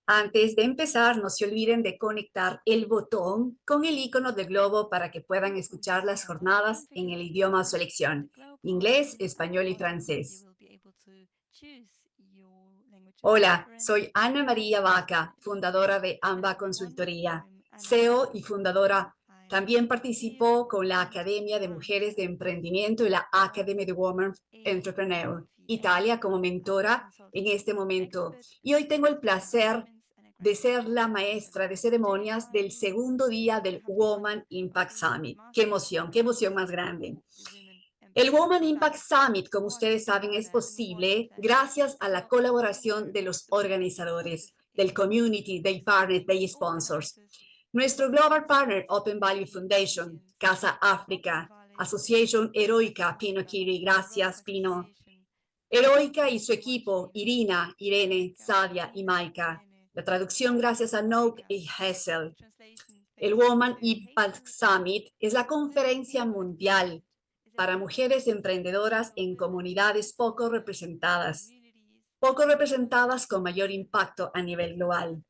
Antes de empezar, no se olviden de conectar el botón con el icono del globo para que puedan escuchar las jornadas en el idioma de su elección, inglés, español y francés. Hola, soy Ana María Vaca, fundadora de AMBA Consultoría, CEO y fundadora. También participó con la Academia de Mujeres de Emprendimiento y la Academy de Women Entrepreneur, Italia, como mentora en este momento. Y hoy tengo el placer de ser la maestra de ceremonias del segundo día del Woman Impact Summit. Qué emoción más grande! El Woman Impact Summit, como ustedes saben, es posible gracias a la colaboración de los organizadores, del community, de partners, de sponsors. Nuestro Global Partner Open Value Foundation, Casa África, Asociación Heroikka, Pino Kiri, gracias Pino. Heroikka y su equipo, Irina, Irene, Sadia y Maika. La traducción gracias a Noak y Hessel. El Woman Impact Summit es la conferencia mundial para mujeres emprendedoras en comunidades poco representadas con mayor impacto a nivel global.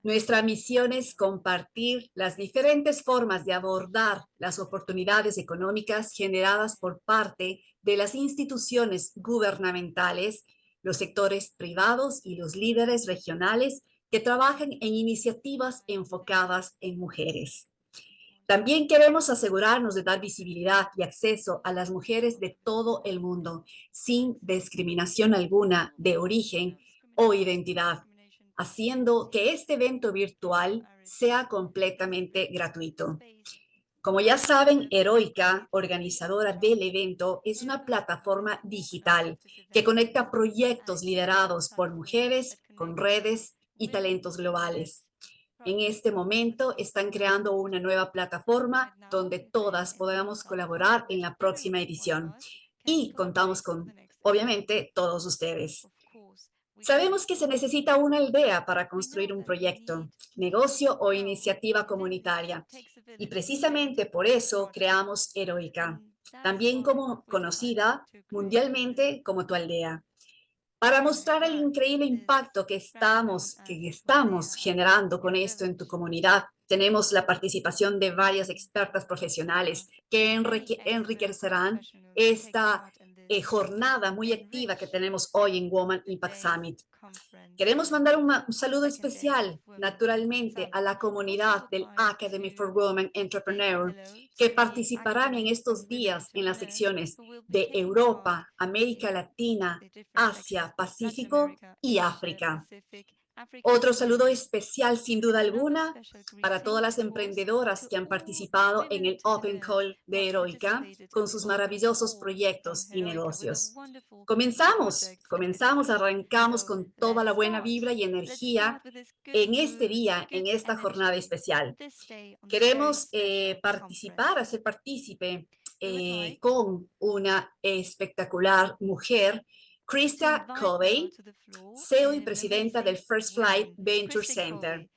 Nuestra misión es compartir las diferentes formas de abordar las oportunidades económicas generadas por parte de las instituciones gubernamentales, los sectores privados y los líderes regionales que trabajan en iniciativas enfocadas en mujeres. También queremos asegurarnos de dar visibilidad y acceso a las mujeres de todo el mundo, sin discriminación alguna de origen o identidad, haciendo que este evento virtual sea completamente gratuito. Como ya saben, Heroikka, organizadora del evento, es una plataforma digital que conecta proyectos liderados por mujeres con redes y talentos globales. En este momento están creando una nueva plataforma donde todas podamos colaborar en la próxima edición y contamos con, obviamente, todos ustedes. Sabemos que se necesita una aldea para construir un proyecto, negocio o iniciativa comunitaria y precisamente por eso creamos Heroikka, también como conocida mundialmente como tu aldea. Para mostrar el increíble impacto que estamos generando con esto en tu comunidad, tenemos la participación de varias expertas profesionales que enriquecerán esta jornada muy activa que tenemos hoy en Women Impact Summit. Queremos mandar un saludo especial, naturalmente, a la comunidad del Academy for Women Entrepreneur, que participarán en estos días en las secciones de Europa, América Latina, Asia, Pacífico y África. Otro saludo especial, sin duda alguna, para todas las emprendedoras que han participado en el Open Call de Heroikka con sus maravillosos proyectos y negocios. Arrancamos con toda la buena vibra y energía en este día, en esta jornada especial. Queremos hacer partícipe con una espectacular mujer, Krista Covey, CEO y presidenta del First Flight Venture Center.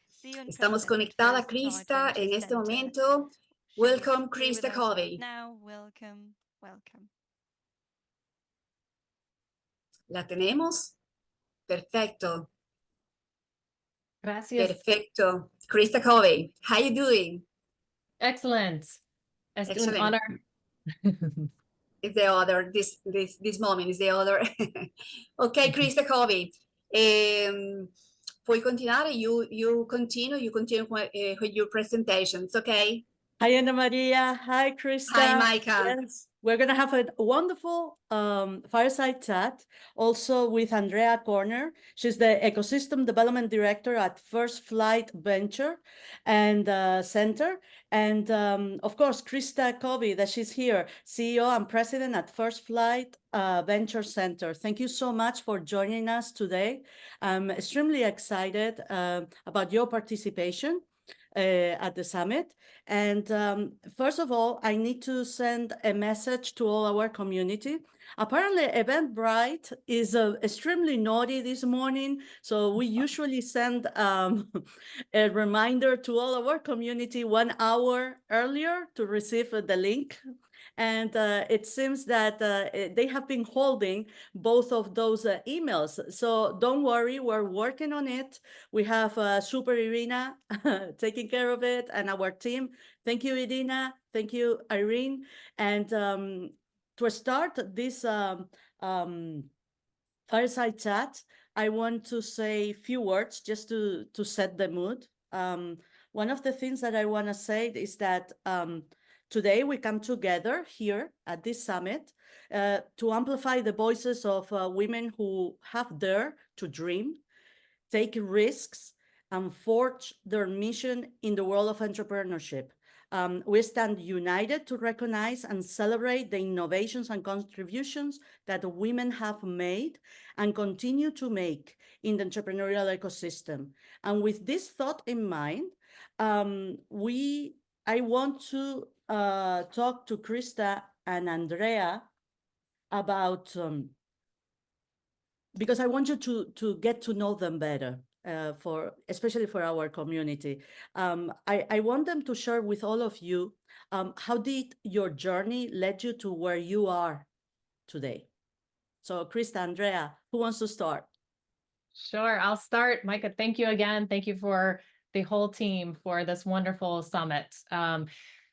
Estamos conectada, Krista, en este momento. Welcome, Krista Covey. ¿La tenemos? Perfecto. Gracias. Perfecto. Krista Covey, how you doing? Excellent. It's an honor. It's the other, this moment is the other. Okay, Krista Covey. Puoi continuare? You continue with your presentations, okay? Hi, Ana Maria. Hi, Krista. Hi, Maika. Yes, we're going to have a wonderful fireside chat also with Andrea Corner. She's the Ecosystem Development Director at First Flight Venture and Center. And of course, Krista Covey, that she's here, CEO and President at First Flight Venture Center. Thank you so much for joining us today. I'm extremely excited about your participation. at the summit. And first of all, I need to send a message to all our community. Apparently, Eventbrite is extremely naughty this morning, so we usually send a reminder to all our community 1 hour earlier to receive the link. And it seems that they have been holding both of those emails. So don't worry, we're working on it. We have Super Irina taking care of it, and our team. Thank you, Irina. Thank you, Irene. And to start this fireside chat, I want to say a few words just to set the mood. One of the things that I want to say is that today we come together here at this summit to amplify the voices of women who have dared to dream, take risks, and forge their mission in the world of entrepreneurship. We stand united to recognize and celebrate the innovations and contributions that women have made and continue to make in the entrepreneurial ecosystem. And with this thought in mind, I want to talk to Krista and Andrea about, because I want you to get to know them better, especially for our community. I want them to share with all of you, how did your journey lead you to where you are today? So Krista, Andrea, who wants to start? Sure, I'll start. Micah, thank you again. Thank you for the whole team for this wonderful summit.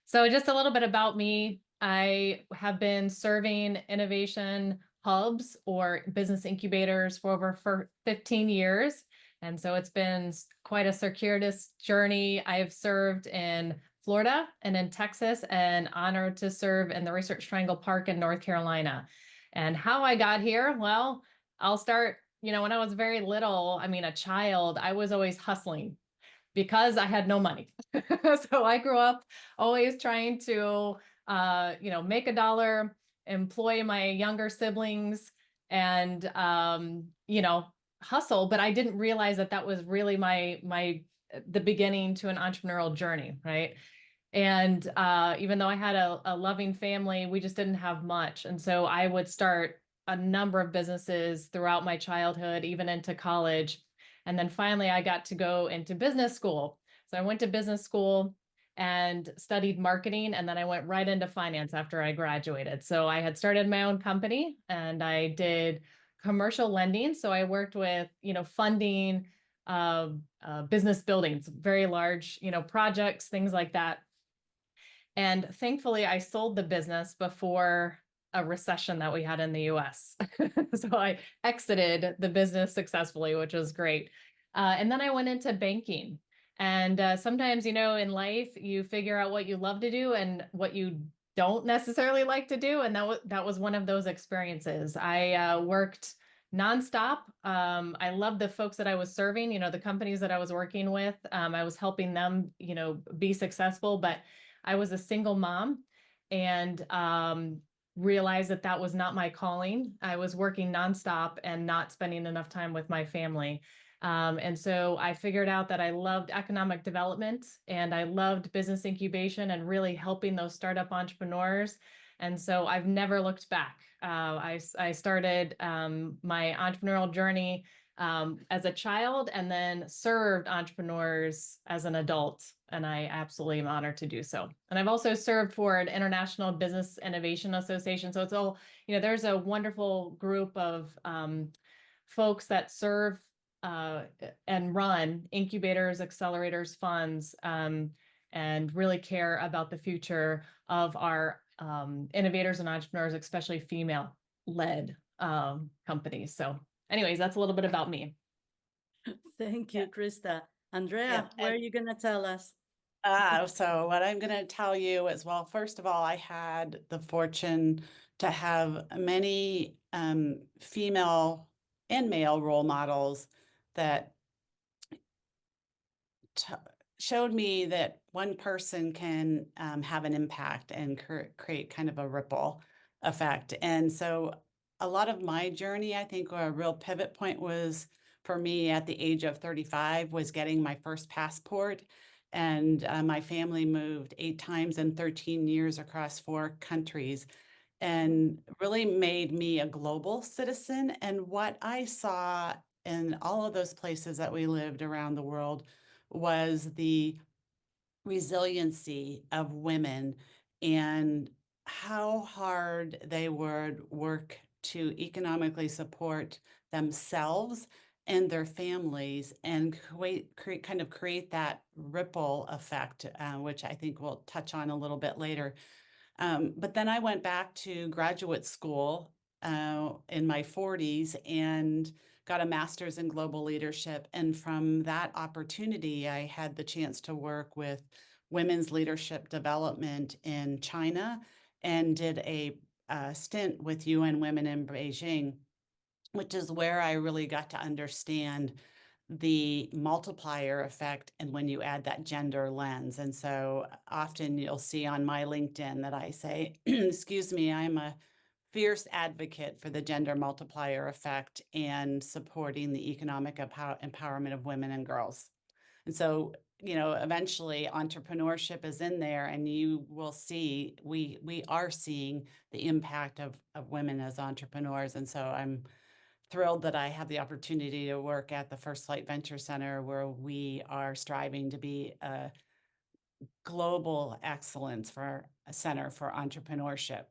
So just a little bit about me. I have been serving innovation hubs or business incubators for over 15 years. And so it's been quite a circuitous journey. I've served in Florida and in Texas, and honored to serve in the Research Triangle Park in North Carolina. And how I got here, well, I'll start, when I was very little, a child, I was always hustling because I had no money. So I grew up always trying to, make a dollar, employ my younger siblings, and, hustle. But I didn't realize that that was really the beginning to an entrepreneurial journey, right? And even though I had a loving family, we just didn't have much. And so I would start a number of businesses throughout my childhood, even into college. And then finally, I got to go into business school. So I went to business school and studied marketing. And then I went right into finance after I graduated. So I had started my own company and I did commercial lending. So I worked with, funding business buildings, very large, projects, things like that. And thankfully, I sold the business before a recession that we had in the US. So I exited the business successfully, which was great. And then I went into banking. And sometimes, in life, you figure out what you love to do and what you don't necessarily like to do. And that was one of those experiences. I worked nonstop. I loved the folks that I was serving, the companies that I was working with. I was helping them, be successful, but I was a single mom and realized that that was not my calling. I was working nonstop and not spending enough time with my family. And so I figured out that I loved economic development and I loved business incubation and really helping those startup entrepreneurs. And so I've never looked back. I started my entrepreneurial journey as a child and then served entrepreneurs as an adult. And I absolutely am honored to do so. And I've also served for an International Business Innovation Association. So it's all, there's a wonderful group of folks that serve and run incubators, accelerators, funds, and really care about the future of our innovators and entrepreneurs, especially female-led companies. So anyways, that's a little bit about me. Thank you, Krista. Andrea, what are you going to tell us? So what I'm going to tell you is, well, first of all, I had the fortune to have many female and male role models that showed me that one person can have an impact and create kind of a ripple effect. And so a lot of my journey, I think a real pivot point was for me at the age of 35 was getting my first passport. And my family moved 8 times in 13 years across 4 countries and really made me a global citizen. And what I saw in all of those places that we lived around the world was the resiliency of women and how hard they would work to economically support themselves and their families and create that ripple effect, which I think we'll touch on a little bit later. But then I went back to graduate school in my 40s and got a master's in global leadership. And from that opportunity, I had the chance to work with women's leadership development in China and did a stint with UN Women in Beijing, which is where I really got to understand the multiplier effect and when you add that gender lens. And so often you'll see on my LinkedIn that I say, excuse me, I'm a fierce advocate for the gender multiplier effect and supporting the economic empowerment of women and girls. And so, you know, eventually entrepreneurship is in there, and you will see we are seeing the impact of women as entrepreneurs. And so I'm thrilled that I have the opportunity to work at the First Flight Venture Center, where we are striving to be a global excellence for a center for entrepreneurship.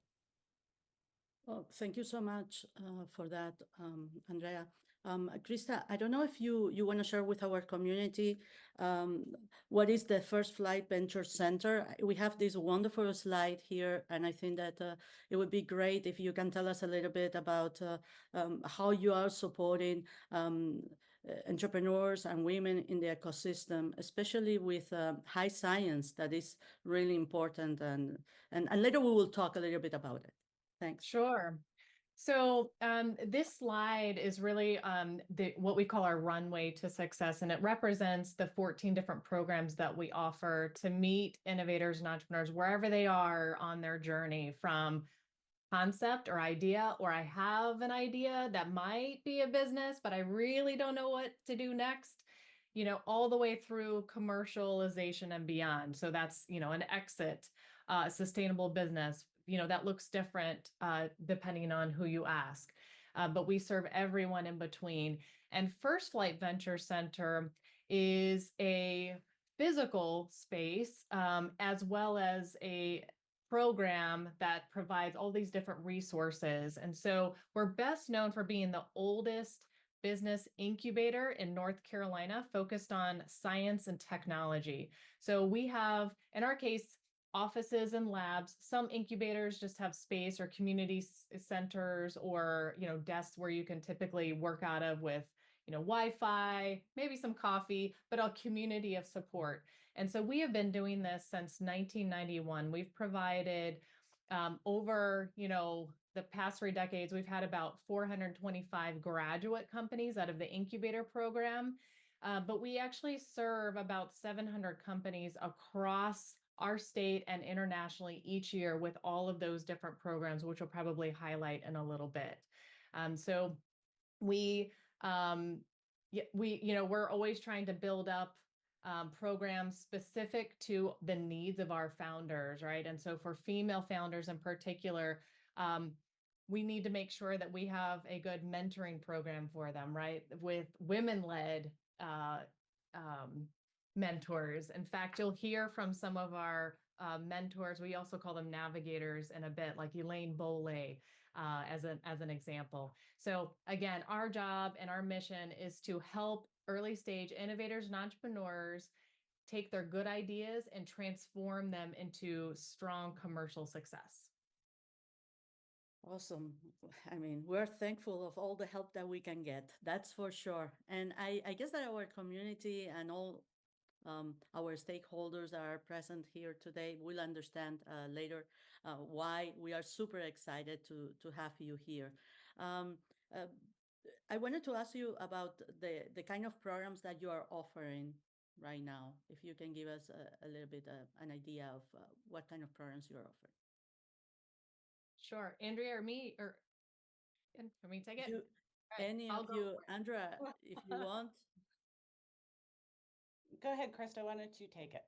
Well, thank you so much for that, Andrea. Krista, I don't know if you want to share with our community what is the First Flight Venture Center. We have this wonderful slide here, and I think that it would be great if you can tell us a little bit about how you are supporting entrepreneurs and women in the ecosystem, especially with high science. That is really important, and later we will talk a little bit about it. Thanks. Sure. So this slide is really what we call our runway to success, and it represents the 14 different programs that we offer to meet innovators and entrepreneurs wherever they are on their journey, from concept or idea, or I have an idea that might be a business, but I really don't know what to do next, you know, all the way through commercialization and beyond. So that's, you know, an exit, sustainable business, you know, that looks different depending on who you ask. But we serve everyone in between. And First Flight Venture Center is a physical space as well as a program that provides all these different resources. And so we're best known for being the oldest business incubator in North Carolina focused on science and technology. So we have, in our case, offices and labs. Some incubators just have space or community centers or, you know, desks where you can typically work out of with, you know, Wi-Fi, maybe some coffee, but a community of support. And so we have been doing this since 1991. We've provided over, you know, the past 3 decades, we've had about 425 graduate companies out of the incubator program. But we actually serve about 700 companies across our state and internationally each year with all of those different programs, which we'll probably highlight in a little bit. So we, you know, we're always trying to build up programs specific to the needs of our founders, right? And so for female founders in particular, we need to make sure that we have a good mentoring program for them, right? With women-led mentors. In fact, you'll hear from some of our mentors. We also call them navigators in a bit, like Elaine Boley as an example. So again, our job and our mission is to help early stage innovators and entrepreneurs take their good ideas and transform them into strong commercial success. Awesome. I mean, we're thankful of all the help that we can get. That's for sure. And I guess that our community and all our stakeholders that are present here today will understand later why we are super excited to have you here. I wanted to ask you about the kind of programs that you are offering right now. If you can give us a little bit an idea of what kind of programs you're offering. Sure. Andrea or me, or for me to take it? Any of you, Andrea, if you want. Go ahead, Krista, why don't you take it?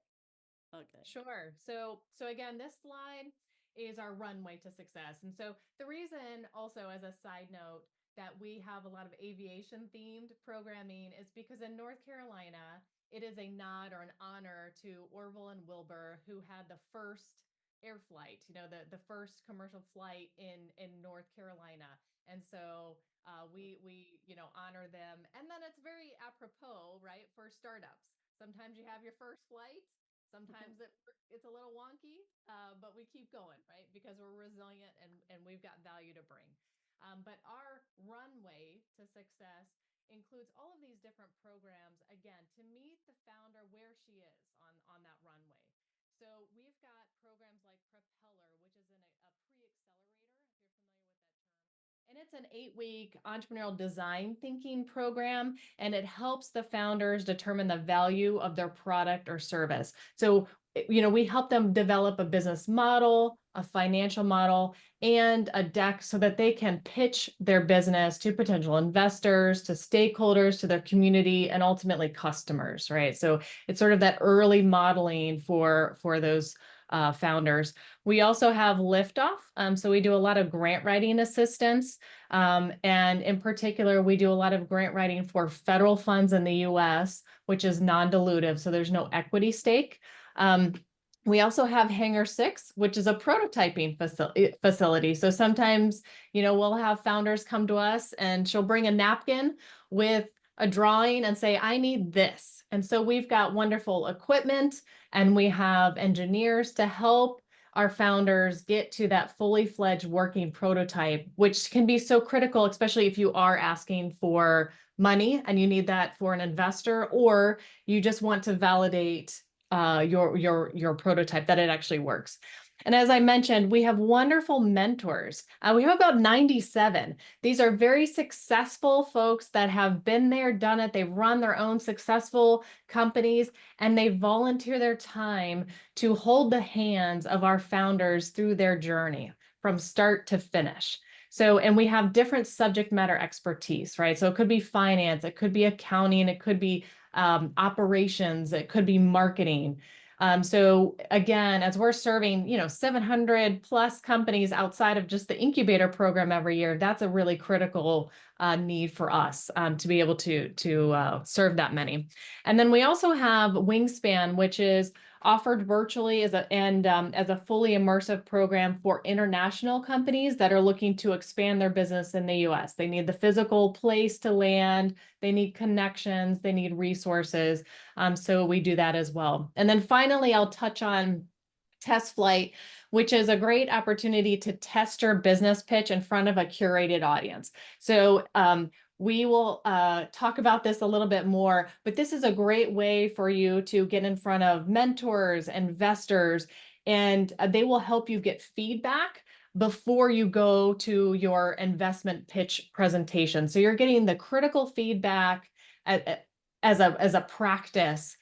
Okay. Sure. So again, this slide is our runway to success. And so the reason also, as a side note, that we have a lot of aviation themed programming is because in North Carolina, it is a nod or an honor to Orville and Wilbur, who had the first air flight, the first commercial flight in North Carolina. And so we honor them. And then it's very apropos, right, for startups. Sometimes you have your first flight. Sometimes it's a little wonky, but we keep going, right? Because we're resilient and we've got value to bring. But our runway to success includes all of these different programs, again, to meet the founder where she is on that runway. So we've got programs like Propeller, which is a pre-accelerator, if you're familiar with that term. And it's an 8-week entrepreneurial design thinking program, and it helps the founders determine the value of their product or service. So, we help them develop a business model, a financial model, and a deck so that they can pitch their business to potential investors, to stakeholders, to their community, and ultimately customers, right? So it's sort of that early modeling for those founders. We also have Liftoff. So we do a lot of grant writing assistance. And in particular, we do a lot of grant writing for federal funds in the US, which is non-dilutive. So there's no equity stake. We also have Hangar 6, which is a prototyping facility. So sometimes, we'll have founders come to us and she'll bring a napkin with a drawing and say, I need this. And so we've got wonderful equipment and we have engineers to help our founders get to that fully fledged working prototype, which can be so critical, especially if you are asking for money and you need that for an investor, or you just want to validate your prototype that it actually works. And as I mentioned, we have wonderful mentors. We have about 97. These are very successful folks that have been there, done it. They've run their own successful companies, and they volunteer their time to hold the hands of our founders through their journey from start to finish. So, and we have different subject matter expertise, right? So it could be finance, it could be accounting, it could be operations, it could be marketing. So again, as we're serving, 700 plus companies outside of just the incubator program every year, that's a really critical need for us to be able to serve that many. And then we also have Wingspan, which is offered virtually as a fully immersive program for international companies that are looking to expand their business in the US. They need the physical place to land, they need connections, they need resources. So we do that as well. And then finally, I'll touch on Test Flight, which is a great opportunity to test your business pitch in front of a curated audience. So we will talk about this a little bit more, but this is a great way for you to get in front of mentors, investors, and they will help you get feedback before you go to your investment pitch presentation. So you're getting the critical feedback as a practice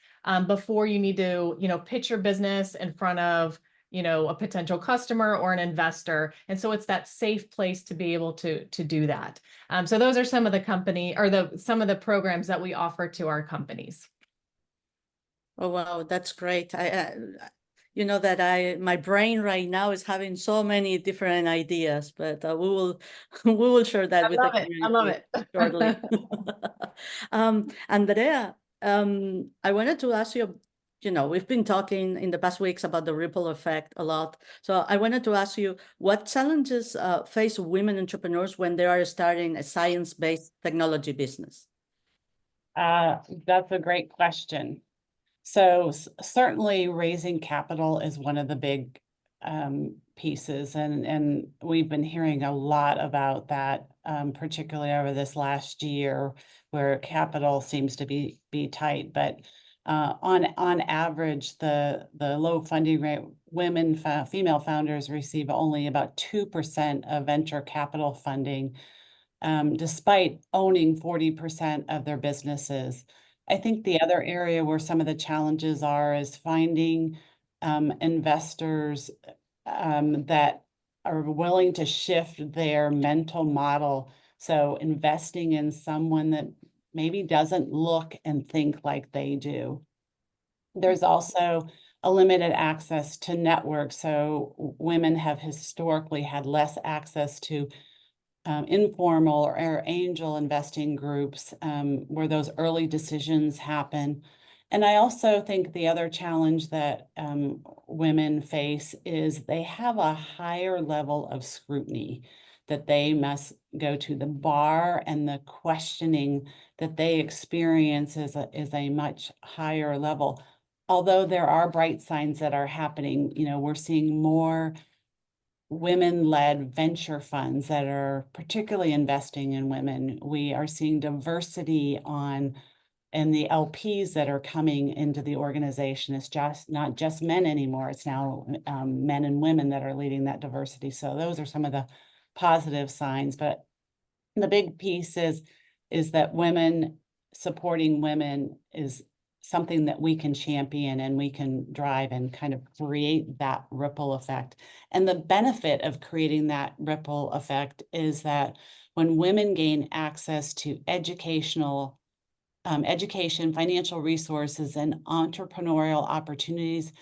before you need to, pitch your business in front of a potential customer or an investor. And so it's that safe place to be able to do that. So those are some of the some of the programs that we offer to our companies. Oh, wow, that's great. My brain right now is having so many different ideas, but we will share that with the community. I love it. Shortly. Andrea, I wanted to ask you, we've been talking in the past weeks about the ripple effect a lot. So I wanted to ask you, what challenges face women entrepreneurs when they are starting a science-based technology business? That's a great question. So certainly raising capital is one of the big pieces, and we've been hearing a lot about that, particularly over this last year, where capital seems to be tight. But on average, the low funding rate, female founders receive only about 2% of venture capital funding, despite owning 40% of their businesses. I think the other area where some of the challenges is finding investors that are willing to shift their mental model. So investing in someone that maybe doesn't look and think like they do. There's also a limited access to networks. So women have historically had less access to informal or angel investing groups where those early decisions happen. And I also think the other challenge that women face is they have a higher level of scrutiny that they must go to. The bar and the questioning that they experience is a much higher level. Although there are bright signs that are happening, we're seeing more women-led venture funds that are particularly investing in women. We are seeing diversity and the LPs that are coming into the organization. It's just not just men anymore. It's now men and women that are leading that diversity. So those are some of the positive signs. But the big piece is that women supporting women is something that we can champion and we can drive and kind of create that ripple effect. And the benefit of creating that ripple effect is that when women gain access to education, financial resources, and entrepreneurial opportunities,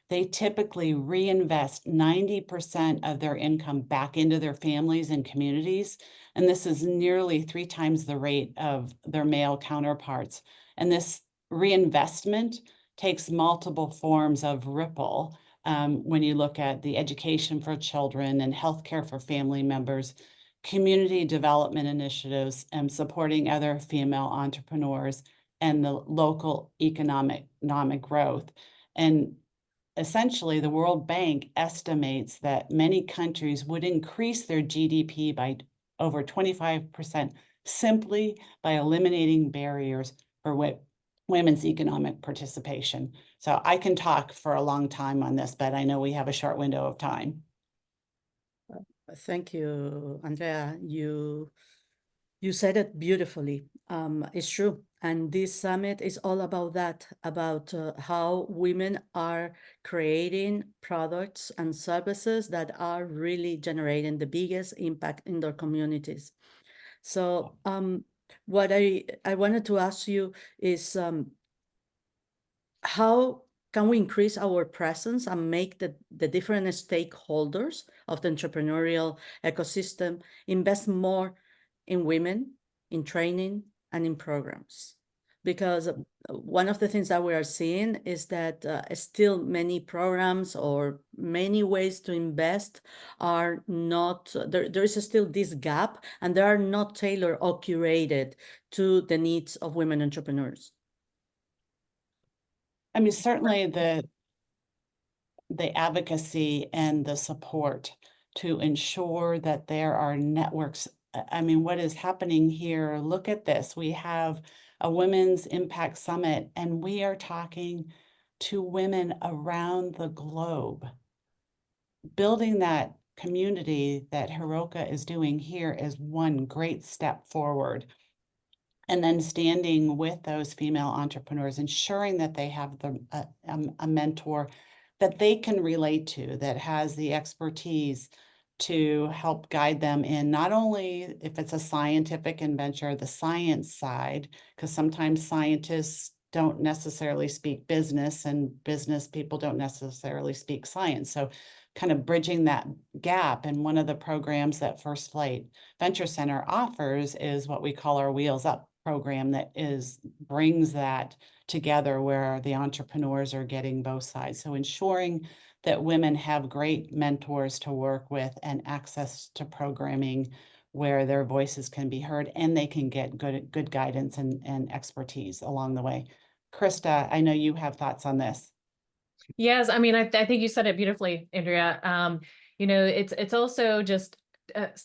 they typically reinvest 90% of their income back into their families and communities. And this is nearly 3 times the rate of their male counterparts. And this reinvestment takes multiple forms of ripple when you look at the education for children and healthcare for family members, community development initiatives, and supporting other female entrepreneurs and the local economic growth. And essentially, the World Bank estimates that many countries would increase their GDP by over 25% simply by eliminating barriers for women's economic participation. So I can talk for a long time on this, but I know we have a short window of time. Thank you, Andrea. You said it beautifully. It's true. And this summit is all about that, about how women are creating products and services that are really generating the biggest impact in their communities. So what I wanted to ask you is how can we increase our presence and make the different stakeholders of the entrepreneurial ecosystem invest more in women, in training, and in programs? Because one of the things that we are seeing is that still many programs or many ways to invest are not, there is still this gap, and they are not tailored or curated to the needs of women entrepreneurs. I mean, certainly the advocacy and the support to ensure that there are networks. I mean, what is happening here? Look at this. We have a Women's Impact Summit, and we are talking to women around the globe. Building that community that Heroikka is doing here is one great step forward. And then standing with those female entrepreneurs, ensuring that they have a mentor that they can relate to, that has the expertise to help guide them in not only if it's a scientific adventure, the science side, because sometimes scientists don't necessarily speak business and business people don't necessarily speak science. So kind of bridging that gap. And one of the programs that First Flight Venture Center offers is what we call our Wheels Up program that brings that together where the entrepreneurs are getting both sides. So ensuring that women have great mentors to work with and access to programming where their voices can be heard and they can get good guidance and expertise along the way. Krista, I know you have thoughts on this. Yes, I mean, I think you said it beautifully, Andrea. It's also just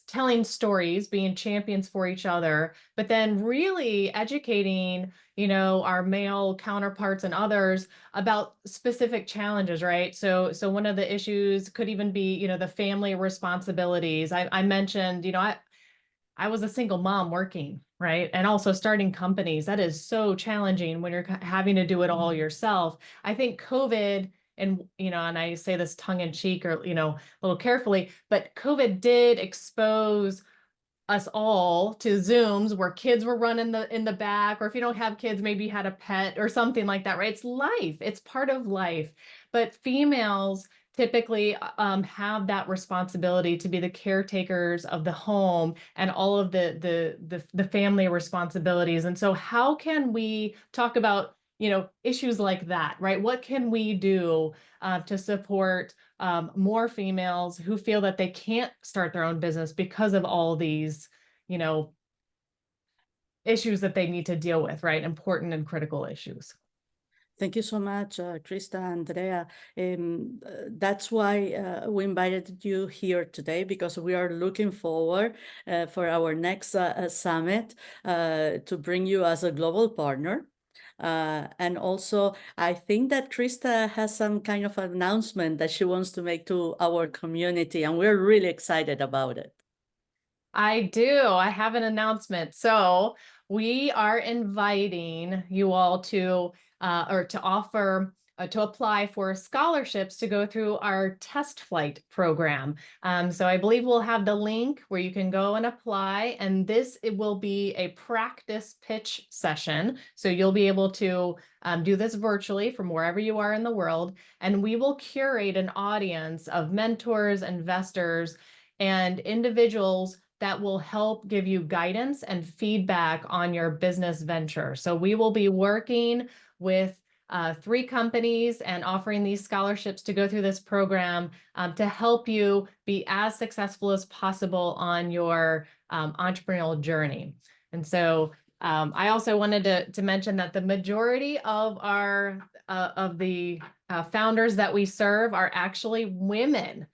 telling stories, being champions for each other, but then really educating, our male counterparts and others about specific challenges, right? So one of the issues could even be, the family responsibilities. I mentioned, I was a single mom working, right? And also starting companies. That is so challenging when you're having to do it all yourself. I think COVID, and I say this tongue in cheek or, a little carefully, but COVID did expose us all to Zooms where kids were running in the back, or if you don't have kids, maybe you had a pet or something like that, right? It's life. It's part of life. but females typically have that responsibility to be the caretakers of the home and all of the family responsibilities. And so how can we talk about, you know, issues like that, right? What can we do to support more females who feel that they can't start their own business because of all these, you know, issues that they need to deal with, right? Important and critical issues. Thank you so much, Krista, Andrea. That's why we invited you here today, because we are looking forward for our next summit to bring you as a global partner. And also, I think that Krista has some kind of announcement that she wants to make to our community, and we're really excited about it. I do. I have an announcement. So we are inviting you all to to apply for scholarships to go through our test flight program. So I believe we'll have the link where you can go and apply, and it will be a practice pitch session. So you'll be able to do this virtually from wherever you are in the world, and we will curate an audience of mentors, investors, and individuals that will help give you guidance and feedback on your business venture. So we will be working with 3 companies and offering these scholarships to go through this program to help you be as successful as possible on your entrepreneurial journey. And so I also wanted to mention that the majority of the founders that we serve are actually women.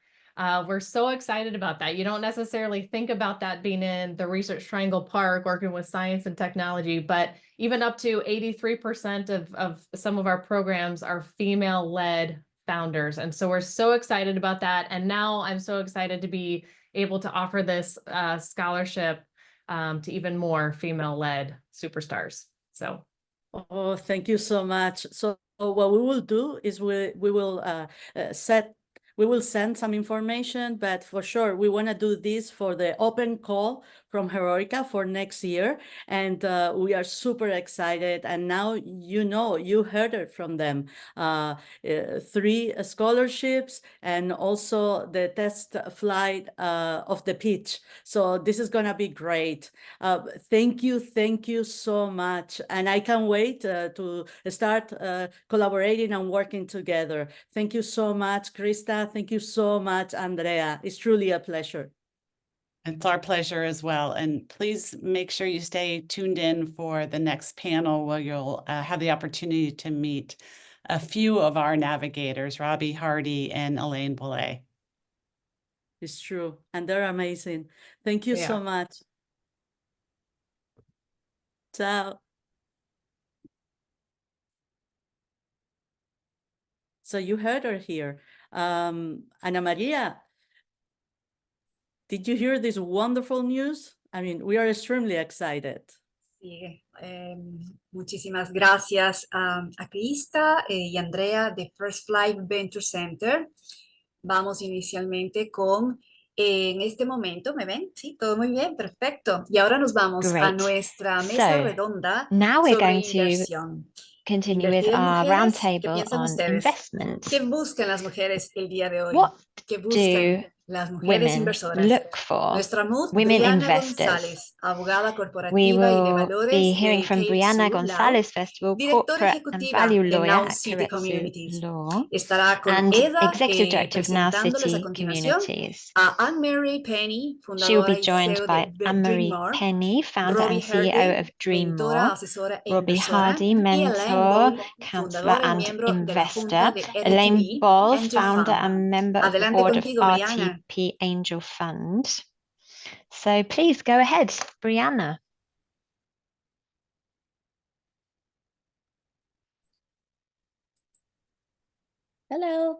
We're so excited about that. You don't necessarily think about that being in the Research Triangle Park, working with science and technology, but even up to 83% of some of our programs are female-led founders. And so we're so excited about that. And now I'm so excited to be able to offer this scholarship to even more female-led superstars. So. Oh, thank you so much. So what we will do is we will send some information, but for sure, we want to do this for the open call from Heroikka for next year. And we are super excited. And now, you heard it from them. 3 scholarships and also the test flight of the pitch. So this is going to be great. Thank you so much. And I can't wait to start collaborating and working together. Thank you so much, Krista. Thank you so much, Andrea. It's truly a pleasure. It's our pleasure as well. And please make sure you stay tuned in for the next panel where you'll have the opportunity to meet a few of our navigators, Robbie Hardy and Elaine Boulay. It's true. And they're amazing. Thank you so much. Ciao. So you heard her here. Ana Maria, did you hear this wonderful news? I mean, we are extremely excited. Sí, muchísimas gracias a Krista y Andrea de First Flight Venture Center. Vamos inicialmente con, en este momento, ¿me ven? Sí, todo muy bien, perfecto. Y ahora nos vamos a nuestra mesa redonda sobre inversión. Continue with Invertir en our mujeres, ¿qué roundtable piensan on ustedes? investment. ¿Qué buscan las mujeres el día de hoy? What ¿Qué buscan do las mujeres women inversoras? look for? Nuestra MUD, Women Brianna investors. González, abogada We corporativa y de will valores be hearing de from Cape Brianna Sur, Lao, González Festival, directora corporate and ejecutiva value de lawyer Now at City Caretsu Communities. Law, Estará con and Eda executive director of Now presentándoles a City continuación Communities. a Anne-Marie Penny, She will fundadora be y joined CEO by de Anne-Marie Dreammore, Penny, founder Robbie and CEO Hardy, of mentora, Dreammore, asesora e Robbie inversora, Hardy, y Elaine mentor, Ball, counselor fundadora y and miembro de la junta investor, de Elaine EDTV Ball, Angel founder Fund. and member of the Adelante board of contigo, Brianna. RTP Angel Fund. So please go ahead, Brianna. Hello.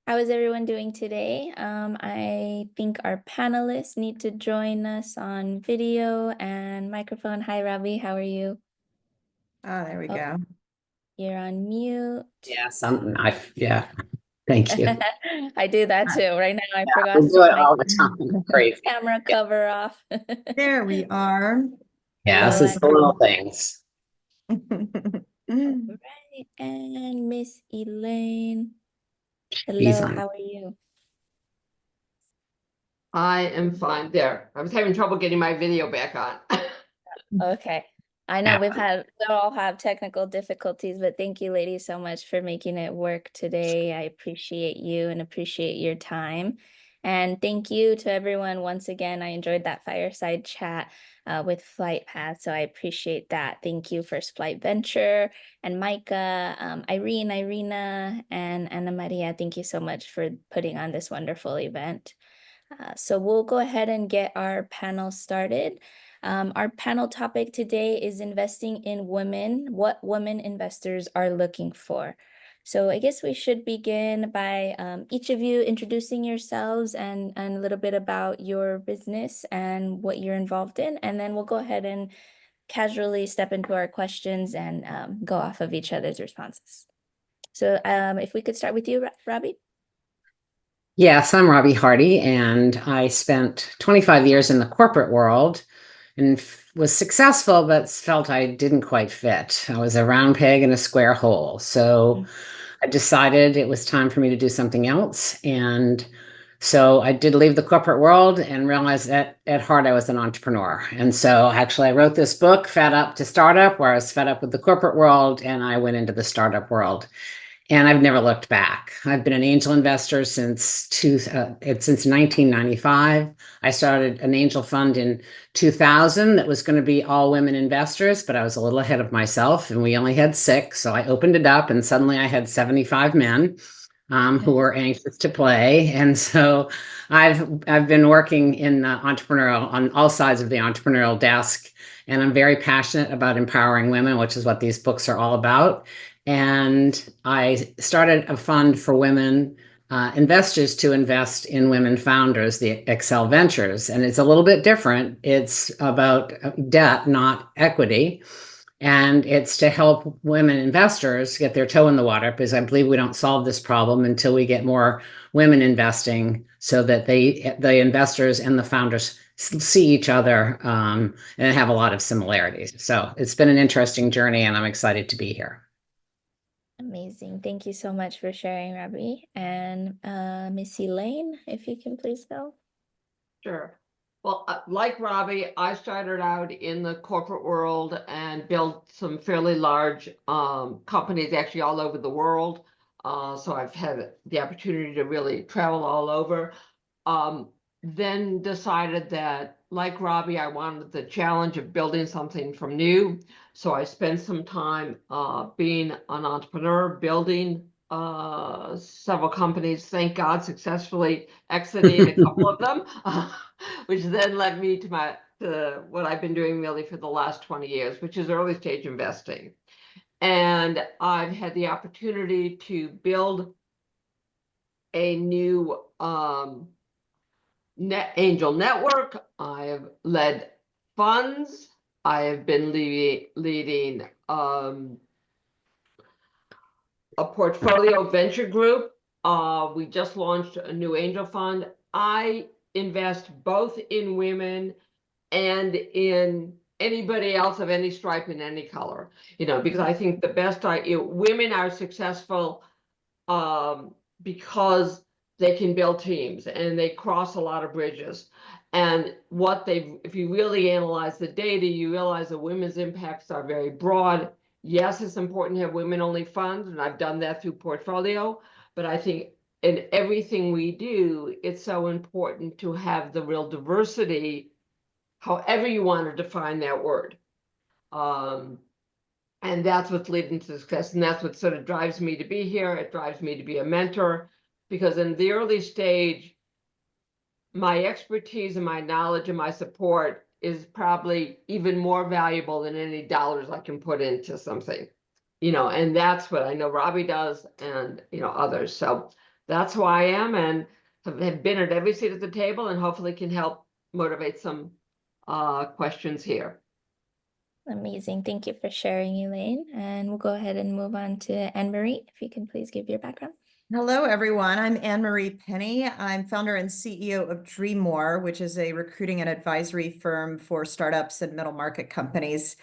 How is everyone doing today? I think our panelists need to join us on video and microphone. Hi, Robbie. How are you? Oh, there we go. You're on mute. Yeah, yeah. Thank you. I do that too. Right now, I forgot We to do take it my all the time. Crazy. camera cover off. There we are. Yeah, this is the little things. All right, and Miss Elaine. He's Hello, on. how are you? I am fine there. I was having trouble getting my video back on. Okay. I know we all have technical difficulties, but thank you, ladies, so much for making it work today. I appreciate you and appreciate your time. And thank you to everyone once again. I enjoyed that fireside chat with Flight Path, so I appreciate that. Thank you, First Flight Venture, and Micah, Irene, Irina, and Ana Maria. Thank you so much for putting on this wonderful event. So we'll go ahead and get our panel started. Our panel topic today is investing in women, what women investors are looking for. So I guess we should begin by each of you introducing yourselves and a little bit about your business and what you're involved in. And then we'll go ahead and casually step into our questions and go off of each other's responses. So if we could start with you, Robbie. Yes, I'm Robbie Hardy, and I spent 25 years in the corporate world and was successful, but felt I didn't quite fit. I was a round peg in a square hole. So I decided it was time for me to do something else. And so I did leave the corporate world and realized that at heart I was an entrepreneur. And so actually I wrote this book, Fed Up to Startup, where I was fed up with the corporate world and I went into the startup world. And I've never looked back. I've been an angel investor since 1995. I started an angel fund in 2000 that was going to be all women investors, but I was a little ahead of myself, and we only had 6. So I opened it up, and suddenly I had 75 men who were anxious to play. And so I've been working in entrepreneurial on all sides of the entrepreneurial desk, and I'm very passionate about empowering women, which is what these books are all about. And I started a fund for women investors to invest in women founders, the Excel Ventures. And it's a little bit different. It's about debt, not equity. And it's to help women investors get their toe in the water, because I believe we don't solve this problem until we get more women investing, so that the investors and the founders see each other and have a lot of similarities. So it's been an interesting journey, and I'm excited to be here. Amazing. Thank you so much for sharing, Robbie. And Miss Elaine, if you can please go. Sure. Well, like Robbie, I started out in the corporate world and built some fairly large companies, actually all over the world. So I've had the opportunity to really travel all over. Then decided that, like Robbie, I wanted the challenge of building something from new. So I spent some time being an entrepreneur, building several companies, thank God, successfully exiting a couple of them, which then led me to what I've been doing really for the last 20 years, which is early stage investing. And I've had the opportunity to build a new angel network. I have led funds. I have been leading a portfolio venture group. We just launched a new angel fund. I invest both in women and in anybody else of any stripe in any color, because I think the best women are successful because they can build teams and they cross a lot of bridges. And if you really analyze the data, you realize that women's impacts are very broad. Yes, it's important to have women-only funds, and I've done that through portfolio, but I think in everything we do, it's so important to have the real diversity, however you want to define that word. And that's what's leading to success. And that's what sort of drives me to be here. It drives me to be a mentor, because in the early stage, my expertise and my knowledge and my support is probably even more valuable than any dollars I can put into something, and that's what I know Robbie does and, others. So that's who I am, and have been at every seat at the table, and hopefully can help motivate some questions here. Amazing. Thank you for sharing, Elaine. And we'll go ahead and move on to Anne-Marie, if you can please give your background. Hello, everyone. I'm Anne-Marie Penny. I'm founder and CEO of DreamMore, which is a recruiting and advisory firm for startups and middle market companies.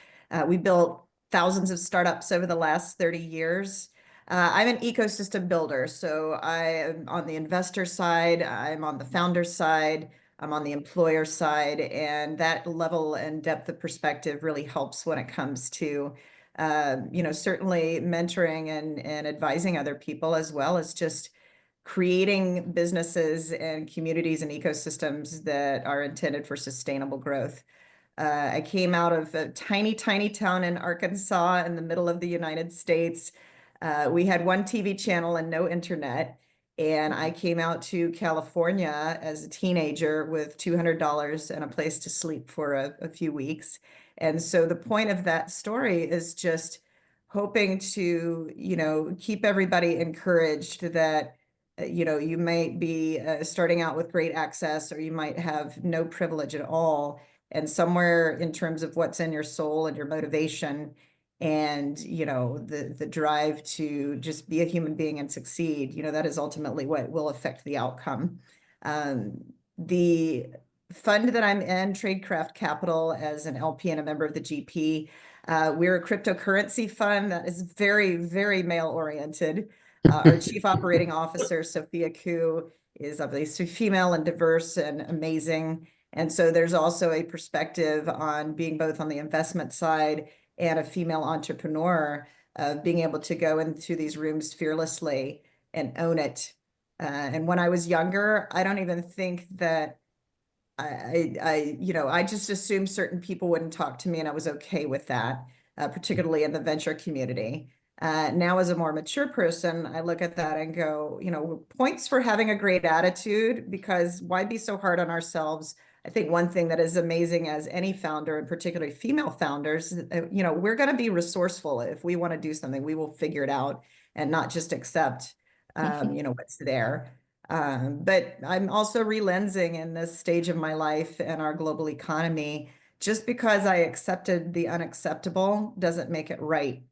We built thousands of startups over the last 30 years. I'm an ecosystem builder, so I am on the investor side, I'm on the founder side, I'm on the employer side, and that level and depth of perspective really helps when it comes to, certainly mentoring and advising other people, as well as just creating businesses and communities and ecosystems that are intended for sustainable growth. I came out of a tiny, tiny town in Arkansas in the middle of the United States. We had one TV channel and no internet. And I came out to California as a teenager with $200 and a place to sleep for a few weeks. And so the point of that story is just hoping to, keep everybody encouraged that, you might be starting out with great access, or you might have no privilege at all. And somewhere in terms of what's in your soul and your motivation and, the drive to just be a human being and succeed, that is ultimately what will affect the outcome. The fund that I'm in, Tradecraft Capital, as an LP and a member of the GP, we're a cryptocurrency fund that is very, very male oriented. Our chief operating officer, Sophia Koo, is obviously female and diverse and amazing. And so there's also a perspective on being both on the investment side and a female entrepreneur, of being able to go into these rooms fearlessly and own it. And when I was younger, I don't even think that I just assumed certain people wouldn't talk to me, and I was okay with that, particularly in the venture community. Now, as a more mature person, I look at that and go, points for having a great attitude, because why be so hard on ourselves? I think one thing that is amazing as any founder, and particularly female founders, we're going to be resourceful. If we want to do something, we will figure it out and not just accept, what's there. But I'm also relensing in this stage of my life and our global economy. Just because I accepted the unacceptable doesn't make it right.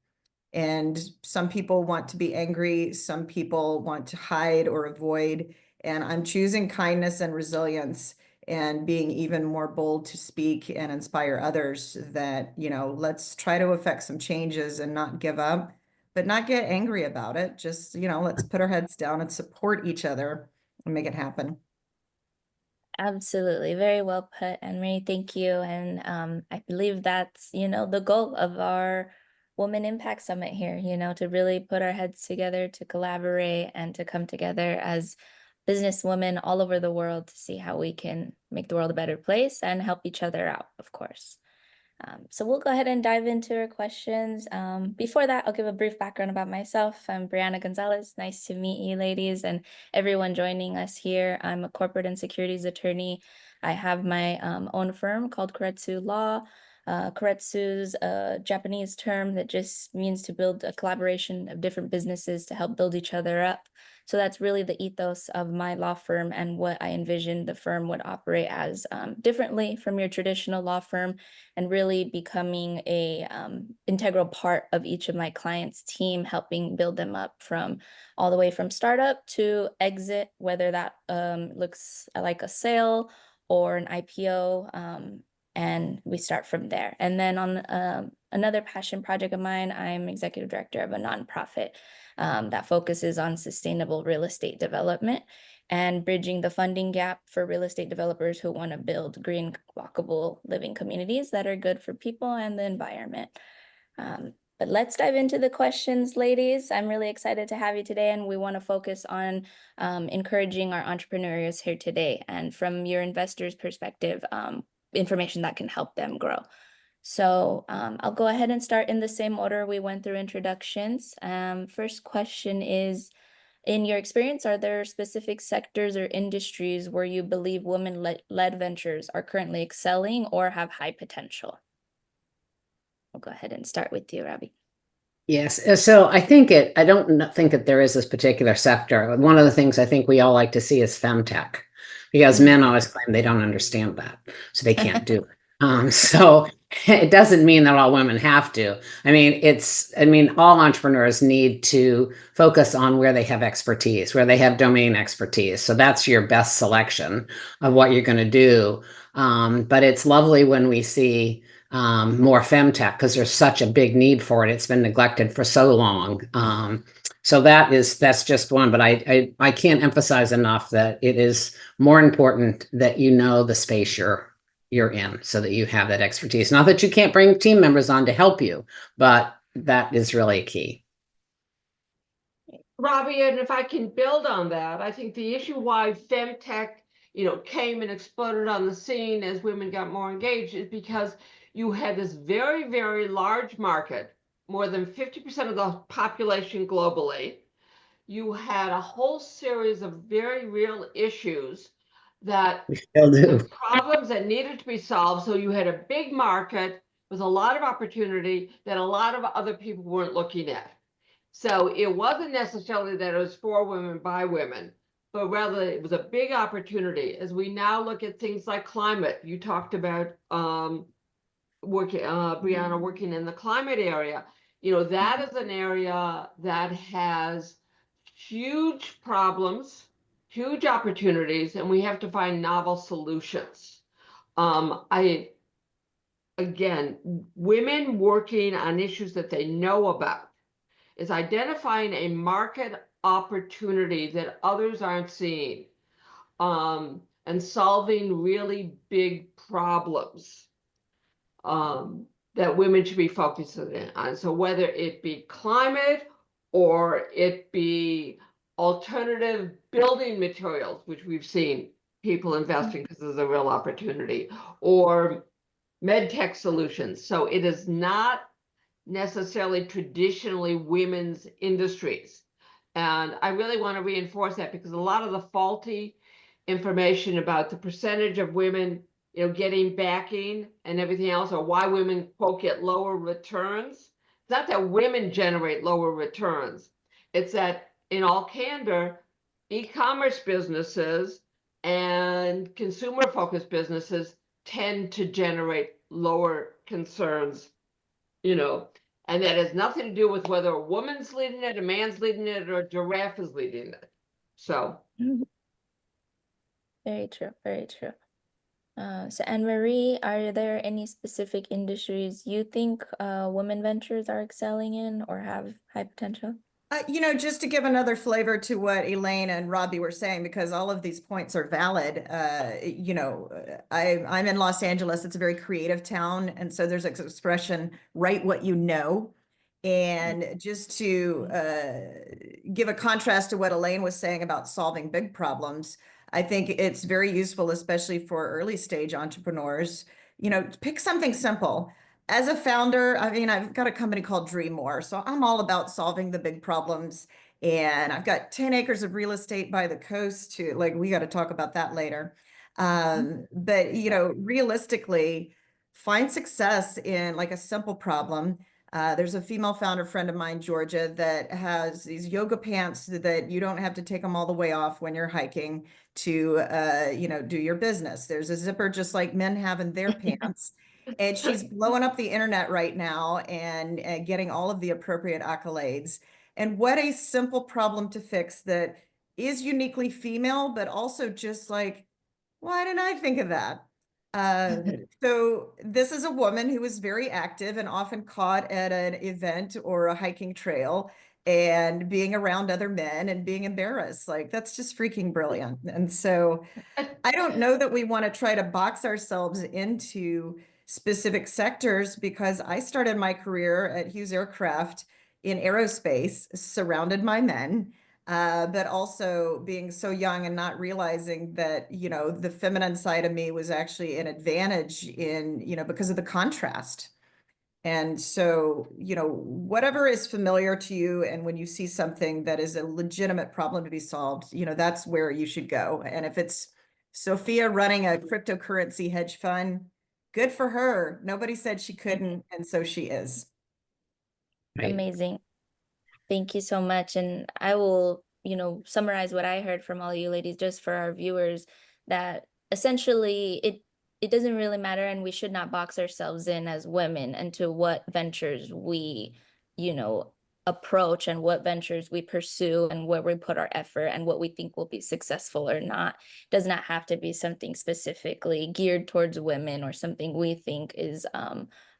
And some people want to be angry, some people want to hide or avoid. And I'm choosing kindness and resilience, and being even more bold to speak and inspire others that, let's try to affect some changes and not give up, but not get angry about it. Just, let's put our heads down and support each other and make it happen. Absolutely. Very well put, Anne-Marie. Thank you. And I believe that's, the goal of our Women Impact Summit here, to really put our heads together, to collaborate, and to come together as businesswomen all over the world to see how we can make the world a better place and help each other out, of course. So we'll go ahead and dive into our questions. Before that, I'll give a brief background about myself. I'm Brianna Gonzalez. Nice to meet you, ladies, and everyone joining us here. I'm a corporate and securities attorney. I have my own firm called Keiretsu Law. Keiretsu's a Japanese term that just means to build a collaboration of different businesses to help build each other up. So that's really the ethos of my law firm, and what I envisioned the firm would operate as, differently from your traditional law firm, and really becoming a integral part of each of my clients' team, helping build them up from all the way from startup to exit, whether that looks like a sale or an IPO. And we start from there. And then on another passion project of mine, I'm executive director of a nonprofit that focuses on sustainable real estate development and bridging the funding gap for real estate developers who want to build green, walkable living communities that are good for people and the environment. But let's dive into the questions, ladies. I'm really excited to have you today, and we want to focus on encouraging our entrepreneurs here today, and from your investors' perspective, information that can help them grow. So I'll go ahead and start in the same order we went through introductions. First question is, in your experience, are there specific sectors or industries where you believe women-led ventures are currently excelling or have high potential? I'll go ahead and start with you, Robbie. Yes. So I don't think that there is this particular sector. One of the things I think we all like to see is femtech, because men always claim they don't understand that, so they can't do it. So it doesn't mean that all women have to. All entrepreneurs need to focus on where they have expertise, where they have domain expertise. So that's your best selection of what you're going to do. But it's lovely when we see more femtech because there's such a big need for it. It's been neglected for so long. So that's just one, but I can't emphasize enough that it is more important that you know the space you're in so that you have that expertise. Not that you can't bring team members on to help you, but that is really key. Robbie, and if I can build on that, I think the issue why femtech, came and exploded on the scene as women got more engaged is because you had this very, very large market, more than 50% of the population globally. You had a whole series of very real issues that We still do. problems that needed to be solved. So you had a big market with a lot of opportunity that a lot of other people weren't looking at. So it wasn't necessarily that it was for women by women, but rather it was a big opportunity. As we now look at things like climate, you talked about Brianna working in the climate area. That is an area that has huge problems, huge opportunities, and we have to find novel solutions. Again, women working on issues that they know about is identifying a market opportunity that others aren't seeing, and solving really big problems that women should be focusing on. So whether it be climate or it be alternative building materials, which we've seen people investing because there's a real opportunity, or med tech solutions. So it is not necessarily traditionally women's industries. And I really want to reinforce that because a lot of the faulty information about the percentage of women, getting backing and everything else, or why women, quote, get lower returns. It's not that women generate lower returns. It's that, in all candor, e-commerce businesses and consumer-focused businesses tend to generate lower concerns, and that has nothing to do with whether a woman's leading it, a man's leading it, or a giraffe is leading it. So. Very true, very true. So Anne-Marie, are there any specific industries you think women ventures are excelling in or have high potential? Just to give another flavor to what Elaine and Robbie were saying, because all of these points are valid. I'm in Los Angeles. It's a very creative town. And so there's an expression, write what you know. And just to give a contrast to what Elaine was saying about solving big problems, I think it's very useful, especially for early stage entrepreneurs, pick something simple. As a founder, I've got a company called Dream More, so I'm all about solving the big problems. And I've got 10 acres of real estate by the coast too. We got to talk about that later. But, realistically, find success in a simple problem. There's a female founder friend of mine, Georgia, that has these yoga pants that you don't have to take them all the way off when you're hiking to, do your business. There's a zipper just like men have in their pants. And she's blowing up the internet right now and getting all of the appropriate accolades. And what a simple problem to fix that is uniquely female, but also just why didn't I think of that? So this is a woman who is very active and often caught at an event or a hiking trail and being around other men and being embarrassed. That's just freaking brilliant. And so I don't know that we want to try to box ourselves into specific sectors, because I started my career at Hughes Aircraft in aerospace, surrounded by men, but also being so young and not realizing that, the feminine side of me was actually an advantage in, because of the contrast. And so, whatever is familiar to you, and when you see something that is a legitimate problem to be solved, that's where you should go. And if it's Sophia running a cryptocurrency hedge fund, good for her. Nobody said she couldn't, and so she is. Right. Amazing. Thank you so much. And I will, summarize what I heard from all you ladies, just for our viewers, that essentially it doesn't really matter, and we should not box ourselves in as women into what ventures we, approach and what ventures we pursue and where we put our effort and what we think will be successful or not. It does not have to be something specifically geared towards women or something we think is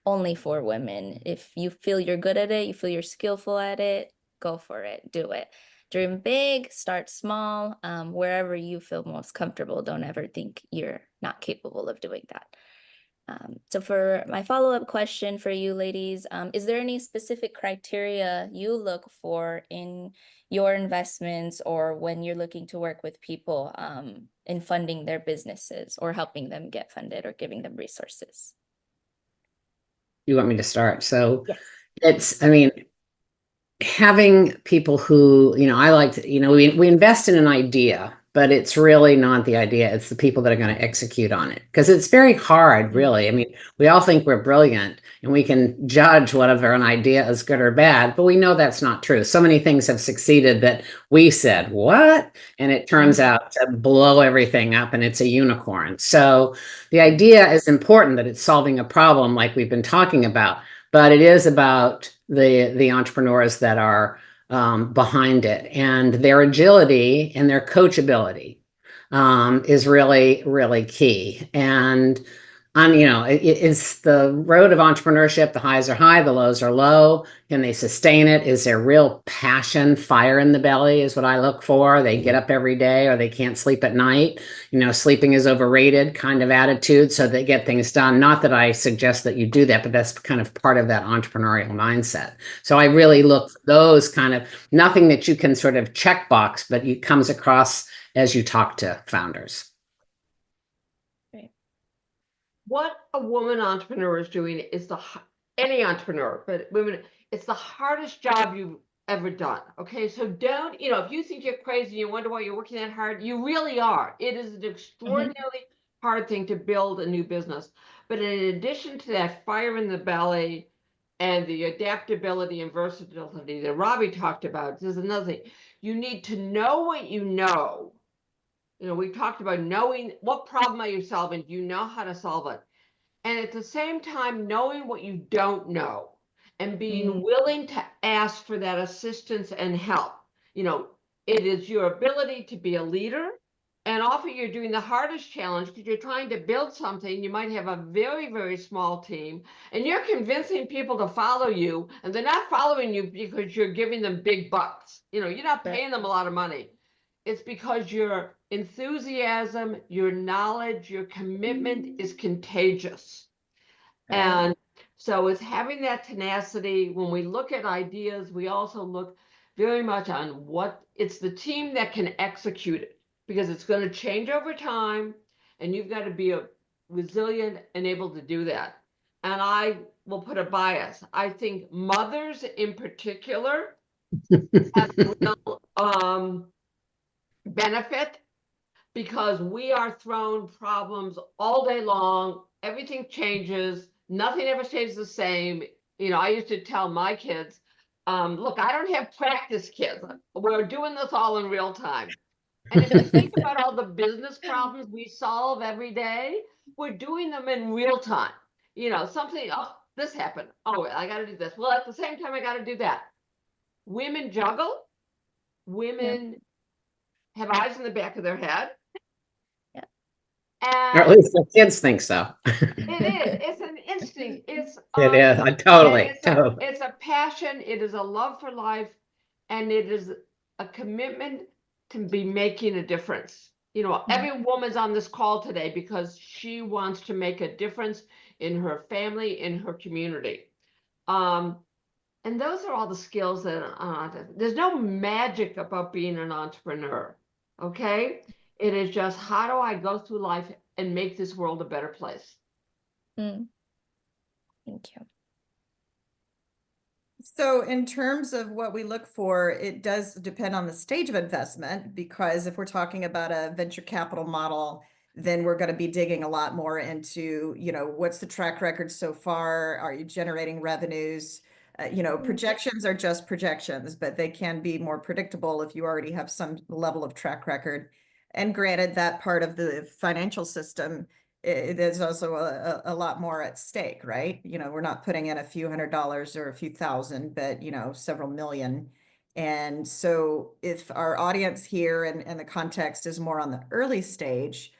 only for women. If you feel you're good at it, you feel you're skillful at it, go for it, do it. Dream big, start small, wherever you feel most comfortable. Don't ever think you're not capable of doing that. So for my follow-up question for you ladies, is there any specific criteria you look for in your investments or when you're looking to work with people in funding their businesses or helping them get funded or giving them resources? You want me to start? So Yes. it's, I mean, having people who, I like to, we invest in an idea, but it's really not the idea. It's the people that are going to execute on it. Because it's very hard, really. I mean, we all think we're brilliant and we can judge whether an idea is good or bad, but we know that's not true. So many things have succeeded that we said, what? And it turns out to blow everything up and it's a unicorn. So the idea is important, that it's solving a problem like we've been talking about, but it is about the entrepreneurs that are behind it, and their agility and their coachability is really, really key. And it's the road of entrepreneurship. The highs are high, the lows are low. Can they sustain it? Is there real passion, fire in the belly is what I look for. They get up every day or they can't sleep at night. Sleeping is overrated kind of attitude, so they get things done. Not that I suggest that you do that, but that's kind of part of that entrepreneurial mindset. So I really look for those kind of, nothing that you can sort of checkbox, but it comes across as you talk to founders. What a woman entrepreneur is doing is any entrepreneur, but women, it's the hardest job you've ever done. Okay, so don't, if you think you're crazy, you wonder why you're working that hard, you really are. It is an extraordinarily hard thing to build a new business. But in addition to that fire in the belly and the adaptability and versatility that Robbie talked about, there's another thing. You need to know what you know. We talked about knowing what problem are you solving. Do you know how to solve it? And at the same time, knowing what you don't know and being willing to ask for that assistance and help. It is your ability to be a leader. And often you're doing the hardest challenge because you're trying to build something. You might have a very, very small team and you're convincing people to follow you, and they're not following you because you're giving them big bucks. You're not paying them a lot of money. It's because your enthusiasm, your knowledge, your commitment is contagious. Right. And so it's having that tenacity. When we look at ideas, we also look very much on what it's the team that can execute it, because it's going to change over time and you've got to be resilient and able to do that. And I will put a bias. I think mothers in particular have real benefit, because we are thrown problems all day long. Everything changes. Nothing ever stays the same. I used to tell my kids, look, I don't have practice kids. We're doing this all in real time. And if you think about all the business problems we solve every day, we're doing them in real time. Something, oh, this happened. Oh, I got to do this. Well, at the same time, I got to do that. Women juggle. Women have eyes in the back of their head. Or at least the kids think so. It is. It's an instinct. It is. Totally. It's a passion. It is a love for life, and it is a commitment to be making a difference. Every woman's on this call today because she wants to make a difference in her family, in her community. And those are all the skills that there's no magic about being an entrepreneur. Okay. It is just, how do I go through life and make this world a better place? Thank you. So in terms of what we look for, it does depend on the stage of investment, because if we're talking about a venture capital model, then we're going to be digging a lot more into, what's the track record so far? Are you generating revenues? Projections are just projections, but they can be more predictable if you already have some level of track record. And granted, that part of the financial system there's also a lot more at stake, right? You know, we're not putting in a few $100s or a few thousand, but, you know, several million. And so if our audience here and the context is more on the early stage,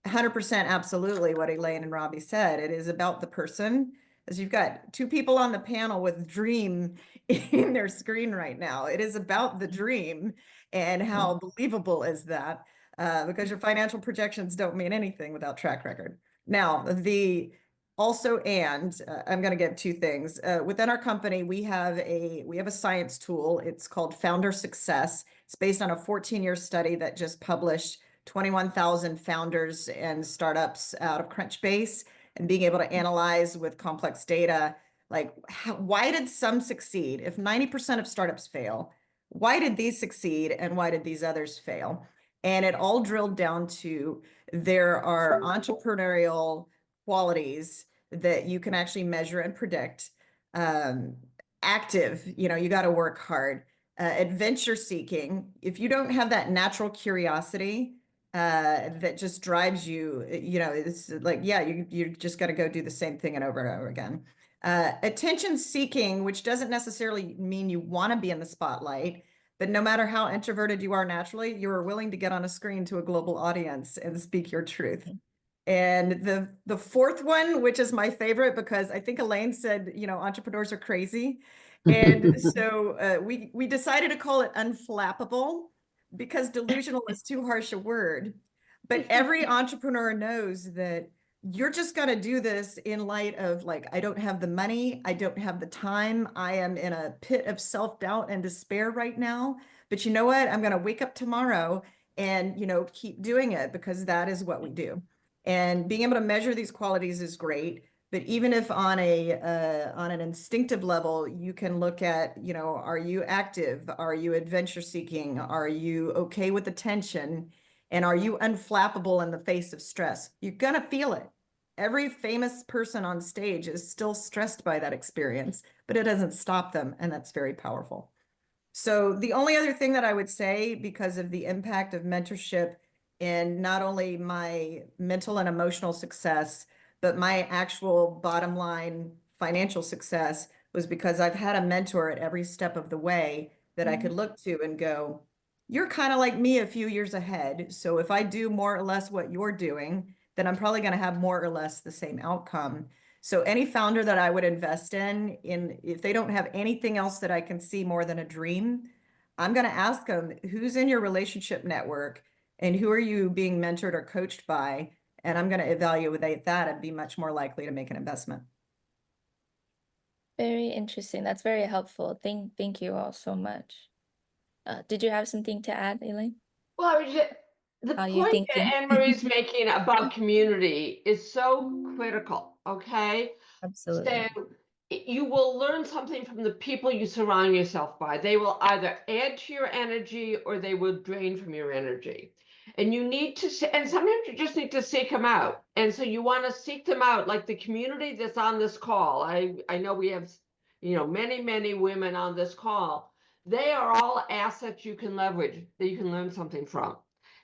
100% absolutely what Elaine and Robbie said. It is about the person, as you've got two people on the panel with dream in their screen right now. It is about the dream and how believable is that, because your financial projections don't mean anything without track record. Now, I'm going to give two things. Within our company, we have a science tool. It's called Founder Success. It's based on a 14-year study that just published 21,000 founders and startups out of Crunchbase, and being able to analyze with complex data, like why did some succeed? If 90% of startups fail, why did these succeed and why did these others fail? And it all drilled down to there are entrepreneurial qualities that you can actually measure and predict. Active, you know, you got to work hard. Adventure seeking, if you don't have that natural curiosity that just drives you, you know, it's like, yeah, you just got to go do the same thing and over again. Attention seeking, which doesn't necessarily mean you want to be in the spotlight, but no matter how introverted you are naturally, you are willing to get on a screen to a global audience and speak your truth. And the fourth one, which is my favorite, because I think Elaine said, you know, entrepreneurs are crazy. And so we decided to call it unflappable, because delusional is too harsh a word. But every entrepreneur knows that you're just going to do this in light of, like, I don't have the money, I don't have the time, I am in a pit of self-doubt and despair right now. But you know what? I'm going to wake up tomorrow and, you know, keep doing it, because that is what we do. And being able to measure these qualities is great. But even if on an instinctive level, you can look at, you know, are you active? Are you adventure seeking? Are you okay with attention? And are you unflappable in the face of stress? You're going to feel it. Every famous person on stage is still stressed by that experience, but it doesn't stop them. And that's very powerful. So the only other thing that I would say, because of the impact of mentorship in not only my mental and emotional success, but my actual bottom line financial success, was because I've had a mentor at every step of the way that I could look to and go, you're kind of like me a few years ahead. So if I do more or less what you're doing, then I'm probably going to have more or less the same outcome. So any founder that I would invest in, if they don't have anything else that I can see more than a dream, I'm going to ask them, who's in your relationship network and who are you being mentored or coached by? And I'm going to evaluate that and be much more likely to make an investment. Very interesting. That's very helpful. Thank you all so much. Did you have something to add, Elaine? Well, the Are you point thinking? that Anne-Marie's making about community is so critical, okay? Absolutely. So you will learn something from the people you surround yourself by. They will either add to your energy or they will drain from your energy. And you need to, and sometimes you just need to seek them out. And so you want to seek them out, like the community that's on this call. I know we have, you know, many women on this call. They are all assets you can leverage, that you can learn something from.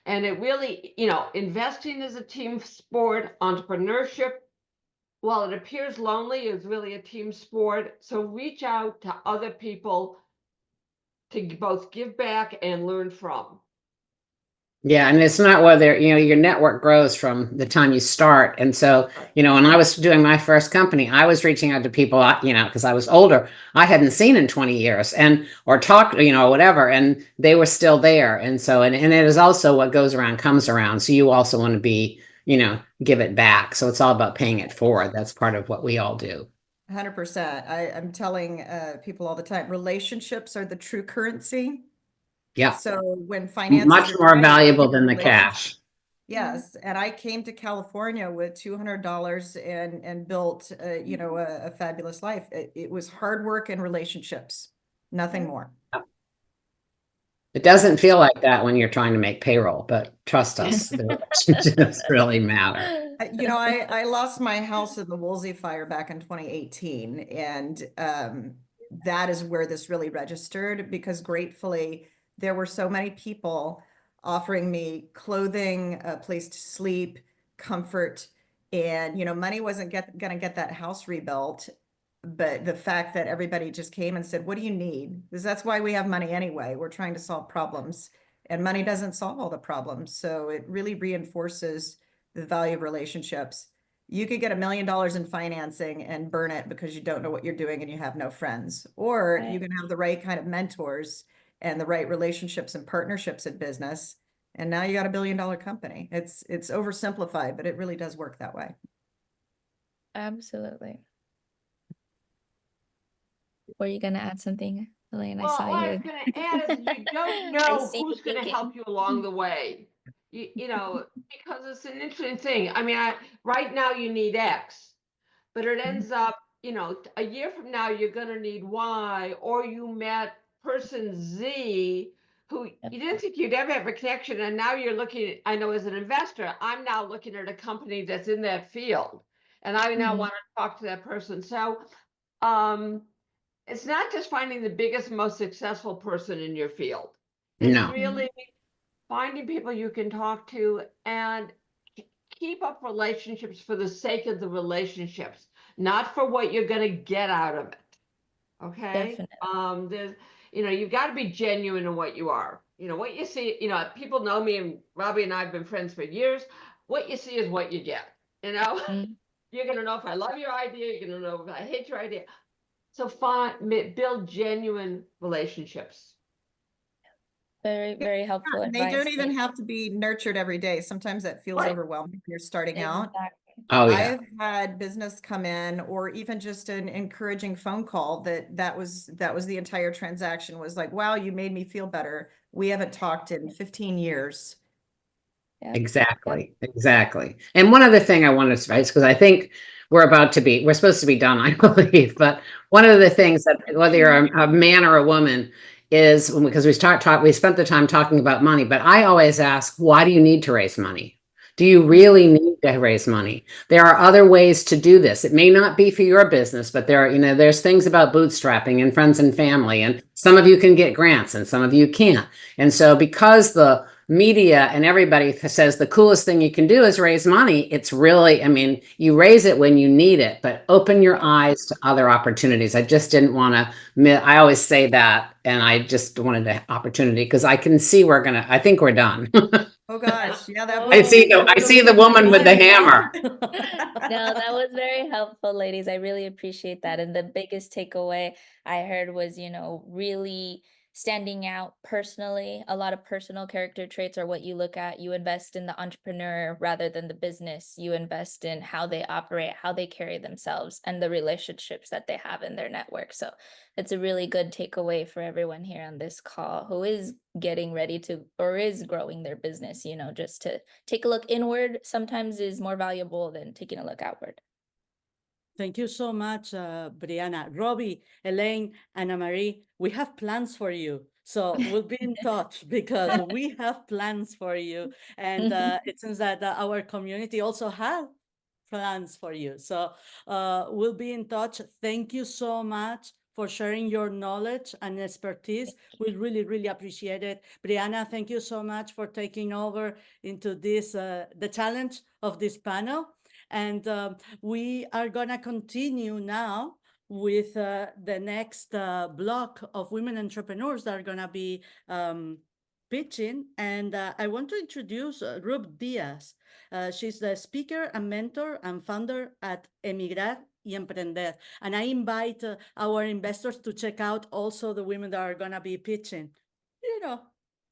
And it really, you know, investing is a team sport. Entrepreneurship, while it appears lonely, is really a team sport. So reach out to other people to both give back and learn from. Yeah, and it's not whether, you know, your network grows from the time you start. And so, you know, when I was doing my first company, I was reaching out to people, you know, because I was older, I hadn't seen in 20 years or talked, you know, whatever, and they were still there. And so, and it is also what goes around comes around. So you also want to be, you know, give it back. So it's all about paying it forward. That's part of what we all do. 100%. I'm telling people all the time, relationships are the true currency. Yeah. So when finances Much are more tight, valuable than the relationship- cash. Yes, and I came to California with $200 and built, you know, a fabulous life. It was hard work and relationships, nothing more. It doesn't feel like that when you're trying to make payroll, but trust us, the relationships really matter. You know, I lost my house in the Woolsey fire back in 2018, and that is where this really registered, because gratefully there were so many people offering me clothing, a place to sleep, comfort, And, money wasn't going to get that house rebuilt. But the fact that everybody just came and said, what do you need? Because that's why we have money anyway. We're trying to solve problems, and money doesn't solve all the problems. So it really reinforces the value of relationships. You could get $1 million in financing and burn it because you don't know what you're doing and you have no friends. Or you can have the right kind of mentors and the right relationships and partnerships in business. And now you got $1 billion company. It's oversimplified, but it really does work that way. Absolutely. Were you going to add something, Elaine? I Well, saw what I you. was going to add is you don't I know see you who's going to thinking. help you along the way. Because it's an interesting thing. I mean, right now you need X, but it ends up, a year from now you're going to need Y, or you met person Z who you didn't think you'd ever have a connection, and now you're looking. I know as an investor, I'm now looking at a company that's in that field, and I now want to talk to that person. So, it's not just finding the biggest, most successful person in your field. It's No. really finding people you can talk to and keep up relationships for the sake of the relationships, not for what you're going to get out of it. Okay. Definitely. There's, you've got to be genuine in what you are. What you see, people know me, and Robbie and I have been friends for years. What you see is what you get. You're going to know if I love your idea. You're going to know if I hate your idea. So build genuine relationships. Very, very helpful advice. They don't even have to be nurtured every day. Sometimes that feels overwhelming when you're starting out. Oh, yeah. I've had business come in, or even just an encouraging phone call that was the entire transaction, was like, wow, you made me feel better. We haven't talked in 15 years. Yep. Exactly. Exactly. And one other thing I wanted to say, because I think we're supposed to be done, I believe. But one of the things that, whether you're a man or a woman, is because we spent the time talking about money, but I always ask, why do you need to raise money? Do you really need to raise money? There are other ways to do this. It may not be for your business, but there's things about bootstrapping and friends and family, and some of you can get grants and some of you can't. And so because the media and everybody says the coolest thing you can do is raise money, it's really, you raise it when you need it, but open your eyes to other opportunities. I just didn't want to, I always say that, and I just wanted an opportunity because I can see I think we're done. Oh gosh, yeah, that I see the woman with the hammer. No, that was very helpful, ladies. I really appreciate that. And the biggest takeaway I heard was, really standing out personally. A lot of personal character traits are what you look at. You invest in the entrepreneur rather than the business. You invest in how they operate, how they carry themselves, and the relationships that they have in their network. So it's a really good takeaway for everyone here on this call who is getting ready to, or is growing their business, just to take a look inward sometimes is more valuable than taking a look outward. Thank you so much, Brianna. Robbie, Elaine, Anna Marie, we have plans for you. So we'll be in touch because we have plans for you. And it seems that our community also has plans for you. So we'll be in touch. Thank you so much for sharing your knowledge and expertise. We really, really appreciate it. Brianna, thank you so much for taking over into this, the challenge of this panel. And we are going to continue now with the next block of women entrepreneurs that are going to be pitching. And I want to introduce Ruth Diaz. She's the speaker and mentor and founder at Emigrar y Emprender. And I invite our investors to check out also the women that are going to be pitching,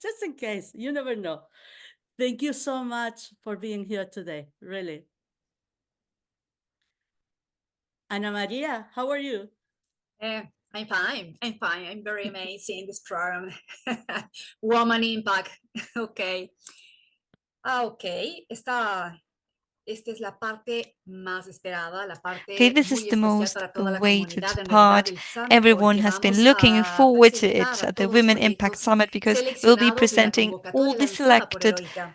just in case, you never know. Thank you so much for being here today, really. Ana Maria, how are you? I'm fine. I'm very amazing this program. Woman Impact. Okay. Esta es la parte más esperada, la parte Okay, this muy is the especial most para toda la awaited comunidad, en part. verdad, el summit, Everyone porque has been vamos looking a forward to presentar it a at the todos los Women Impact proyectos Summit because we'll be seleccionados de la presenting all convocatoria the lanzada por selected Heroikka.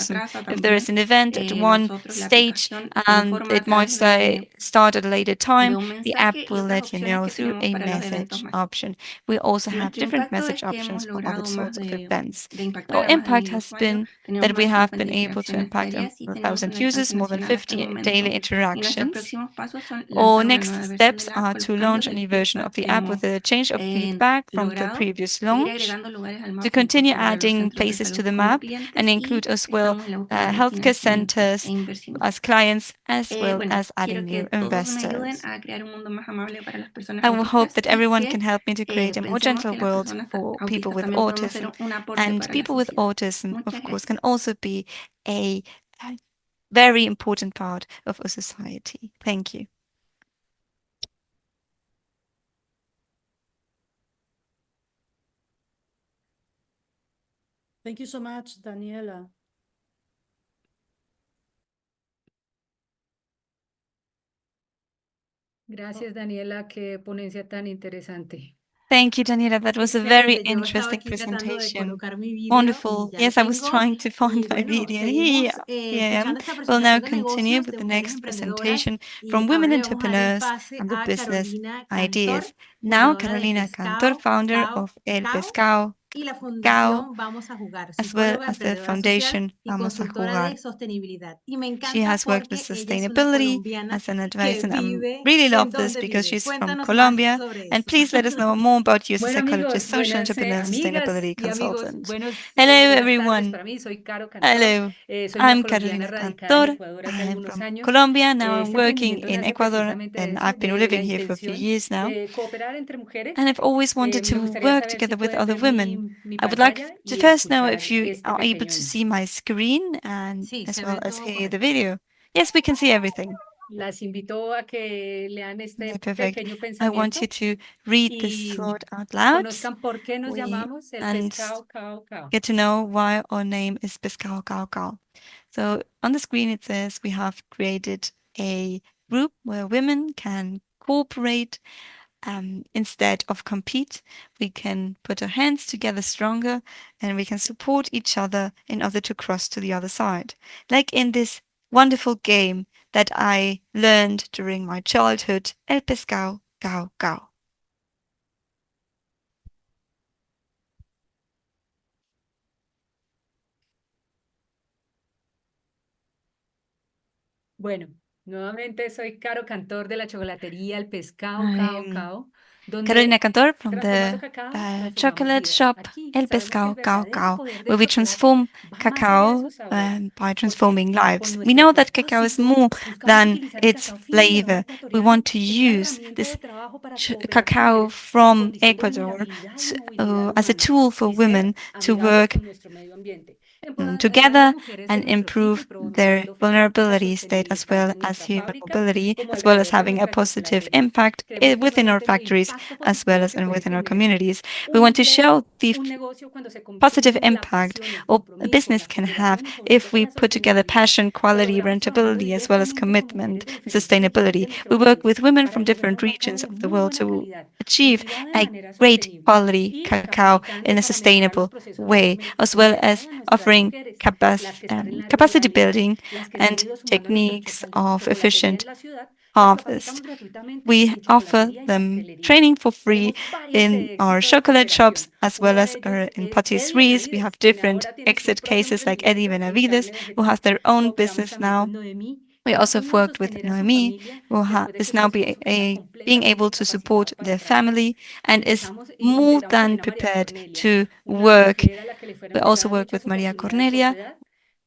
person. atrasa If there is también, an event at one nosotros la stage aplicación and informa a it might través say start at a later de time, un the app mensaje y will otras let you opciones know que through tenemos a para los eventos message masivos. option. We also have Nuestro different impacto message es que hemos options for other logrado más sorts of events. de impactar Our a más de impact 1000 has usuarios, been tenemos that we más de have been 50 able to interacciones impact diarias y tenemos 1,000 un alcance users, more than nacional hasta el 50 daily momento. Y nuestros interactions. próximos pasos son Our lanzar una next nueva versión steps de la app are con los to cambios launch a del new version version of the app with a change of feedback from the logrado previous seguir launch, agregando lugares al to mapa continue incorporar los adding centros de places to salud the como map clientes and y include as well estamos en la búsqueda de healthcare financiamientos centers e inversiones. as clients, as well Bueno, as quiero adding que new todos me ayuden investors. a crear un mundo más amable para las personas I will hope autistas that y everyone que can help me to create a more pensemos gentle que las world personas for people autistas with también podemos autism. ser un aporte And para la people with sociedad. autism, Muchas of course, gracias. can also be a very important part of a society. Thank you. Thank you so much, Daniela. Gracias, Daniela, qué ponencia tan interesante. Thank you, Daniela. That was a very Excelente. Yo estaba interesting aquí tratando de presentation. colocar mi video y Wonderful. ya lo Yes, I was tengo. trying to find Y my bueno, video. seguimos Here I am. escuchando esta We'll now presentación de continue negocios with de the mujeres next emprendedoras presentation y from women ahora le vamos a dar el entrepreneurs pase and the a business Carolina ideas. Cantor, Now, fundadora de Carolina Cantor, Pescado, founder Cao, of El Cacao Pescado, y la Cacao, Fundación Vamos a Jugar, as well psicóloga, as the emprendedora social foundation y Vamos a consultora de Jugar. sostenibilidad. Y me She encanta has worked with porque ella es una sustainability colombiana as an que advisor, and I vive really en love this donde because vive. she's from Cuéntanos más Colombia. sobre And eso. please let us know more about you as a Bueno, psychologist, amigos, social buenas entrepreneur, amigas sustainability y amigos, consultant. buenas, Hello, buenas tardes everyone. para mí. Soy Caro Cantor. Hello, Soy una I'm colombiana Carolina radicada en Cantor. Ecuador hace I'm algunos from años. Colombia. Now I'm Este working emprendimiento in nace Ecuador, precisamente de and eso, I've been de la living here for a few intención years now. de cooperar entre mujeres. And I've always wanted Me to gustaría work saber si together with pueden other ver women. mi I would like pantalla to y first know escuchar if you este are able pequeño to intro. see my screen and Sí, as se well ve as todo hear the correcto. video. Yes, we can see everything. Las invito a que lean este Okay, perfect. pequeño I want you pensamiento to read this y thought out loud conozcan por qué nos llamamos el and pescado cao cao. get to know why our name is Pescado Cao Cao. So on the screen it says we have created a group where women can cooperate instead of compete. We can put our hands together stronger and we can support each other in order to cross to the other side. Like in this wonderful game that I learned during my childhood, El Pescado Cao Cao. Bueno, nuevamente soy Caro Cantor de la chocolatería El Pescado Cao I'm Cao, Carolina donde Cantor from transformando the cacao transformamos chocolate vidas. shop Aquí El sabemos que el Pescado Cao verdadero Cao, poder where del we chocolate transform va más allá de su cacao sabor, by porque transforming con lives. We nuestro know that cacao is propósito more buscamos than utilizar el its cacao fino de aroma flavor. We want ecuatoriano to como una use herramienta de this trabajo para cooperar con cacao mujeres en from condición de Ecuador vulnerabilidad y movilidad as a humana tool for y ser women to amigables work con nuestro medio ambiente, empoderando a las together mujeres de and nuestro equipo y improve their promoviendo la vulnerability state as sostenibilidad well en as nuestra human fábrica mobility, como as well as alrededor de having a nuestra positive chocolatería. impact Queremos within our transmitirte el factories impacto as well positivo as que and puede within our tener communities. We un want to empleo, show the un negocio cuando se positive une la impact pasión, el or a compromiso, business la can have cooperación y sobre if todo we la put together sostenibilidad. passion, Lo quality, logramos trabajando rentability, as well as directamente con mujeres commitment de and diferentes regiones sustainability. de nuestro We work país with women para from elaborar different un cacao regions de of the muy world buena to calidad, achieve cultivado de a manera great sostenible quality y cacao in capacitante a para mejorar los sustainable procesos de way, as well as comercialización a nuestras offering mujeres, las que están en la capacity ruralidad, building las que se han and ido sumando a nuestra techniques of chocolatería en efficient la ciudad. Las harvest. capacitamos gratuitamente We en offer chocolatería y them pastelería. training for free Tenemos varios in de our éxito de chocolate shops cooperación. as well Uno as de ellos in es Eddie patisseries. We have Benavides, quien different ahora tiene su exit propio cases like Eddie emprendimiento en Benavides, carne who has vegetal. their own Cooperamos business también now. con Noemí, We quien ha also have podido worked with sostener a su Noemi, familia who después de que is su now esposo quedara being completamente able to support incapacitado para their trabajar. family and is more Integramos than también a María prepared Cornelia, to una work. mujer a la que le fueron We also negadas work muchas with Maria oportunidades por su Cornelia. edad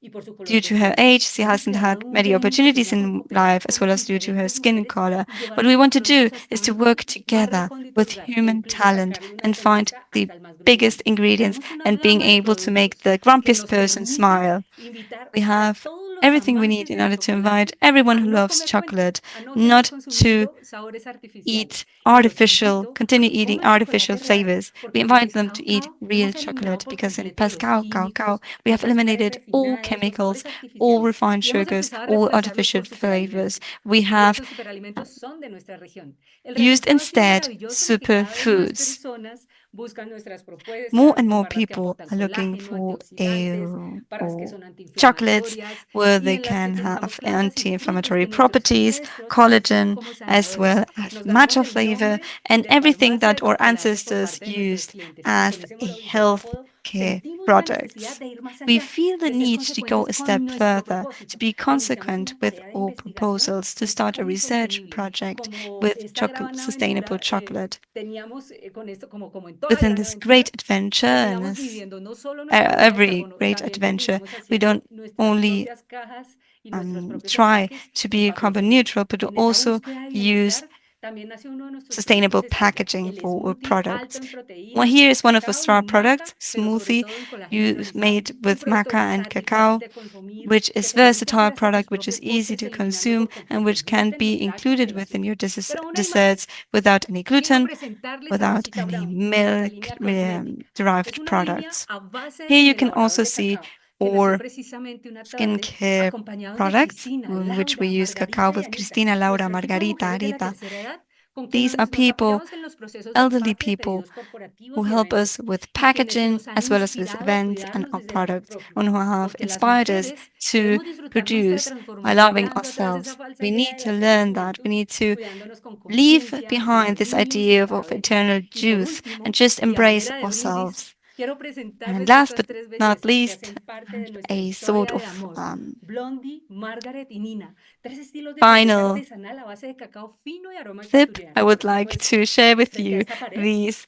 y por su color Due de to her piel. age, she Hemos hasn't had creado un many game que opportunities sueña con in cooperar life, as con well as due to her diferentes skin mujeres color. y llevar What we nuestros want to do productos hasta is to un work más together with recóndito lugar, que human incluye talent sacarle una and find sonrisa the hasta el más biggest gruñón. ingredients Tenemos una and being gama de able to make productos the que grumpiest nos person permiten smile. invitar We a have todos los everything we need amantes in del order to invite chocolate everyone a who no loves comer cuento, chocolate, a no seguir not to consumiendo sabores artificiales. eat Y los artificial, invito a continue que eating coman artificial chocolate real, flavors. We porque en el invite them pescado to eat cao real hemos eliminado chocolate por because in completo los Pascal Cao Cao, químicos, we have los azúcares eliminated all refinados, los chemicals, sabores all artificiales refined y hemos sugars, empezado a all reemplazarlos artificial por flavors. superalimentos. We Y have estos superalimentos son de nuestra región. El used resultado ha sido instead maravilloso porque cada vez más superfoods. personas buscan nuestras More propuestas and con more barras que people aportan are looking colágeno, for antioxidantes, barras que or son chocolates antiinflamatorias where y they en las que can utilizamos have plantas y frutos anti-inflammatory de nuestros properties, ancestros, así collagen, como as sanadores. well as Nos ganamos matcha el flavor, nombre and de everything farmacia that de our chocolate por ancestors parte de nuestros used clientes y con as ese a maravilloso health apodo care products. We feel the need to go a step further, to be consequent with our proposals, to start a research project with sustainable chocolate. Within this great adventure, and as every great adventure, we don't only try to be carbon neutral, but also use sustainable packaging for our products. Well, here is one of our star products, smoothie made with maca and cacao, which is versatile product, which is easy to consume and which can be included within your desserts without any gluten, without any milk derived products. Here you can also see our skincare products, which we use cacao with Cristina, Laura, Margarita, Rita. These are people, elderly people, who help us with packaging as well as with events and our products, and who have inspired us to produce by loving ourselves. We need to learn that. We need to leave behind this idea of eternal youth and just embrace ourselves. And last but not least, a sort of final tip, I would like to share with you these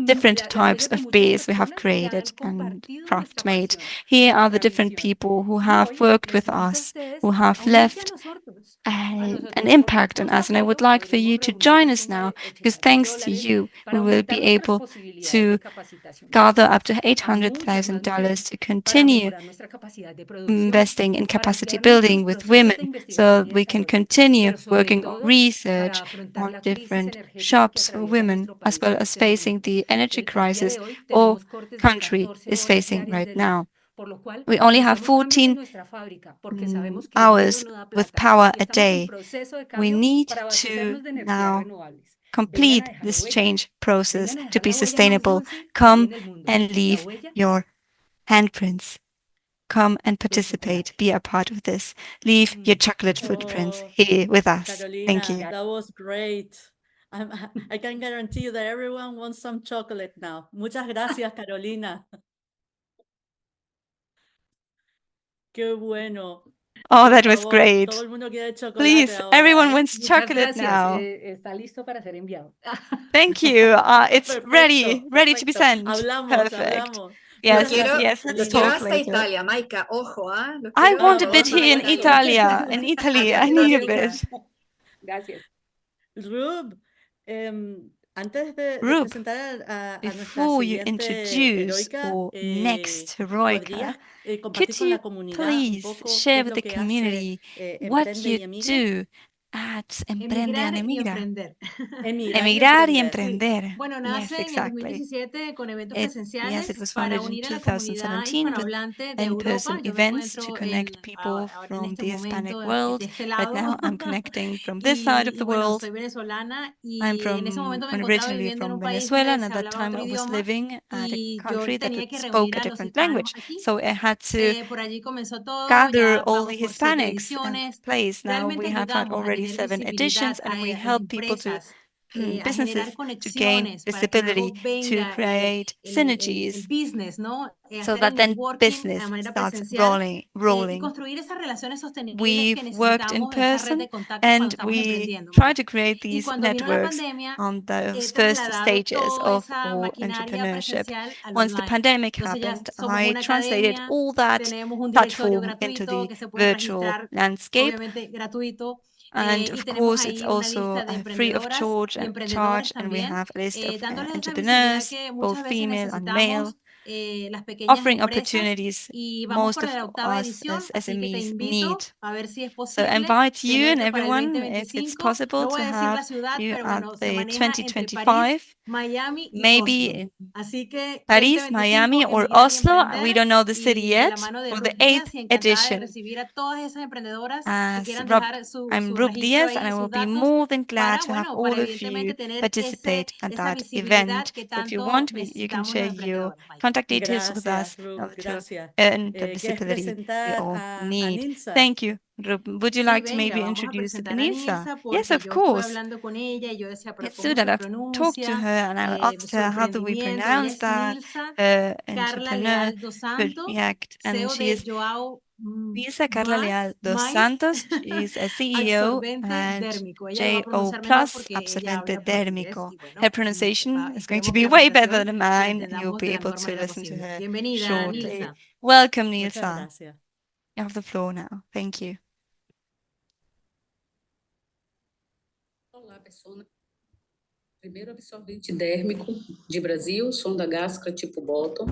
different types of beers we have created and craft made. Here are the different people who have worked with us, who have left an impact on us. And I would like for you to join us now, because thanks to you, we will be able to gather up to $800,000 to continue investing in capacity building with women, so we can continue working on research on different shops for women, as well as facing the energy crisis our country is facing right now. We only have 14 hours with power a day. We need to now complete this change process to be sustainable. Come and leave your handprints. Come and participate, be a part of this. Leave your chocolate footprints here with us. Carolina, Thank you. that was great. I can guarantee you that everyone wants some chocolate now. Muchas gracias, Carolina. Qué bueno. Oh, Por that was favor, great. todo el mundo quiere chocolate Please, ahora, everyone ¿eh? wants chocolate now. Está listo para ser enviado. Thank you. It's ready to be Perfecto. sent. Hablamos, Perfect. hablamos. Yes, Muchas gracias, yes, let's Lo quiero talk Carolina. hasta later. Italia, Maika, ojo, ¿ah? Lo I quiero want a todo bit para here in Italia. Italia. In Italy, I Costa need a Rica. bit. Gracias. Rub, antes de Rube, presentar a nuestra before you siguiente introduce heroica, our next Heroikka, ¿podrías compartir could con la you comunidad un please poco qué share es with lo the que hace community what Emprende you y Emigra? do at Emprende Emigrar and y Emigra? emprender. Emigrar y Sí. emprender. Bueno, Yes, nace en el exactly. 2017 con eventos Yes, it presenciales was para founded in unir a la comunidad 2017 with hispanohablante de in-person Europa. Yo me events to encuentro connect people ahora en from este the Hispanic momento world. de este Right lado. now, I'm connecting from this side of Y the bueno, world. soy venezolana I'm y en ese momento me I'm encontraba originally viviendo en from un país Venezuela, donde and se at that hablaba time otro I was idioma living at a y yo country that tenía que spoke a reunir a los different hispanos language. aquí. So I had to Por allí comenzó todo, gather ya all the vamos por 7 Hispanics in ediciones. place. Now we Realmente have had ayudamos a already tener 7 visibilidad editions, and we a las help people to empresas, a businesses generar to gain conexiones para que luego visibility, to venga create el synergies, business, ¿no? so Hacer el that then networking de business manera starts presencial y rolling. construir esas relaciones sostenibles que We've worked in necesitamos, esa red person de contactos cuando and estamos we emprendiendo. try Bueno, to create y these cuando vino la networks pandemia, on those he first trasladado stages toda of esa our maquinaria entrepreneurship. presencial al Once the online. pandemic Entonces ya happened, somos I una translated academia, all that tenemos un directorio platform into gratuito the que se puede virtual registrar, landscape. obviamente gratuito. And Y of tenemos course, it's ahí una also lista de free of emprendedoras y emprendedores charge, and we también, have a list of dándoles esa visibilidad entrepreneurs, que both muchas veces female and male, necesitamos las pequeñas offering empresas. opportunities Y vamos most por of la 8ª us edición, as así que te SMEs need. invito a ver si es So I posible invite you and tenerte para el everyone, if it's 2025. possible, No to voy a decir la have ciudad, you pero at bueno, se the maneja entre 2025, París, Miami y maybe Oslo. in Así que Paris, 2025, Miami, or emigrar y Oslo. We emprender don't know the city y de la yet, mano de for the Ruth 8th Díaz y encantada de edition. recibir a todas esas emprendedoras que As quieran Rob, dejar su I'm Rob registro Diaz, and ahí, I will sus be datos more than glad para, to have bueno, all para of you evidentemente tener participate at esa that visibilidad event. que So if you tanto want, you can necesitamos share los your emprendedores. Mike. contact contact details with us Gracias, in Ruth, order to gracias. earn the ¿Quieres visibility we presentar all a need. Nilsa? Thank you. Ruben, would you Sí, like to venga, maybe vamos a introduce presentar a Nilsa? Nilsa Yes, porque of yo estuve course. hablando con ella y yo decía, pero It's ¿cómo true se that I've talked to her pronuncia and I asked su her how do we emprendimiento? Ella pronounce es that, Nilsa Carla entrepreneur Leal dos Santos, project, and CEO she de is Joao Lisa Carla Leal dos Mais Santos. She's a CEO Absorbente at Dérmico. Ella lo va a JO pronunciar mejor Plus porque ella Absorbente habla portugués Dermico. y bueno, Her pronunciation is going to esperemos be que la way better presentación than la mine, and you'll entendamos be de la able mejor to manera listen to posible. her Bienvenida, shortly. Nilsa. Welcome, Muchas Nilsa. gracias. You have the floor now. Thank you. Olá, pessoal. Primeiro absorvente dérmico de Brasil, sonda gástrica tipo bottom.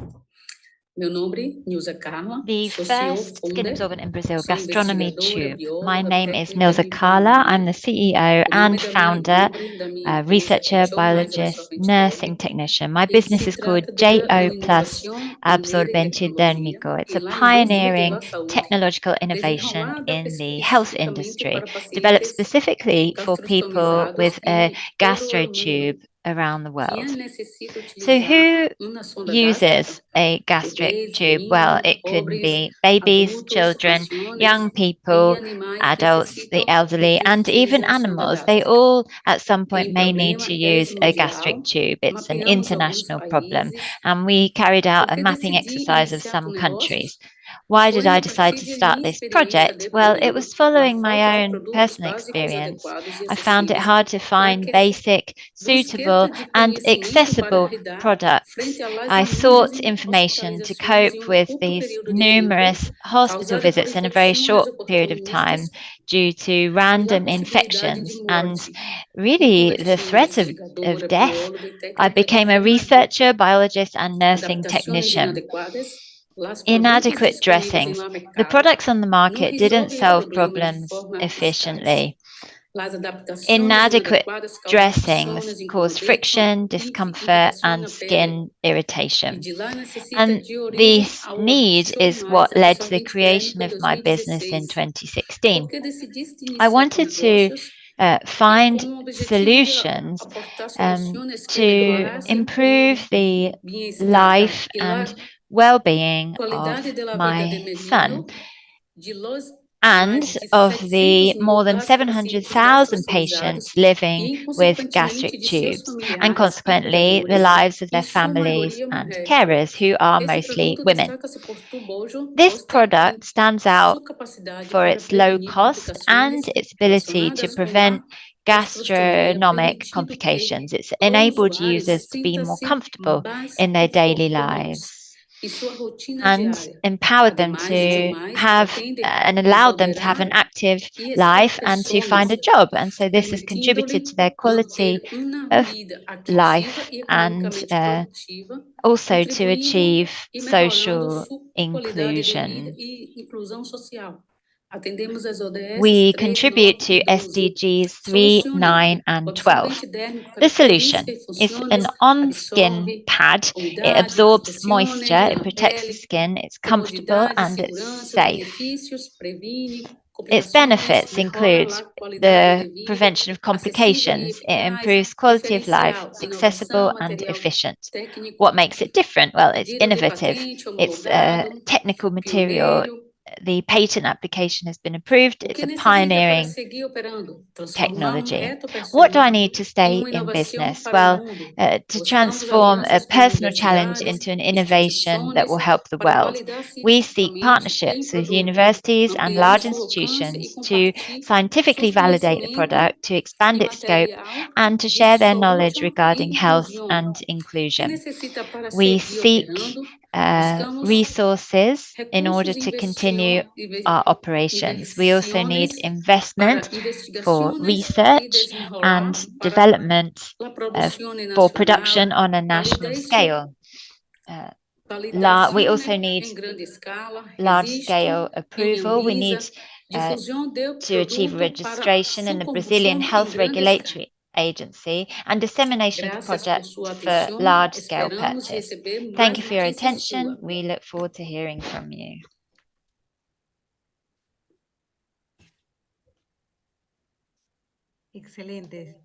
Meu nome, Nilza Carla, The sou CEO, first skin founder, absorbent in Brazil, sou gastronomy investigadora, tube. My bióloga, name is técnica Nilza em Carla. I'm the enfermagem. CEO O nome and da founder, nome da minha empresa researcher, é Joe Mais biologist, Absorvente nursing Dérmico. technician. My E business se is called trata JO de Plus inovação, maneira e Absorbente tecnologia, Dermico. It's e a lá a indústria pioneering pela saúde, technological innovation desenrolada in the health especificamente industry, para developed pacientes specifically for people gastrostomizados with a todo o gastro mundo. tube around the Quem world. necessita So utilizar who uma sonda gástrica, uses a gastric bebês, tube? Well, meninos, it can pobres, be babies, adultos, children, pensiones young e people, animais adults, the necessitam elderly, and even utilizar a sonda animals. They gástrica. all at some point Em may need problema to use a gastric exmundial, tube. It's an mapeamos alguns international problem. países. And we carried out Por a que mapping decidi exercise of iniciar com some countries. negócios? Why did Foi I a decide partir to de start minha this experiência project? de Well, it problema, was a following falta my de own produtos personal básicos experience. adequados e I found it acessíveis, hard to a find basic, suitable, brusqueta de and conhecimento para accessible lidar products. frente a las I inúmeras sought information to hospitalizações cope em um with curto these período de tempo, numerous hospital causada por visits in a very infecções short period of oportunistas time due to e a random possibilidade de infections and morte. Me really the converti em threat of investigadora, death. bióloga e I técnica de became a enfermaria. researcher, biologist, and nursing Adaptações technician. inadequadas, os produtos Inadequate disponíveis em dressings. lá The mercado products on the não market didn't resolvem o solve problema de problems forma eficaz. efficiently. As adaptações Inadequate inadequadas causam dressings fricções, cause incomodam friction, e discomfort, irritações and na pele. skin E irritation. de lá necessita And de origem this ao need Show is Mais what led to the Absorvente creation Dérmico em of my business in 2016. 2016. Por que decidiste I iniciar com wanted to negócios e find com o objetivo de solutions aportar soluções que to melhorassem improve the bem-estar life e and la well-being of qualidade de la vida de my son menino, de los and mais de of 700 the more mil than 700,000 gastrostomizados patients living e, with consequentemente, gastric de seus tubes, and familiares e consequently the cuidadores, lives of em their sua families maioria and mulheres. carers, who are Esse mostly produto women. destaca-se por seu bojo This posta em product stands out sua capacidade for para its low prevenir cost and complicações its ability to relacionadas com prevent a gastrostomia, gastronomic permitindo que complications. It's o enabled usuário users to be more sinta-se comfortable mais in their daily confortáveis lives em sua rotina and diária. empowered them Ademais, Joe to Mais have pretende and allowed them to have an empoderar active e expor life and to find pessoas, a job. And so this has contributed to permitindo-lhe their quality manter uma of vida ativa life e and economicamente produtiva, also to contribuindo achieve e melhorando social sua qualidade de vida inclusion. e inclusão social. Atendemos as ODS We 3, contribute 9 to e 12. SDGs 3, Solucione. 9, O and 12. absorvente dérmico The caracteriza solution e is an funções, on-skin absorve pad. It umidade, absorbs protezione moisture, it della protects the pele, skin, it's comfortable, comodidade, and it's segurança, safe. benefícios, previne Its complicações, benefits melhora include a qualidade the de vida, prevention of acessível e complications, it eficaz, improves quality of life, diferencial, it's accessible inovação, and material efficient. técnico, What makes it different? Well, it's pedido de innovative, patente, it's homologado, technical material, pioneiro. the patent application has been approved, O it's que a necessita para pioneering seguir operando? Transformar technology. reto What do I personal need to em stay in inovação business? para o Well, mundo. to Buscamos transform a alianças com personal challenge universidades, into an innovation that instituições, will help the para world. validar We seek cientificamente em partnerships with produto. universities and Ampliar large seu alcance e institutions to compartilhe scientifically seus validate the conhecimentos product, to expand em its scope, material and to de share their knowledge saúde e regarding health inclusão. and Que inclusion. necessita para We seguir seek operando? Buscamos resources in order recursos to continue our operations. We also need inversiones investment para for investigações e research and desenrolar para development a produção for nacional, production on a national scale. We also validação need em grande escala, large-scale registro em approval. We need Anvisa, difusão do to achieve produto para registration in sua the Brazilian combustão em Health grande escala. Regulatory Agency and dissemination of the Graças por project sua for atenção, large-scale esperamos purchase. receber Thank mais you for your notícias attention. suas. We look forward to hearing from you. Excelente.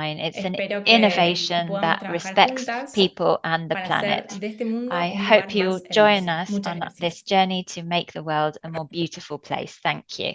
design. It's an Espero que innovation podamos that trabajar respects juntas people and the para hacer planet. de este mundo I un hope lugar you'll más join hermoso. us Muchas on gracias. this journey to make the world a more beautiful place. Thank you.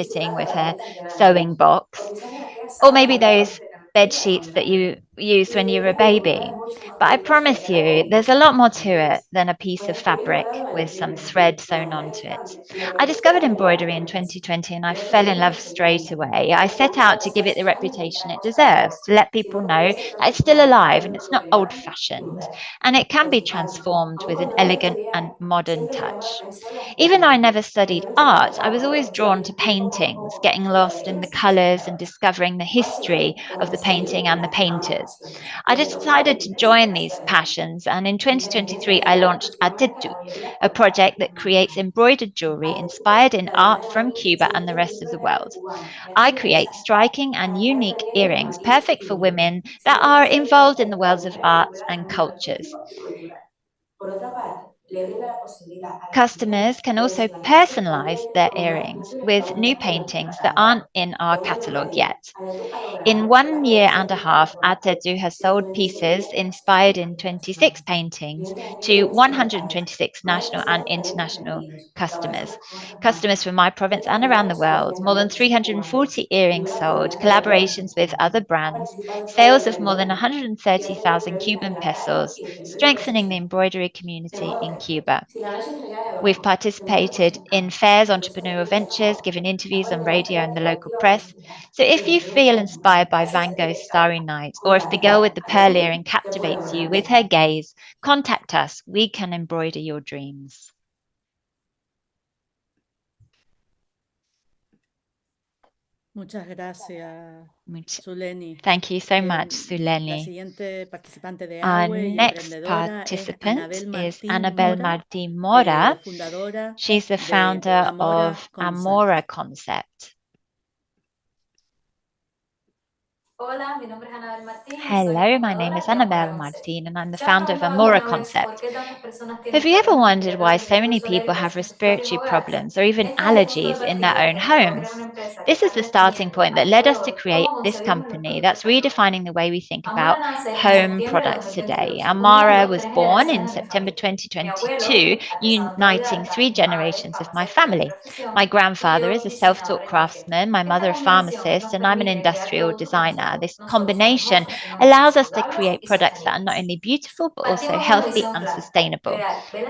sitting with her sewing box, or maybe those bed sheets that you used when you were a baby. But I promise you, there's a lot more to it than a piece of fabric with some thread sewn onto it. I discovered embroidery in 2020 and I fell in love straight away. I set out to give it the reputation it deserves, to let people know that it's still alive and it's not old-fashioned, and it can be transformed with an elegant and modern touch. Even though I never studied art, I was always drawn to paintings, getting lost in the colours and discovering the history of the painting and the painters. I decided to join these passions, and in 2023 I launched Atetu, a project that creates embroidered jewellery inspired in art from Cuba and the rest of the world. I create striking and unique earrings, perfect for women that are involved in the worlds of arts and cultures. Customers can also personalize their earrings with new paintings that aren't in our catalogue yet. In 1 year and a half, Atetu has sold pieces inspired in 26 paintings to 126 national and international customers. Customers from my province and around the world, more than 340 earrings sold, collaborations with other brands, sales of more than 130,000 Cuban pesos, strengthening the embroidery community in Cuba. We've participated in fairs, entrepreneurial ventures, given interviews on radio and the local press. So if you feel inspired by Van Gogh's Starry Night, or if the girl with the pearl earring captivates you with her gaze, contact us. We can embroider your dreams. Muchas gracias, Zuleni. Thank you so much, La Zuleni. siguiente participante de Our AWE y next emprendedora es participant Anabel is Martín Annabel Mora, Martín Mora. fundadora She's the de founder Amora of Concept. Amora Concept. Hola, mi nombre es Anabel Martín. Hello, my name is Annabel Martín and I'm the founder of Amora Concept. Have you ever wondered why so many people have respiratory problems or even allergies in their own homes? This is the starting point that led us to create this company that's redefining the way we think about home products today. Amara was born in September 2022, uniting 3 generations of my family. My grandfather is a self-taught craftsman, my mother a pharmacist, and I'm an industrial designer. This combination allows us to create products that are not only beautiful, but also healthy and sustainable.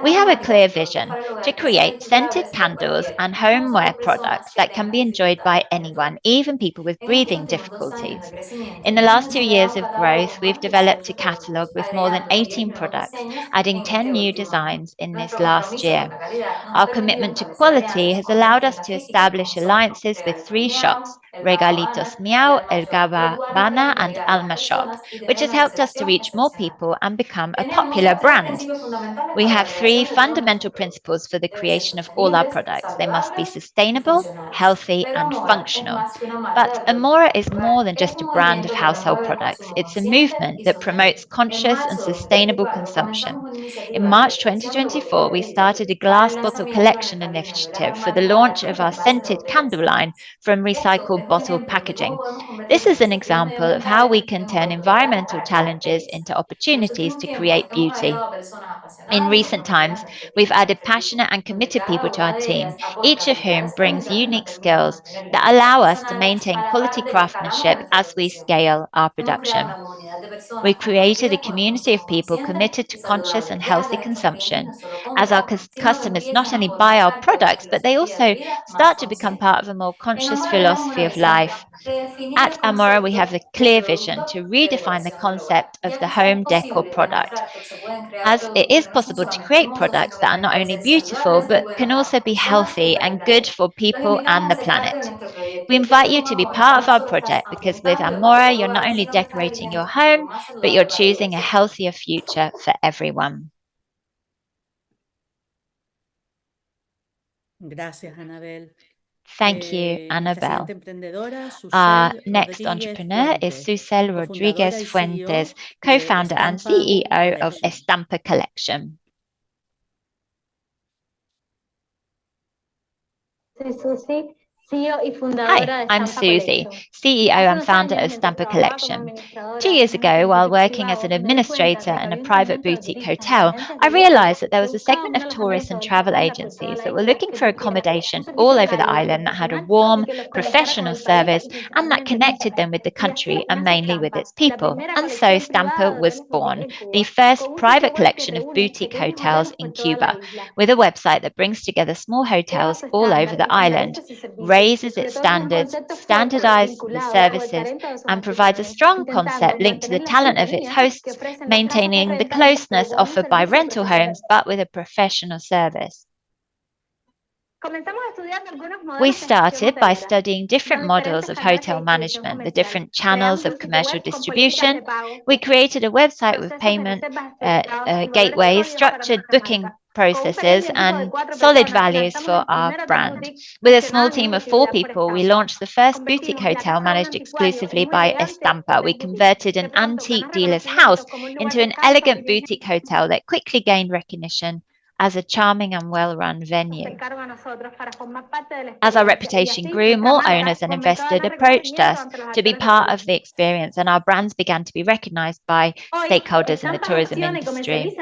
We have a clear vision to create scented candles and homeware products that can be enjoyed by anyone, even people with breathing difficulties. In the last 2 years of growth, we've developed a catalogue with more than 18 products, adding 10 new designs in this last year. Our commitment to quality has allowed us to establish alliances with 3 shops, Regalitos Miau, El Gabbana, and Alma Shop, which has helped us to reach more people and become a popular brand. We have 3 fundamental principles for the creation of all our products. They must be sustainable, healthy, and functional. But Amora is more than just a brand of household products. It's a movement that promotes conscious and sustainable consumption. In March 2024, we started a glass bottle collection initiative for the launch of our scented candle line from recycled bottle packaging. This is an example of how we can turn environmental challenges into opportunities to create beauty. In recent times, we've added passionate and committed people to our team, each of whom brings unique skills that allow us to maintain quality craftsmanship as we scale our production. We created a community of people committed to conscious and healthy consumption, as our customers not only buy our products, but they also start to become part of a more conscious philosophy of life. At Amora, we have a clear vision to redefine the concept of the home decor product, as it is possible to create products that are not only beautiful, but can also be healthy and good for people and the planet. We invite you to be part of our project because with Amora, you're not only decorating your home, but you're choosing a healthier future for everyone. Gracias, Anabel. Thank you, Nuestra Annabel. siguiente emprendedora, Our Susel next Rodríguez entrepreneur is Fuentes, Susel cofundadora Rodriguez y Fuentes, CEO de co-founder and Estampa CEO of Collection. Estampa Collection. Soy Susi, Hi, I'm Susie, CEO and founder of Stamper Collection. 2 years ago, while working as an administrator in a private boutique hotel, I realized that there was a segment of tourists and travel agencies that were looking for accommodation all over the island that had a warm, professional service and that connected them with the country and mainly with its people. And so Stamper was born, the first private collection of boutique hotels in Cuba, with a website that brings together small hotels all over the island, raises its standards, standardizes the services, and provides a strong concept linked to the talent of its hosts, maintaining the closeness offered by rental homes, but with a professional service. We started by studying different models of hotel management, the different channels of commercial distribution. We created a website with payment gateways, structured booking processes, and solid values for our brand. With a small team of 4 people, we launched the first boutique hotel managed exclusively by Estampa. We converted an antique dealer's house into an elegant boutique hotel that quickly gained recognition as a charming and well-run venue. As our reputation grew, more owners and investors approached us to be part of the experience, and our brands began to be recognized by stakeholders in the tourism industry.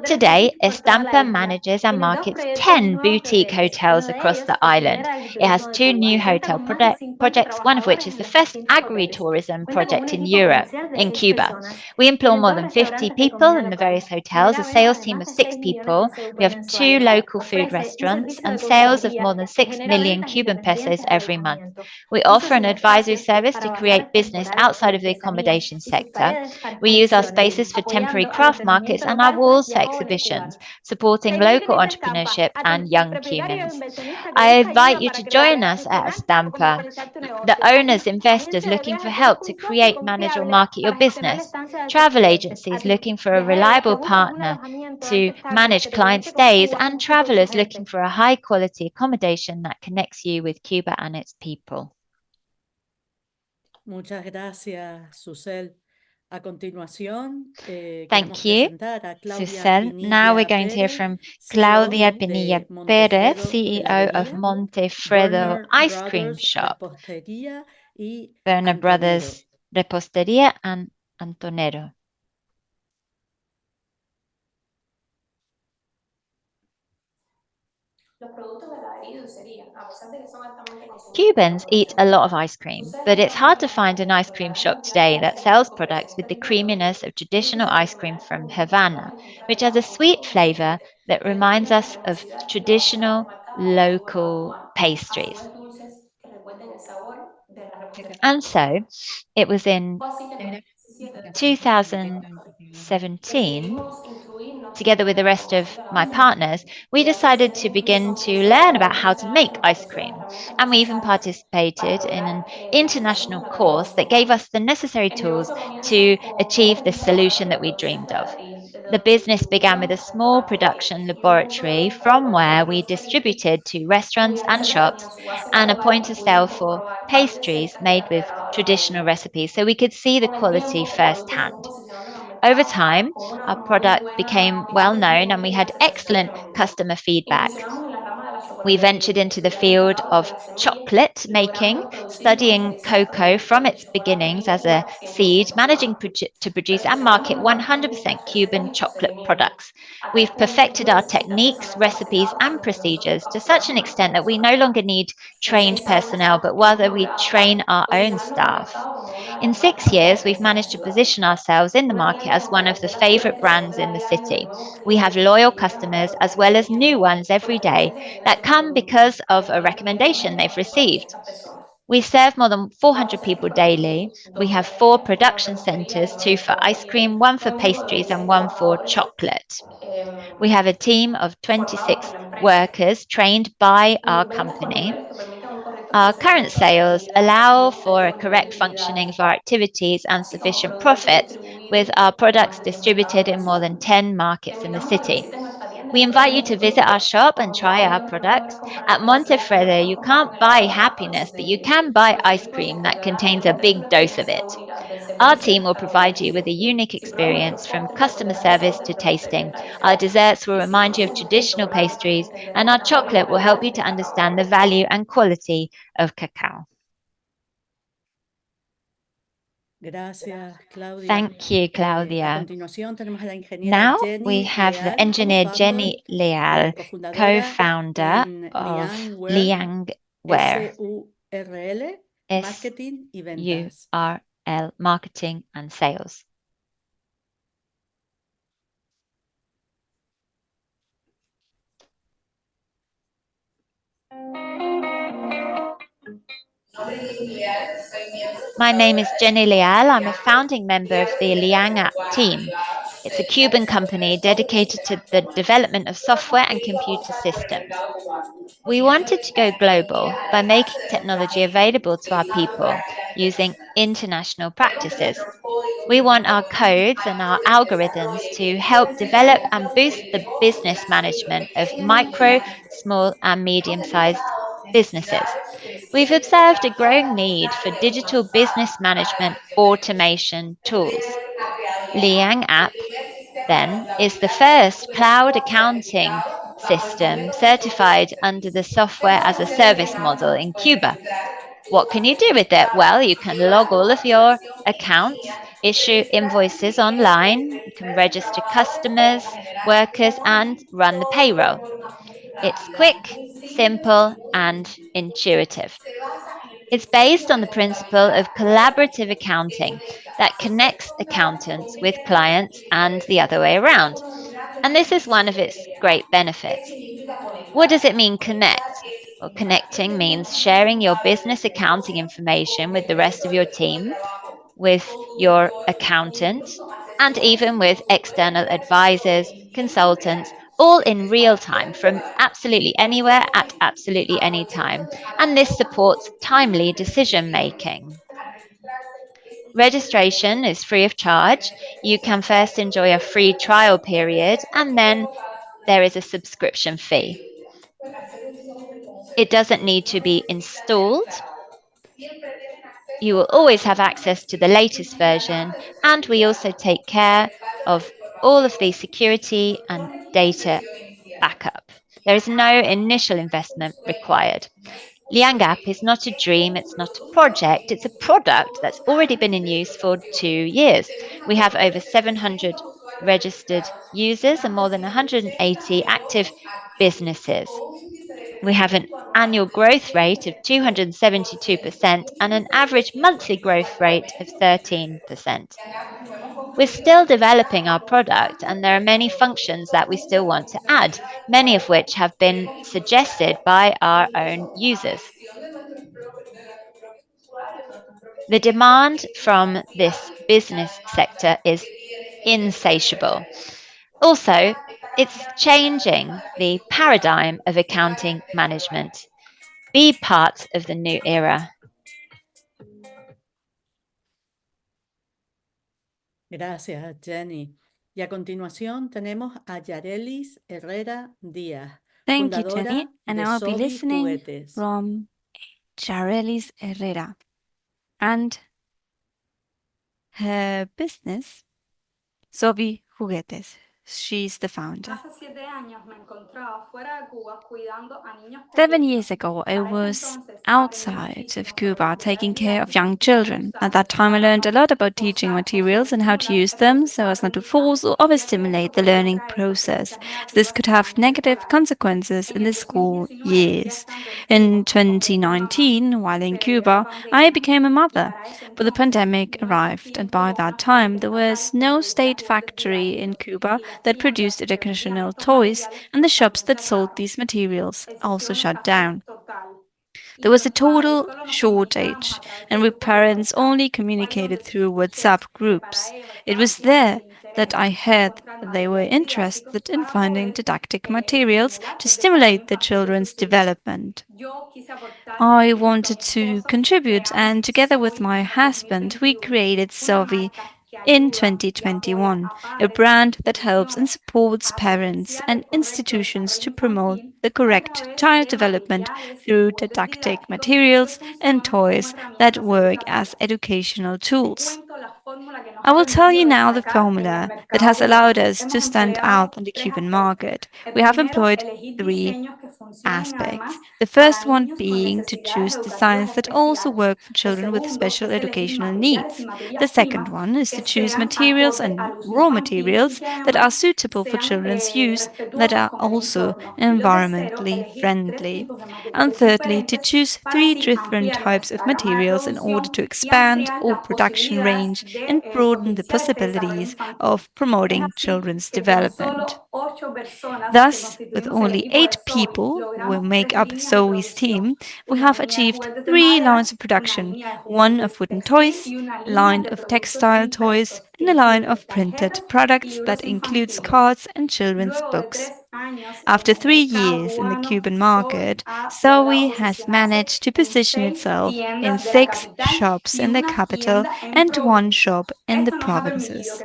Today, Estampa manages and markets 10 boutique hotels across the island. It has 2 new hotel projects, one of which is the first agri-tourism project in Europe, in Cuba. We employ more than 50 people in the various hotels, a sales team of 6 people. We have 2 local food restaurants and sales of more than 6 million Cuban pesos every month. We offer an advisory service to create business outside of the accommodation sector. We use our spaces for temporary craft markets and our walls for exhibitions, supporting local entrepreneurship and young Cubans. I invite you to join us at Estampa, the owners, investors looking for help to create, manage or market your business, travel agencies looking for a reliable partner to manage client stays, and travelers looking for a high quality accommodation that connects you with Cuba and its people. Muchas gracias, Susel. A continuación, Thank you, Susel. Now we're going to hear from Claudia Pinilla Perez, CEO of Montefredo Ice Cream Shop, Berner Brothers Repostería, and Antonero. Cubans eat a lot of ice cream, but it's hard to find an ice cream shop today that sells products with the creaminess of traditional ice cream from Havana, which has a sweet flavor that reminds us of traditional local pastries. And so it was in 2017, together with the rest of my partners, we decided to begin to learn about how to make ice cream. And we even participated in an international course that gave us the necessary tools to achieve the solution that we dreamed of. The business began with a small production laboratory from where we distributed to restaurants and shops and a point of sale for pastries made with traditional recipes so we could see the quality firsthand. Over time, our product became well known and we had excellent customer feedback. We ventured into the field of chocolate making, studying cocoa from its beginnings as a seed, managing to produce and market 100% Cuban chocolate products. We've perfected our techniques, recipes, and procedures to such an extent that we no longer need trained personnel, but rather we train our own staff. In 6 years, we've managed to position ourselves in the market as one of the favorite brands in the city. We have loyal customers as well as new ones every day that come because of a recommendation they've received. We serve more than 400 people daily. We have 4 production centers, 2 for ice cream, 1 for pastries, and 1 for chocolate. We have a team of 26 workers trained by our company. Our current sales allow for a correct functioning of our activities and sufficient profits, with our products distributed in more than 10 markets in the city. We invite you to visit our shop and try our products. At Montefredo, you can't buy happiness, but you can buy ice cream that contains a big dose of it. Our team will provide you with a unique experience from customer service to tasting. Our desserts will remind you of traditional pastries, and our chocolate will help you to understand the value and quality of cacao. Gracias, Claudia. Thank you, A Claudia. continuación tenemos a la ingeniera Now we Jenny have the Leal, engineer co-founder, Jenny Leal, cofundadora co-founder en of Liang Liangware, SURL, marketing y ventas. SURL, marketing and sales. My name is Jenny Leal. I'm a founding member of the Liang App team. It's a Cuban company dedicated to the development of software and computer systems. We wanted to go global by making technology available to our people using international practices. We want our codes and our algorithms to help develop and boost the business management of micro, small, and medium-sized businesses. We've observed a growing need for digital business management automation tools. Liang App, then, is the first cloud accounting system certified under the software as a service model in Cuba. What can you do with it? Well, you can log all of your accounts, issue invoices online, you can register customers, workers, and run the payroll. It's quick, simple, and intuitive. It's based on the principle of collaborative accounting that connects accountants with clients and the other way around. And this is one of its great benefits. What does it mean, connect? Well, connecting means sharing your business accounting information with the rest of your team, with your accountant, and even with external advisors, consultants, all in real time from absolutely anywhere at absolutely any time. And this supports timely decision making. Registration is free of charge. You can first enjoy a free trial period, and then there is a subscription fee. It doesn't need to be installed. You will always have access to the latest version, and we also take care of all of the security and data backup. There is no initial investment required. Liang App is not a dream, it's not a project, it's a product that's already been in use for 2 years. We have over 700 registered users and more than 180 active businesses. We have an annual growth rate of 272% and an average monthly growth rate of 13%. We're still developing our product, and there are many functions that we still want to add, many of which have been suggested by our own users. The demand from this business sector is insatiable. Also, it's changing the paradigm of accounting management. Be part of the new era. Gracias, Jenny. Y a continuación tenemos a Yarelis Herrera Díaz, Thank you, fundadora Jenny. And de I will be Sobi listening Juguetes. from Jarelis Herrera and her business, Sobi Juguetes. She's the founder. 7 years ago, I was outside of Cuba taking care of young children. At that time, I learned a lot about teaching materials and how to use them so as not to force or overstimulate the learning process. This could have negative consequences in the school years. In 2019, while in Cuba, I became a mother. But the pandemic arrived, and by that time, there was no state factory in Cuba that produced educational toys, and the shops that sold these materials also shut down. There was a total shortage, and we parents only communicated through WhatsApp groups. It was there that I heard that they were interested in finding didactic materials to stimulate the children's development. I wanted to contribute, and together with my husband, we created Sovi in 2021, a brand that helps and supports parents and institutions to promote the correct child development through didactic materials and toys that work as educational tools. I will tell you now the formula that has allowed us to stand out on the Cuban market. We have employed 3 aspects. The first one being to choose designs that also work for children with special educational needs. The second one is to choose materials and raw materials that are suitable for children's use that are also environmentally friendly. And thirdly, to choose 3 different types of materials in order to expand our production range and broaden the possibilities of promoting children's development. Thus, with only 8 people who will make up Zoe's team, we have achieved 3 lines of production, one of wooden toys, a line of textile toys, and a line of printed products that includes cards and children's books. After 3 years in the Cuban market, Zoe has managed to position itself in 6 shops in the capital and 1 shop in the provinces.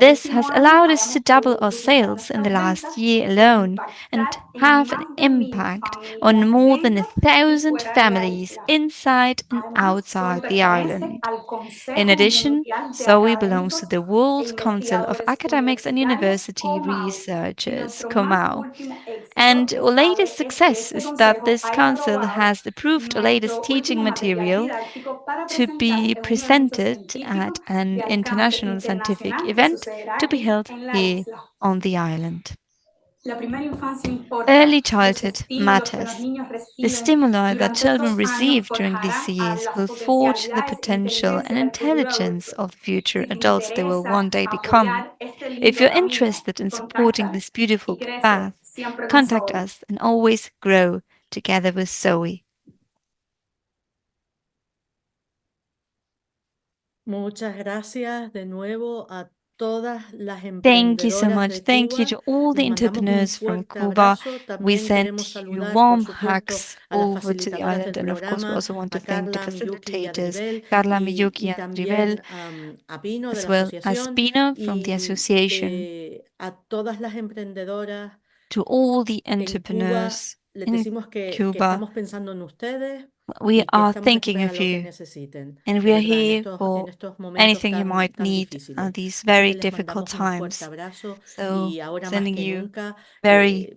This has allowed us to double our sales in the last year alone and have an impact on more than 1,000 families inside and outside the island. In addition, Zoe belongs to the World Council of Academics and University Researchers, COMAU. And our latest success is that this council has approved our latest teaching material to be presented at an international scientific event to be held here on the island. Early childhood matters. The stimuli that children receive during these years will forge the potential and intelligence of the future adults they will one day become. If you're interested in supporting this beautiful path, contact us and always grow together with Zoe. Muchas gracias de nuevo a todas las Thank you so emprendedoras much. de Thank you Cuba. to all the Les mandamos un entrepreneurs from fuerte Cuba. abrazo. We También send queremos you saludar, warm por supuesto, hugs a las over to the facilitadoras island. del And of course, we programa, also want to a thank the Carla, Miyuki y a facilitators, Ribel, Carla, y Miyuki, and Ribel, también a Pino de as la well as asociación, Pino from the y association. a todas las emprendedoras To all the en Cuba, entrepreneurs les in decimos que Cuba, estamos pensando en ustedes we y que are estamos aquí thinking para of lo que you, necesiten, and de we are verdad, here for en estos momentos anything you tan, might tan need difíciles. at these Así very que les difficult mandamos un fuerte times. abrazo So, y ahora más sending que you nunca very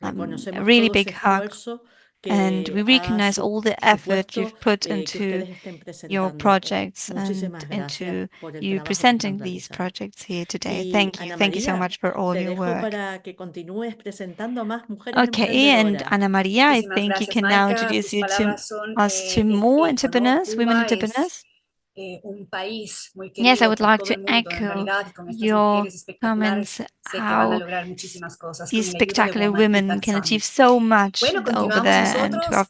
a reconocemos really todo ese big hug, esfuerzo and we que ha recognize all the effort supuesto you've put que into ustedes estén your presentando. projects and Muchísimas gracias into por el you trabajo que presenting están these realizando. projects here today. Y Thank you. Ana Thank you so María, much for all te your dejo work. para que continúes presentando a más mujeres Okay, and emprendedoras. Ana Maria, I Muchísimas think you gracias, can now Maika. introduce Tus you to palabras son us to el more eco, ¿no? entrepreneurs, women Cuba es entrepreneurs. un país muy Yes, I querido would por like todo to el mundo. En echo realidad, con estas your mujeres espectaculares, comments sé que van a how lograr muchísimas cosas these con el ayuda de spectacular Women women can Impacts achieve Summit. so much Bueno, over continuamos there, and nosotros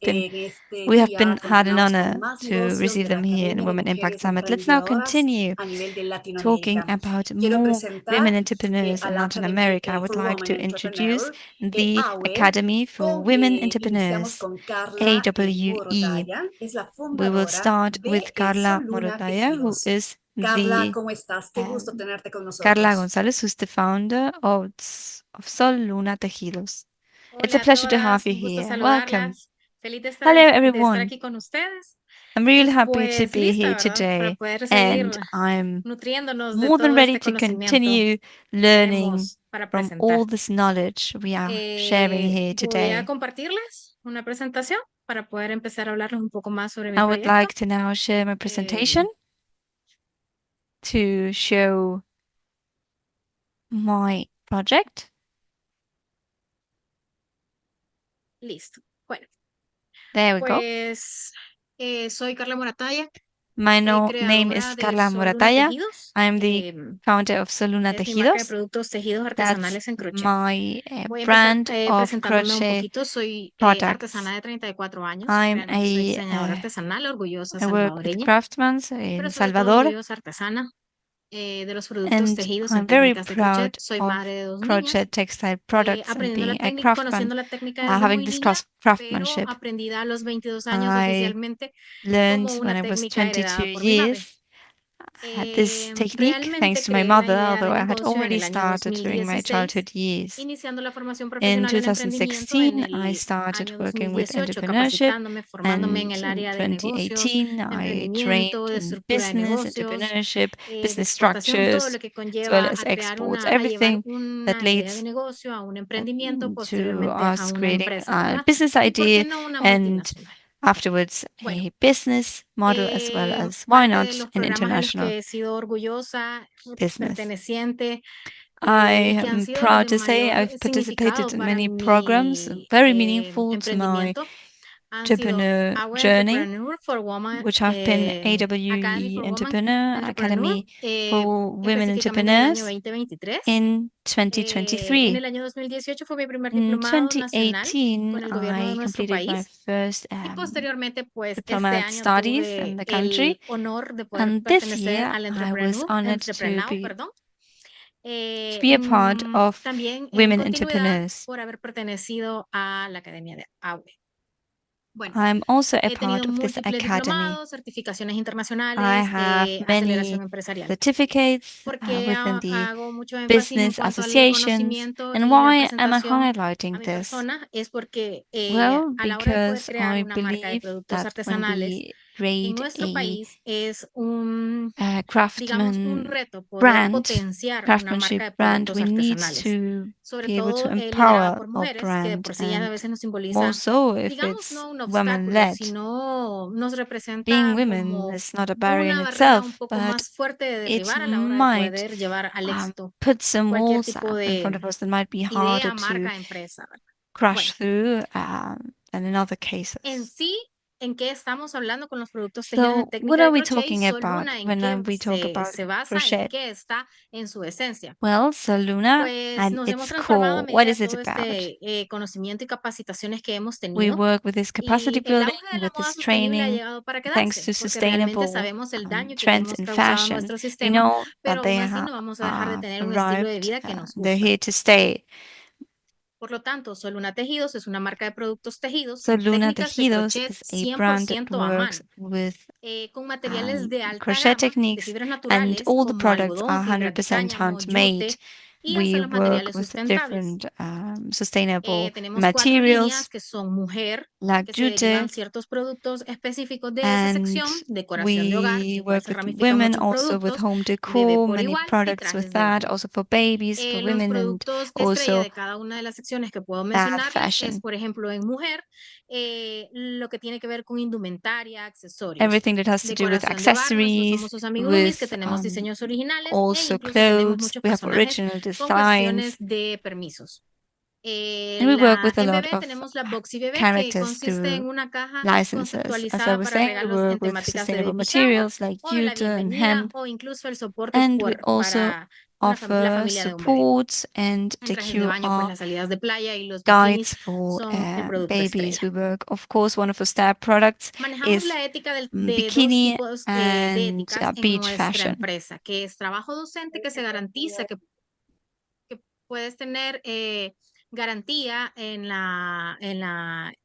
we have been had an continuamos honor con más to negocios receive de la them here in Academia de Women Impact Mujeres Summit. Let's now Emprendedoras continue a nivel de talking Latinoamérica. about Quiero more women presentar entrepreneurs a in la Latin Academy America. I would for like Women to introduce Entrepreneur, the AWE, Academy for Women iniciamos Entrepreneurs, con Carla AWE. Morotaya, es la We will fundadora start de with El Carla Sol Luna Morotaya, who Tejidos. is Carla, the ¿cómo estás? Qué gusto tenerte con Carla nosotros. Gonzalez, who's the founder of Sol Luna Tejidos. It's a Hola a pleasure to have todas, you un gusto here. Welcome. saludarlas. Feliz Hello, de estar everyone. aquí con ustedes. I'm really Entonces, happy to pues be lista, here ¿verdad? Para today, poder and seguir I'm nutriéndonos de more than todo ready este to conocimiento continue que learning tenemos para from presentar. all this knowledge we are sharing here Voy a today. compartirles una presentación para poder empezar a hablarles un poco más sobre mi I would proyecto. like to now share my presentation to show my project. Listo. Bueno, There we go. pues soy Carla Moratalla, My name is creadora de Carla Sol Luna Morataya. Tejidos. I'm the founder of Sol Luna Es mi marca de Tejidos. productos tejidos That's artesanales en crochet. my Voy a brand empezar of presentándome un crochet poquito. Soy products. artesana de 34 años. I'm Créanme que soy diseñadora a artesanal, orgullosa I work with salvadoreña, craftsmen pero in sobre todo Salvador, orgullosa artesana de los productos and tejidos en I'm very técnicas de crochet. proud Soy of madre de 2 crochet niñas, textile products and aprendiendo la being a técnica, craftsman, conociendo la técnica desde having muy this niña, pero craftsmanship. aprendida a los 22 años I oficialmente learned como when una I was técnica 22 heredada por mi madre. years this technique thanks Realmente to my creé la mother, idea de although I had negocio en already el año started during my 2016, childhood years. iniciando la formación In profesional en emprendimiento en 2016, I el started año working with 2018, entrepreneurship, capacitándome, formándome en and el in área de negocios, 2018, de I trained emprendimiento, de in estructura de business, negocios, entrepreneurship, de business exportación, todo structures, lo que as well conlleva as a crear exports, a llevar everything that una idea de leads negocio a un emprendimiento, to posteriormente a us una creating empresa, a ¿verdad? business Y por qué idea no una and multinacional. afterwards Bueno, a business model, as well as why parte de not los an programas a los international que he sido orgullosa, business. perteneciente, I que han am sido los proud de to say mayor I've participated significado in para many programs, mi very meaningful to my emprendimiento, han sido entrepreneur AWE journey, Entrepreneur for Women, which have been Academy AWE for Women Entrepreneur Entrepreneur, Academy for Women específicamente en el año Entrepreneurs 2023. in En 2023. el año 2018 fue mi primer In diplomado nacional 2018, con el gobierno de I nuestro completed my país. first Y posteriormente, pues este diplomat año studies in tuve the country. el honor de poder And this pertenecer year, al I was honored Entrepreneur, perdón. to be a part of También en Women continuidad Entrepreneurs. por haber pertenecido a la Academia de AWE. Bueno, I'm also a he tenido part of this múltiples academy. diplomados, certificaciones I internacionales have de aceleración many empresarial. certificates Porque within the hago mucho énfasis en business cuanto al associations. reconocimiento And y la why am I presentación a highlighting mi this? persona es porque Well, a la hora de poder because crear I una marca de believe productos that when artesanales we en create nuestro país es digamos, un craftsman reto poder brand, potenciar una marca de craftsmanship brand, productos we need artesanales, to sobre be able to todo liderada por empower our mujeres, que de brand, por sí ya a and veces nos more simboliza, so if digamos, it's no un woman obstáculo, led. sino nos Being representa women como is not a barrier in una barrera un itself, poco but más fuerte de it derribar a la hora de might poder llevar al éxito put some cualquier walls tipo up in front de of us that might be harder idea, to marca, empresa, ¿verdad? crush Bueno, through than in other en cases. sí, ¿en qué estamos hablando con los productos tejidos en So, what técnica are de we crochet? talking about Soluna, ¿en when qué we talk about se basa? ¿En crochet? qué está en su esencia? Well, Soluna, Pues and nos hemos its transformado a core, what medida de is it todo about? conocimiento y capacitaciones que hemos We tenido. work with this capacity Y el building, auge de la with moda this sostenible ha training, llegado para thanks quedarse, to porque realmente sustainable sabemos el daño que le trends hemos in causado a fashion. nuestro We sistema, know that pero they aún así no vamos a dejar de have tener un estilo de arrived, vida que nos they're gusta. here to stay. Por lo tanto, Soluna Tejidos es una marca de productos tejidos So con Luna técnicas de Tejidos crochet is a brand that 100% a works mano, with con materiales de alta crochet gama, de techniques, fibras and naturales all the como products algodón, are fibras de 100% cáñamo, handmade. yute y hasta We los work materiales with sustentables. different sustainable Tenemos 4 materials líneas que son mujer, like que se derivan jute, ciertos productos específicos de esa and sección, decoración de hogar, we del cual work se with ramifican women muchos also with productos, home bebé decor, por many igual y products with trajes de that, baño. also for babies, for Los women, and productos estrella also de cada una de las secciones que puedo bath mencionarles es, fashion. por ejemplo, en mujer, lo que tiene que ver con indumentaria, accesorios, Everything that has to do with decoración de hogar, nuestros accessories, famosos amigurumis, que with tenemos diseños originales e also incluso tenemos clothes. muchos We have personajes original con cuestiones designs, de permisos. and we work with a En lot bebé of tenemos la Boxy Bebé, que characters consiste en through una caja licenses. As I conceptualizada was para saying, we regalos en work with temáticas de sustainable baby shower materials like o de la jute and bienvenida hemp, o incluso el soporte and we also para la offer familia de un bebé. supports and En the trajes de baño, pues QR las salidas de playa y los guides bikinis for son el producto babies. estrella. We work, of course, one of our star products Manejamos is la ética de dos bikini tipos de and éticas en beach nuestra fashion. empresa, que es trabajo docente, que se garantiza que puedes tener garantía en la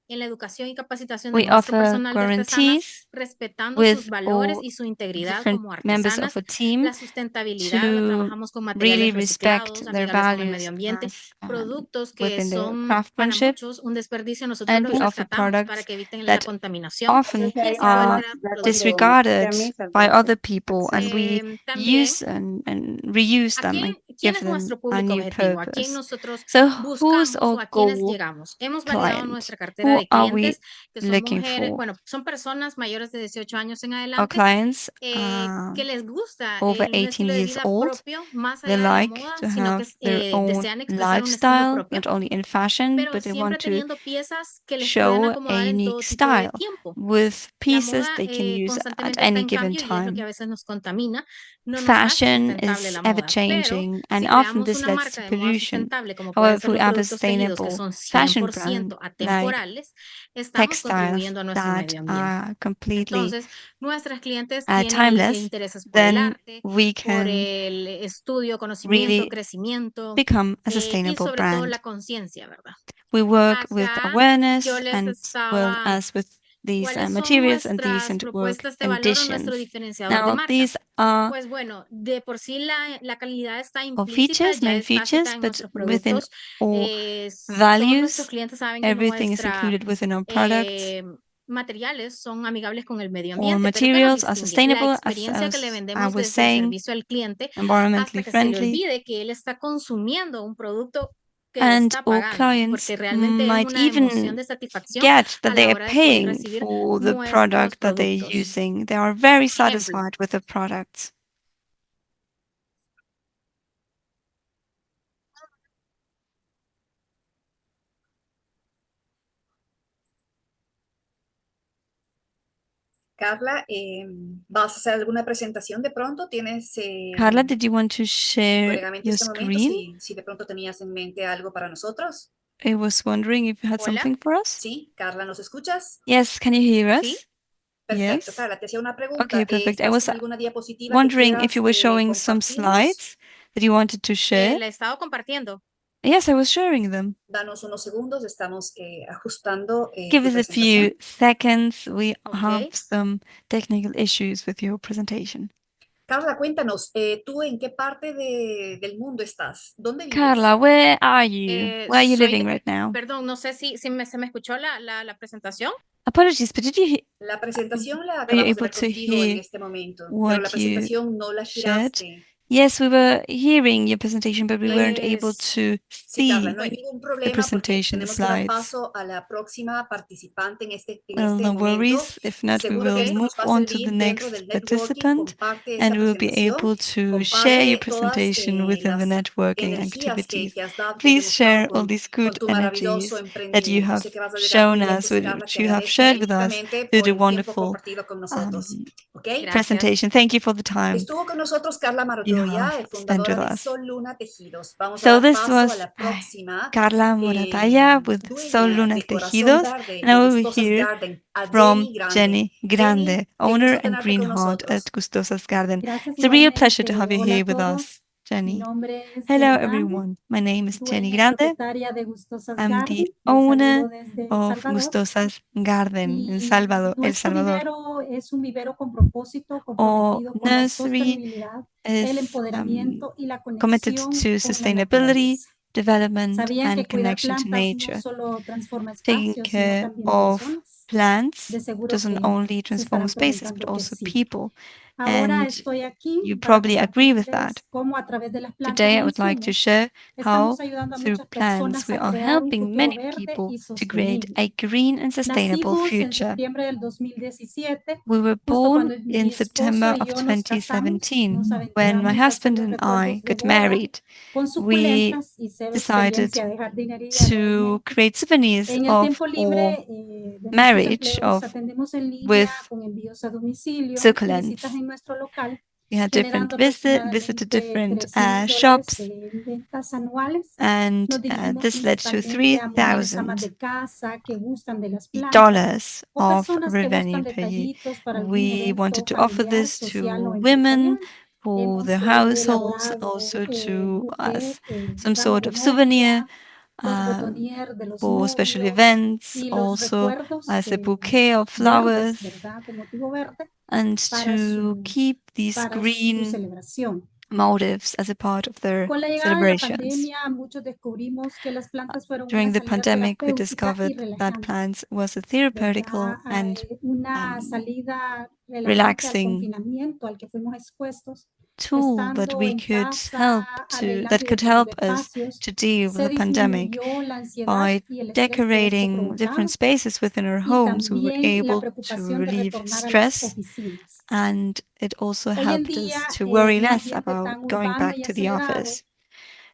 educación y capacitación de We nuestro offer personal de artesanas, guarantees respetando sus with valores all y su integridad different como members of artesanas. a team La sustentabilidad la to trabajamos con really materiales respect reciclados, their amigables con el values medio ambiente, as productos que within their son para craftsmanship, muchos un desperdicio, nosotros and los we offer rescatamos para products que eviten la that contaminación often y así are volver a producir. disregarded by other people, and we También, use and reuse them and ¿quién give es them nuestro a público new objetivo? ¿A quién purpose. nosotros So, who's buscamos our o a quiénes goal llegamos? Hemos validado client? nuestra cartera Who de are we clientes, que son looking mujeres, for? bueno, son personas mayores de 18 años en Our adelante, clients que les gusta over un 18 estilo de years vida old. propio, más They allá de la like moda, to sino que have their own desean expresar un estilo lifestyle, propio, not only in fashion, pero but they siempre want to teniendo piezas que les pueden show acomodar a en unique todo tipo de style tiempo. with La pieces moda they can use at constantemente está any en given cambio y es lo que a time. veces nos contamina, no nos hace Fashion sustentable is la ever moda, pero changing, and si often creamos this una leads marca to de moda pollution. sustentable, como pueden However, if ser we los have a productos tejidos, que sustainable son fashion brand 100% like atemporales, estamos textiles contribuyendo a nuestro that medio ambiente. are completely Entonces, nuestras clientes tienen timeless, intereses por el then arte, we por can el estudio, conocimiento, really crecimiento become a y sustainable sobre todo brand. la conciencia, ¿verdad? We work with Acá yo awareness les and well estaba as with these ¿Cuáles son materials and nuestras decent work propuestas de valor o nuestro conditions. diferenciador de Now, marca? these are Pues bueno, de por sí la calidad está all implícita, features, ya main es tácita features, en but nuestros within productos. all Todos nuestros values, clientes saben que everything is nuestros included within our products. materiales son amigables con el medio All ambiente, pero ¿qué nos materials are distingue? La sustainable, experiencia que le I vendemos was desde el saying, servicio al cliente environmentally hasta que se le friendly, olvide que él está consumiendo un producto que and está all pagando, clients porque realmente es might una emoción even de satisfacción forget a that they la are hora de poder paying recibir for the nuestros product that they're productos. using. They are very Ejemplo, satisfied with the products. Carla, ¿vas a hacer alguna presentación de pronto? ¿Tienes Carla, did you want to tu share reglamento your este momento? screen? Si de pronto tenías en mente algo para nosotros. I was wondering if you had Hola. something for us. Sí, Carla, ¿nos escuchas? Yes, can you hear us? Sí. Perfecto, Yes. Carla, te hacía una pregunta. Okay, perfect. I ¿Estás was con alguna diapositiva que wondering if quieras you were showing some compartirnos? slides that you wanted to share. La he estado compartiendo. Yes, I was sharing them. Danos unos segundos, estamos ajustando Give tu us a presentación. few seconds. We have Okay. some technical issues with your presentation. Carla, cuéntanos, ¿tú en qué parte del mundo estás? ¿Dónde vives? Carla, where are you? Where are you living right now? Perdón, no sé si se me escuchó la presentación. Apologies, but did you La presentación la were you acabamos de able ver to contigo en hear este momento, pero la what you presentación no la shared? giraste. Yes, we were hearing your presentation, but we weren't able Pues, to Sí, Carla, see no hay ningún the problema porque presentation, the tenemos que dar slides. paso a la próxima participante en este Well, no momento. worries. If not, we Seguro que will esto move nos va a on to the servir dentro next del networking. participant, Comparte and esa we'll be presentación, able to share your comparte todas presentation within the las networking energías activities. que has dado, que has Please share demostrado all these con good tu maravilloso energies that you emprendimiento. have Sé que vas a llegar muy shown us, lejos, Carla. which Te you have agradezco shared with us infinitamente through por the el tiempo wonderful compartido con nosotros. ¿Ok? presentation. Thank you for the time Estuvo con nosotros Carla you Marotoya, have spent fundadora with de us. Sol Luna Tejidos. Vamos a So dar this paso a was la próxima Carla Morataya with Sol dueña Luna de Corazón Tejidos, Verde, and I de will Gustosas hear Garden, a from Jenny Grande. Jenny Grande, Jenny, qué owner gusto and tenerte con greenheart at nosotros. Gustosas Garden. Gracias It's a real pleasure to igualmente. have you Hola a here with todos. us, Mi Jenny. nombre es Hello, Jenny Grande, everyone. My name is Jenny dueña y Grande. propietaria de Gustosas I'm Garden. the Les owner saludo desde El of Salvador. Gustosas Garden in Y Salvador, El nuestro Salvador. vivero es un vivero con propósito, Our comprometido con la nursery sostenibilidad, el is empoderamiento y la committed conexión to con la sustainability, naturaleza. development, ¿Sabían que and cuidar connection to plantas no nature. solo transforma Taking espacios, sino care también of personas? plants De seguro doesn't que only se transform estarán spaces, but preguntando que also sí. people. Ahora And estoy aquí you para probably agree with that. compartirles cómo a través de las plantas Today, e I would like to insumos share how, estamos ayudando a through muchas plants, personas we a are crear un helping futuro many verde people y to create sostenible. a green and sustainable Nacimos en future. septiembre del 2017, We were justo born cuando in mi esposo September y of yo nos casamos, 2017. nos When my aventuramos a hacer husband los and I recuerdos de got boda married, con we suculentas y cero decided experiencia de jardinería to realmente. create souvenirs En el of tiempo our libre de nuestros marriage empleos of atendemos en línea with con envíos a domicilio y visitas succulents. en nuestro local, We had generando visited aproximadamente different $3,000 shops, en ventas anuales. and Nos dirigimos this led to principalmente a mujeres amas $3,000 de casa que gustan de las plantas o of personas que revenue buscan per year. detallitos para algún We wanted evento to offer familiar, this to social o women empresarial. for Hemos their households, elaborado also to bouquet, some ramo sort de of souvenir novia, los botonier de los for special novios events, y los also recuerdos as a bouquet of verdes, flowers, ¿verdad? De motivo verde and para to keep these para su green celebración. motives as a part of their Con la llegada de la celebrations. pandemia, muchos descubrimos que las plantas fueron During una the salida pandemic, we terapéutica y discovered that relajante, plants was a therapeutical ¿verdad? and Una salida relajante al relaxing confinamiento al que fuimos expuestos, tool that estando we en could casa, help to arreglando that y could decorando help us espacios, to deal with se the pandemic disminuyó la ansiedad by y el estrés que esto decorating different provocaba spaces within our y homes. We were también la able to preocupación de relieve retornar a las stress, oficinas. and it also Hoy en helped día, us to worry en un less ambiente about tan going urbano back y to the acelerado, office.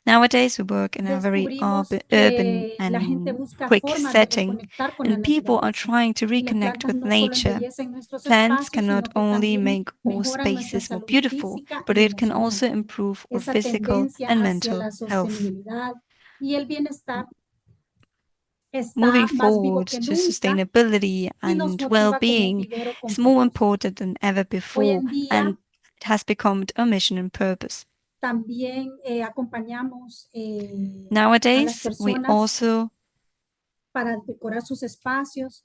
Nowadays, we work in a very descubrimos urban que la gente and busca quick formas de setting, reconectar con la and people are naturaleza. trying to Y las reconnect plantas with no solo nature. embellecen nuestros Plants espacios, cannot sino que only también make our mejoran nuestra spaces more salud beautiful, física but y it can also emocional. improve our Esa physical tendencia and hacia mental la health. sostenibilidad y el bienestar Moving está más vivo forward que to nunca sustainability y nos and motiva como un well-being vivero con is more propósito. important than ever Hoy before, en día and it has become our mission and purpose. también acompañamos a las Nowadays, we personas also para decorar sus espacios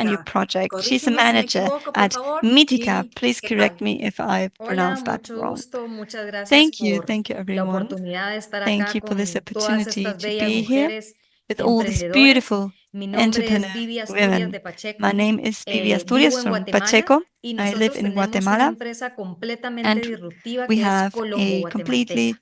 and your África. project. She's a Corrígeme si me manager equivoco, por at favor. Mythica. ¿Y Please qué correct tal? me if I Hola, pronounced that mucho wrong. gusto. Muchas gracias Thank you por la everyone. oportunidad de estar Thank acá you for this con todas opportunity estas to bellas be here mujeres with all these emprendedoras. beautiful Mi nombre es entrepreneur Vivi Asturias women. de Pacheco. My name is Vivi Vivo Asturias en from Guatemala Pacheco. y I live nosotros in tenemos una Guatemala, empresa completamente and disruptiva we que es have a Colombo completely Guatemalteca.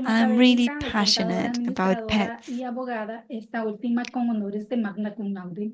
I'm really académica, es contadora, passionate about administradora pets. y abogada, esta última con honores de magna cum laude.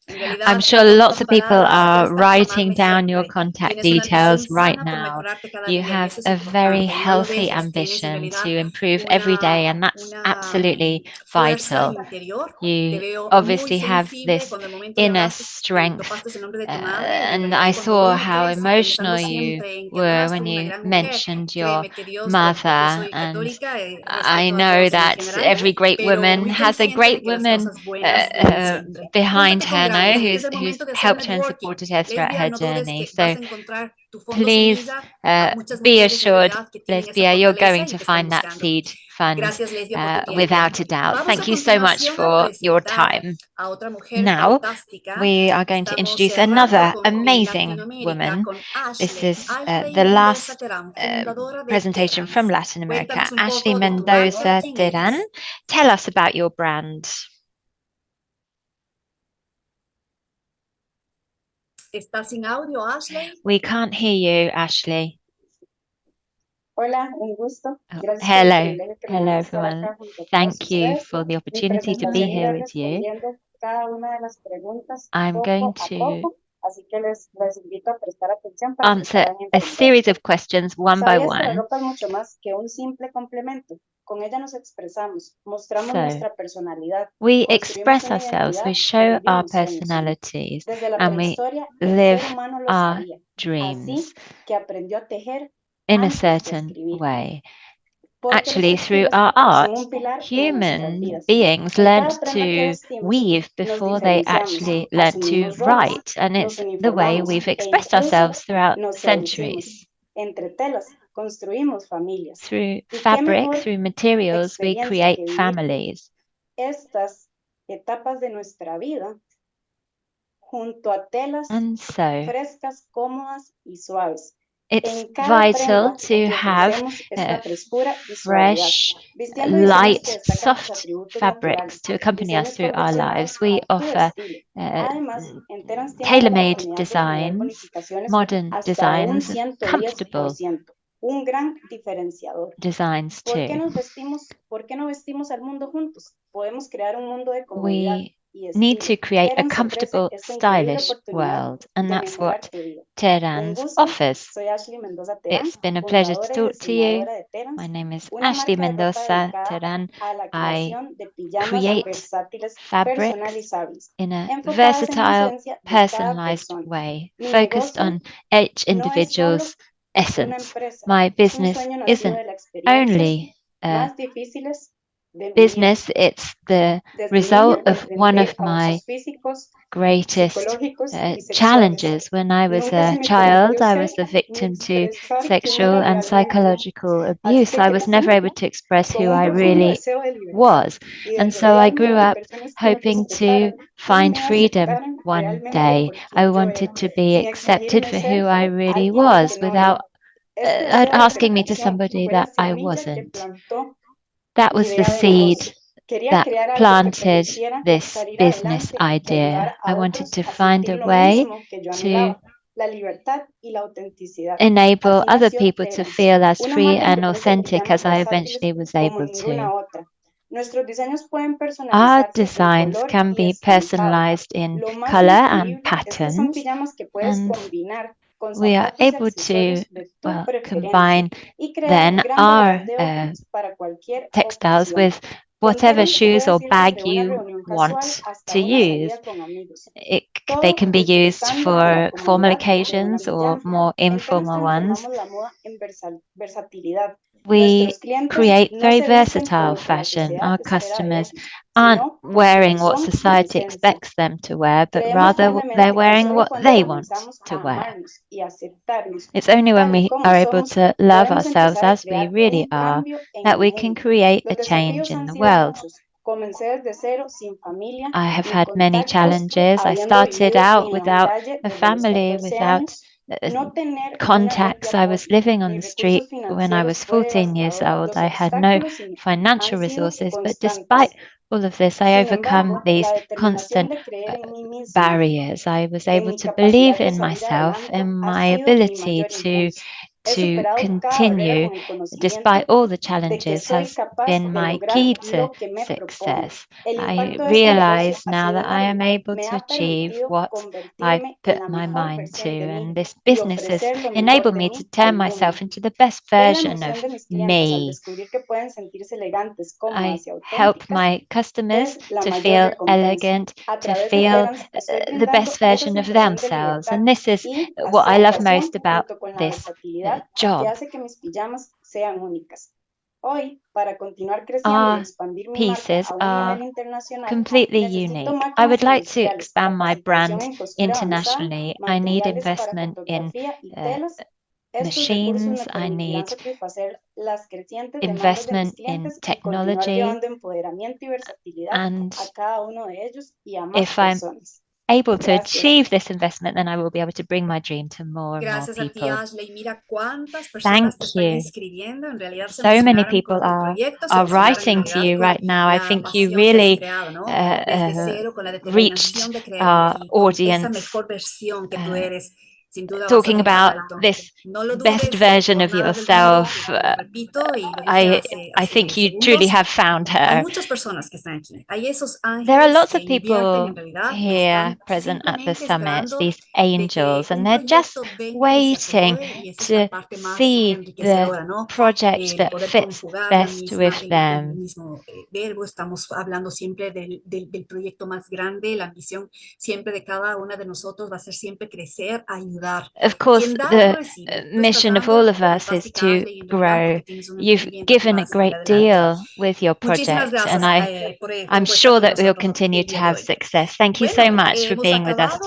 I'm sure lots of people are writing down your contact details right now. You have a very healthy ambition to improve every day, and that's absolutely vital. You obviously have this inner strength, and I saw how emotional you were when you mentioned your mother, and I know that every great woman has a great woman behind her, no, who's helped her and supported her throughout her journey. So please be assured, Lesbia, you're going to find that seed fund without a doubt. Thank you so much for your time. Now we are going to introduce another amazing woman. This is the last presentation from Latin America. Ashley Mendoza Teran, tell us about your brand. ¿Estás sin audio, Ashley? We can't hear you, Ashley. Hola, un gusto. Gracias Hello, hello everyone. Thank you for the opportunity to be here with you. I'm going to answer a series of questions one by one. We express ourselves, we show our personalities, and we live our dreams in a certain way. Actually, through our art, human beings learnt to weave before they actually learnt to write, and it's the way we've expressed ourselves throughout centuries. Through fabric, through materials, we create families. And so, it's vital to have fresh, light, soft fabrics to accompany us through our lives. We offer tailor-made designs, modern designs, comfortable designs too. We need to create a comfortable, stylish world, and that's what Terans offers. It's been a pleasure to talk to you. My name is Ashley Mendoza Teran. I create fabrics in a versatile, personalized way, focused on each individual's essence. My business isn't only business, it's the result of one of my greatest challenges. When I was a child, I was the victim to sexual and psychological abuse. I was never able to express who I really was. And so I grew up hoping to find freedom one day. I wanted to be accepted for who I really was without asking me to somebody that I wasn't. That was the seed that planted this business idea. I wanted to find a way to enable other people to feel as free and authentic as I eventually was able to. Our designs can be personalized in color and patterns, and we are able to combine then our textiles with whatever shoes or bag you want to use. They can be used for formal occasions or more informal ones. We create very versatile fashion. Our customers aren't wearing what society expects them to wear, but rather they're wearing what they want to wear. It's only when we are able to love ourselves as we really are that we can create a change in the world. I have had many challenges. I started out without a family, without contacts. I was living on the street when I was 14 years old. I had no financial resources, but despite all of this, I overcome these constant barriers. I was able to believe in myself and my ability to to continue despite all the challenges has been my key to success. I realize now that I am able to achieve what I've put my mind to, and this business has enabled me to turn myself into the best version of me. I help my customers to feel elegant, to feel the best version of themselves, and this is what I love most about this job. Our pieces are completely unique. I would like to expand my brand internationally. I need investment in machines. I need investment in technology. And if I'm able to achieve this investment, then I will be able to bring my dream to more and more Gracias a ti, people. Ashley. Mira cuántas personas Thank te están you. inscribiendo. En realidad se So many emocionaron people con tu proyecto, se are emocionaron en writing to realidad you con right now. I la think you pasión que has really creado, ¿no? Desde cero, con la reached determinación de creer en our ti, con esa audience, mejor versión que tú eres. Sin duda vas a talking llegar about alto. this No lo best dudes version por of nada del mundo, yourself. te lo repito y lo dije I hace think you truly segundos. have found Hay her. muchas personas que están aquí. Hay esos There are ángeles lots que of invierten en people realidad y here están present at the simplemente summit, esperando these de que angels, and un they're just proyecto venga y se waiting acomode, y esa es la to parte más see the enriquecedora, ¿no? project El that poder fits conjugar best with el them. mismo verbo. Estamos hablando siempre del proyecto más grande. La ambición siempre de cada una de nosotros va a ser siempre crecer, ayudar. Of course, Quien da, the recibe. Tú estás mission of dando all of us is fantástica, to Ashley, en realidad, grow. porque tienes un You've emprendimiento que given a va a salir great adelante. deal with your Muchísimas project, and gracias por I'm estar sure con that we'll nosotros continue el to día de have hoy. success. Thank you so Bueno, much for hemos being with us acabado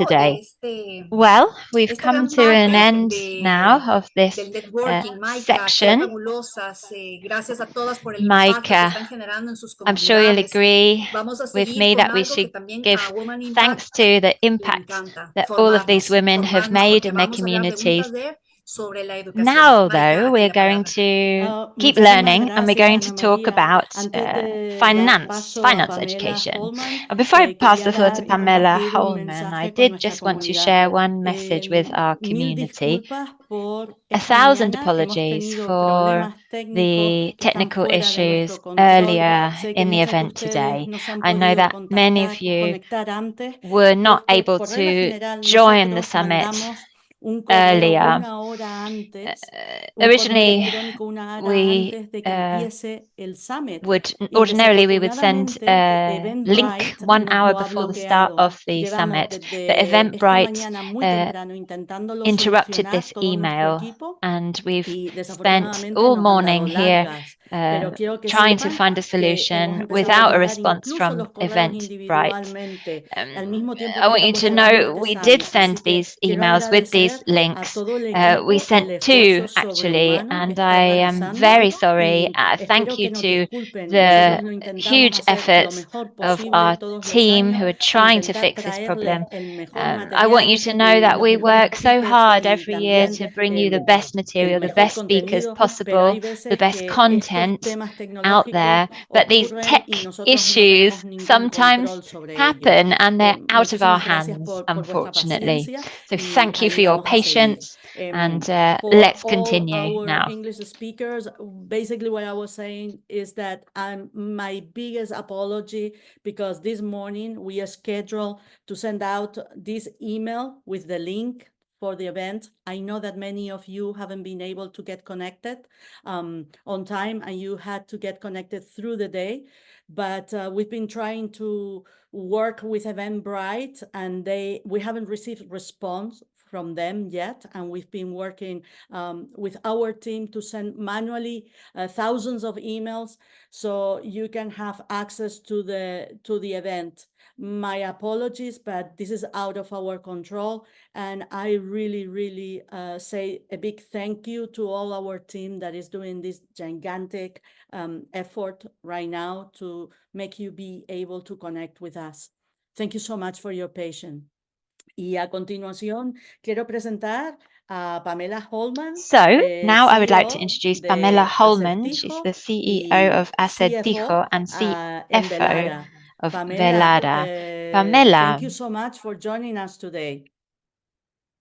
today. Well, we've esta come gran to an parte end now of this del networking. Maika, qué section. fabulosas. Gracias a todas por el impacto que Maika, están generando en sus I'm sure you'll comunidades. agree Vamos a with seguir me con that we algo que should también give a Woman Impact thanks to the le impact encanta, that all of these formarnos, women have made porque in their vamos a hablar de un communities. taller sobre la educación. Now, Maika, though, a ti we're la going palabra. to keep Muchísimas learning and we're gracias, going to Ana talk María. about Antes de dar paso a finance Pamela education. Holman, Before I pass quería the floor to dar y Pamela compartir un Holman, I mensaje con did nuestra just want to comunidad. share one message with our Mil community. disculpas por A esta thousand mañana. Hemos apologies tenido for problemas técnicos the que están technical fuera de issues nuestro control. earlier Sé que in the muchas de event ustedes today. no se han I know podido that many of you conectar antes were not porque able por regla to general join the nosotros summit mandamos un correo earlier. una hora antes, un correo Originally, electrónico una hora we antes de que empiece el summit. ordinarily we would send Desafortunadamente, a link 1 nos hour lo ha before the start bloqueado. of the Llevamos summit. desde But esta Eventbrite mañana muy temprano intentándolo interrupted solucionar this todo nuestro email, equipo and we've y spent desafortunadamente all nos han morning dado here largas. Pero quiero que trying to sepan find a que hemos solution empezado a without a mandar response incluso from los correos Eventbrite. individualmente al mismo tiempo I que want you estamos to llevando know este we did summit. send Así que these quiero emails with these agradecer a links. todo el We equipo sent el two esfuerzo actually, sobrehumano que and está I am realizando very sorry. y Thank espero you que nos to disculpen. the Nosotros lo intentamos huge hacer lo efforts mejor of posible our todos los team años, who are trying to intentar fix this problem. traerles el mejor I want material you to know y that los we mejores work so speakers hard y every year también to bring you the best material, the mejor best speakers contenido, pero hay possible, the veces best que estos content temas out tecnológicos there. But these ocurren tech y nosotros no issues tenemos ningún sometimes control sobre ellos. happen and they're out of our Muchísimas gracias hands, por vuestra unfortunately. paciencia So y thank you for ahí your vamos a seguir. patience, and For let's all continue our now. English speakers, basically what I was saying is that my biggest apology because this morning we are scheduled to send out this email with the link for the event. I know that many of you haven't been able to get connected on time and you had to get connected through the day, but we've been trying to work with Eventbrite and we haven't received response from them yet, and we've been working with our team to send manually thousands of emails so you can have access to the event. My apologies, but this is out of our control, and I really say a big thank you to all our team that is doing this gigantic effort right now to make you be able to connect with us. Thank you so much for your patience. Y a continuación, quiero presentar a Pamela Holman. So now I would like to CEO introduce de Pamela Holman. She's Acertijo the CEO y of CFO Acertijo and en CFO Velada. of Pamela, Velada. thank Pamela, you so much for joining us today.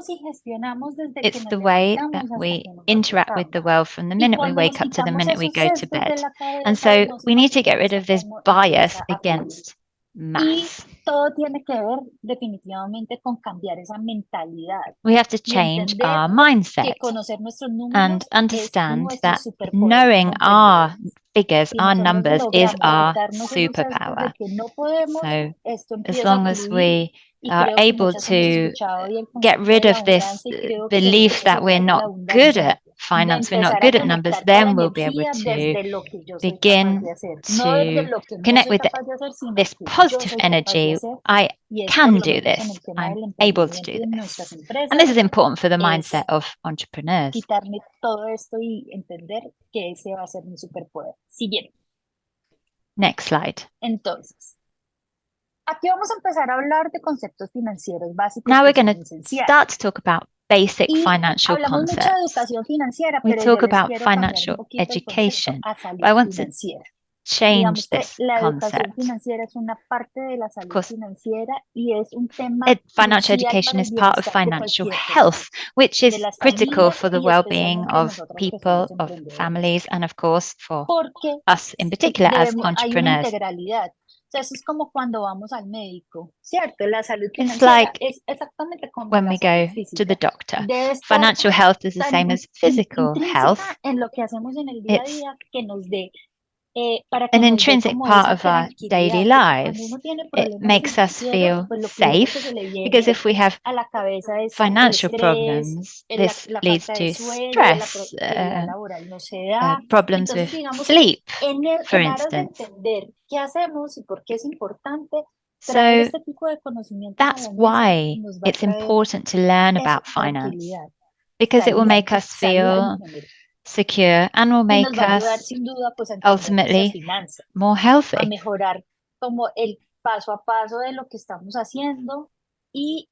hacemos y gestionamos desde que It's nos the way that levantamos hasta we que nos interact with the acostamos. world from the Y minute we cuando nos wake up to the quitamos minute we esos go to sesgos de bed. la cabeza, And so sabemos we need to get rid automáticamente of this cómo bias empieza a fluir. against maths. Todo tiene que ver definitivamente con cambiar esa mentalidad We have to y change entender our que mindset conocer nuestros and números es understand nuestro that superpoder knowing como our emprendedores. figures, Si our nosotros numbers, is logramos our quitarnos esos sesgos de superpower. que no podemos, So esto as empieza a long as fluir we y are creo que able muchas hemos to escuchado hoy el get concepto rid de la of this abundancia y creo que belief esa that we're sociedad de la not good abundancia, at de finance, we're not empezar a good at numbers, conectar con la then we'll be able energía to desde lo que yo soy capaz begin de hacer, no desde to lo que no connect soy with capaz de hacer, sino this que yo positive soy capaz de energy. hacer. I Y es por can lo do menos en this. el tema I'm del able to emprendimiento do y en nuestras this. And this empresas, is important for the es mindset of entrepreneurs. quitarme todo esto y entender que ese va a ser mi superpoder. Siguiente. Next slide. Entonces, aquí vamos a empezar a hablar de conceptos financieros básicos Now we're que going son to esenciales. start to talk about basic Y financial hablamos mucho de concepts. educación financiera, We pero yo talk les about quiero cambiar un financial poquito el concepto education, a but salud I want to financiera. change Digamos que this la educación concept. financiera es una parte de la Of salud course, financiera y es un tema financial crucial education para el is part of bienestar de financial cualquier health, persona, which de is las critical familias for the y well-being especialmente de of nosotros que people, somos of emprendedores. families, and of course for Porque us in particular as hay una entrepreneurs. integralidad. O sea, eso es como cuando vamos al médico, ¿cierto? La salud It's financiera like es exactamente como when la we salud go to the física. doctor. Debe estar Financial health is the tan same as physical health. intrínseca en lo que hacemos en el día a It's día que nos dé, para que an nos dé intrinsic como part esa of our daily tranquilidad, porque cuando lives. uno tiene It problemas makes us financieros, feel pues lo primero que safe se le because viene if we have a la cabeza es el financial estrés, problems, this la leads falta de to sueño, la stress, prosperidad laboral no se da. problems Entonces, with digamos que sleep, for en aras de instance. entender qué hacemos y por qué es importante So traer este tipo de conocimientos a that's la mesa why nos va a it's traer important to learn eso, about finance, tranquilidad, because it will salud, make us salud en feel general. secure and will Y nos make va a ayudar us sin duda pues a entender nuestras ultimately finanzas, more a healthy. mejorar como el paso a paso de lo que estamos haciendo y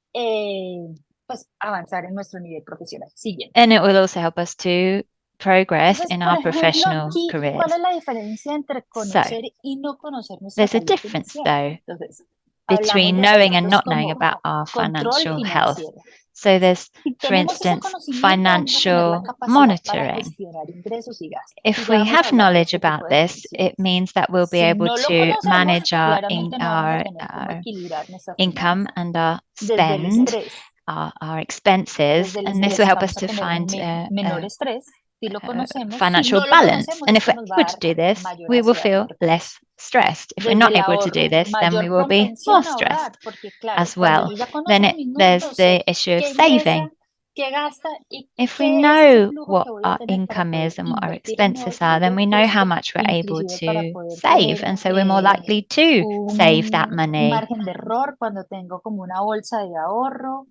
pues avanzar en nuestro nivel profesional. Siguiente. And it will also help us to progress Entonces, in por our ejemplo, professional aquí, ¿cuál careers. es la diferencia entre So conocer y no conocer nuestra there's a salud difference financiera? though Entonces, hablamos between de knowing and conceptos not knowing como about our control financial health. financiero. So there's, Si for tenemos ese instance, conocimiento, vamos a tener la financial capacidad para monitoring. gestionar ingresos y gastos. Y If ya we vamos a have hablar de knowledge este tipo about de this, it definiciones. means that we'll be Si able no lo to conocemos, manage our claramente no vamos a tener cómo our equilibrar nuestra income finanza. and our Desde el spend, estrés. our expenses, Desde el and this estrés will help us vamos a to tener find menor estrés si lo conocemos. Si financial no lo balance. conocemos, And if esto we're nos va a able to dar do this, mayor we will ansiedad y feel estrés. less stressed. If we're Desde not el able to do ahorro, this, then we mayor will be propensión more a stressed ahorrar, porque claro, as cuando well. yo ya Then conozco mis there's números, the sé issue of qué saving. ingresa, qué gasta y If we qué es ese know flujo what que voy a our tener para income poder is and what our invertir en nuevos expenses are, then we know how productos, much we're able inclusive para to poder save. tener And so we're more likely to save that un money. margen de error cuando tengo como una bolsa de ahorro.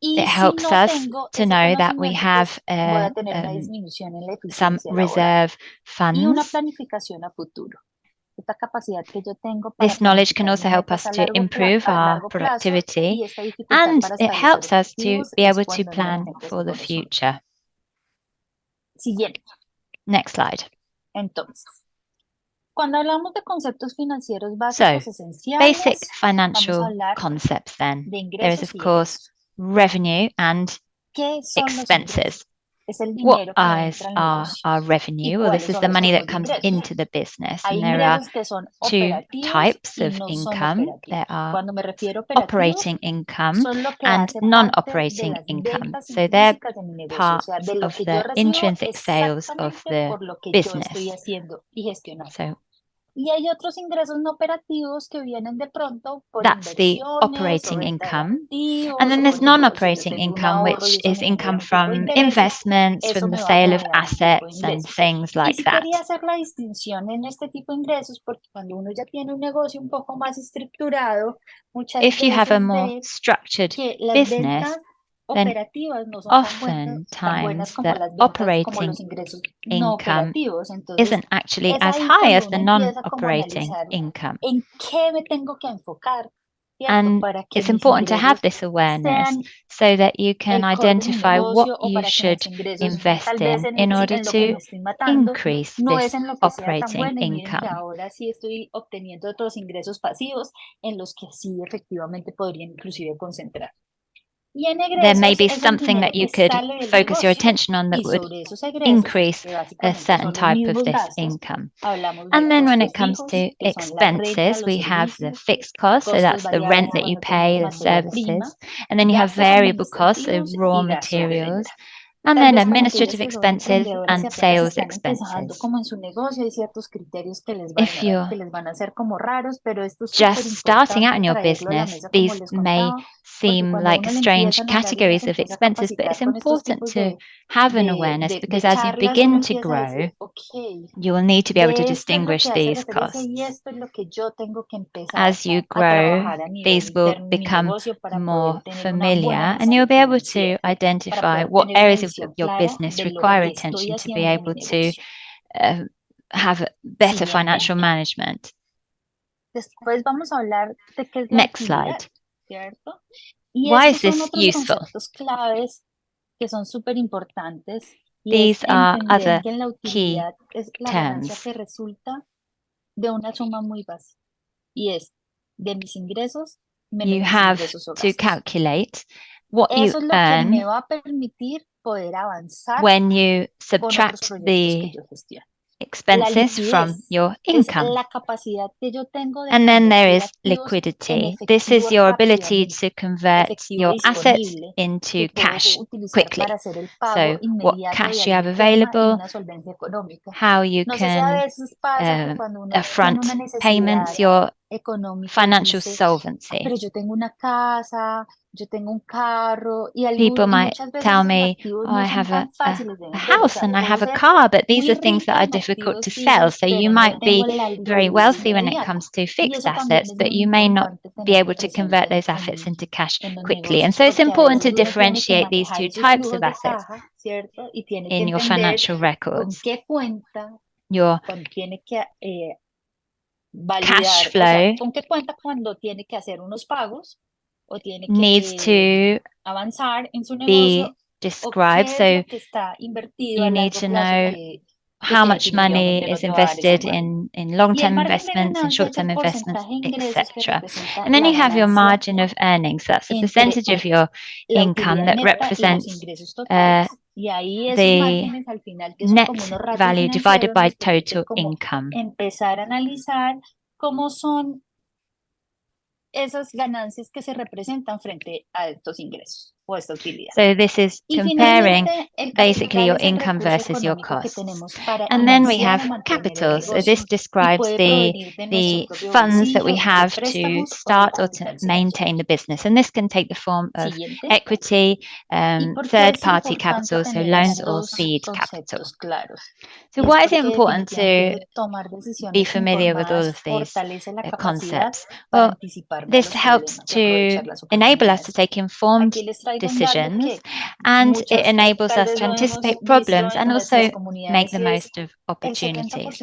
It Y si helps no us tengo to ese know that we conocimiento, have pues voy a tener una disminución en la some eficiencia laboral. reserve Y una funds. planificación a futuro. Esta capacidad que yo tengo para This knowledge can planificar also mis help metas us a to improve our largo plazo productivity, y esta dificultad and para it establecer helps us to objetivos be es able to cuando no plan tengo este for the conocimiento. future. Siguiente. Next slide. Entonces, cuando hablamos de conceptos financieros So, básicos basic esenciales, vamos a financial hablar concepts then. de There is, ingresos of y course, egresos. revenue and ¿Qué son los expenses. ingresos? Es el What dinero que is entra al negocio. our ¿Y revenue? Well, this cuáles is son the los money that tipos de comes ingresos? into the business, Hay and there are ingresos que son two operativos types y of no son income. operativos. There are Cuando me refiero a operativos, operating income son lo que and hace parte de non-operating las income. ventas So they're intrínsecas de mi negocio, o part sea, de lo of que yo the recibo intrinsic sales of exactamente the por lo que yo estoy business. haciendo y gestionando. So Y hay otros ingresos no operativos que vienen de pronto por that's the inversiones o operating venta de income. And activos, then o por there's ejemplo, si yo non-operating tengo un income, ahorro y which eso is me genera income un tipo de from intereses, investments, eso from the me va a sale of generar un tipo de assets and ingresos. things Y like sí that. quería hacer la distinción en este tipo de ingresos porque cuando uno ya tiene un negocio un poco más estructurado, muchas If you have a veces more ve structured que las business, ventas then operativas no son tan buenas oftentimes como the las ventas, como operating los ingresos no income operativos. Entonces, isn't actually es as ahí high cuando as the uno empieza como a non-operating analizar income. en qué me tengo que enfocar, ¿cierto? And Para que it's mis important to have ingresos this awareness sean so that you can el core de mi identify what negocio o you para que should mis ingresos invest tal vez in order en lo que to me estoy matando increase no es this en lo que sea tan operating bueno y miren que income. ahora sí estoy obteniendo otros ingresos pasivos en los que sí efectivamente podría inclusive concentrar. there may be something that you could focus your attention on that would increase a certain type of this income. And then when it comes to expenses, we have the fixed costs, so that's the rent that you pay, the services, and then you have variable costs, so raw materials, and then administrative expenses and sales expenses. If you're just starting out in your business, these may seem like strange categories of expenses, but it's important to have an awareness because as you begin to grow, you will need to be able to distinguish these costs. As you grow, these will become more familiar and you'll be able to identify what areas of your business require attention to be able to have better financial management. Next slide. Why is this useful? These are other key terms. You have to calculate what you earn when you subtract the expenses from your income. And then there is liquidity. This is your ability to convert your assets into cash quickly. So what cash you have available, how you can upfront payments, your financial solvency. People might tell me, oh, I have a house and I have a car, but these are things that are difficult to sell. So you might be very wealthy when it comes to fixed assets, but you may not be able to convert those assets into cash quickly. And so it's important to differentiate these two types of assets in your financial records. Your cash flow needs to be described. So you need to know how much money is invested in long-term investments and short-term investments, etc. And then you have your margin of earnings. That's a percentage of your income that represents the net value divided by total income. So this is comparing basically your income versus your costs. And then we have capital. So this describes the funds that we have to start or to maintain the business. And this can take the form of equity, third-party capital, so loans or seed capital. So why is it important to be familiar with all of these concepts? Well, this helps to enable us to take informed decisions, and it enables us to anticipate problems and also make the most of opportunities.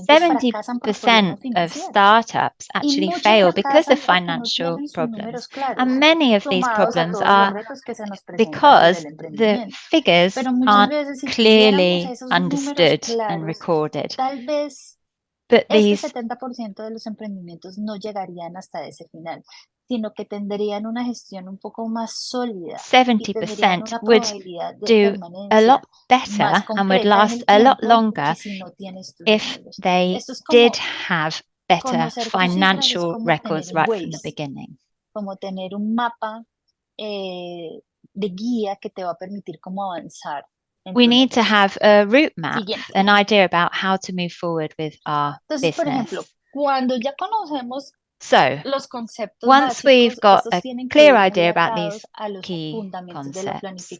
70% of startups actually fail because of financial problems, and many of these problems are because the figures aren't clearly understood and recorded. But these 70% de los emprendimientos no llegarían hasta ese final, sino que tendrían una gestión un poco más sólida. 70% would do a lot better and would last a lot longer if they did have better financial records right from the beginning. Como tener un mapa de guía que te va a permitir cómo avanzar. We need to have a route map, an idea about how to move forward with our business. Por ejemplo, cuando ya conocemos So, once we've got a clear idea about these key concepts,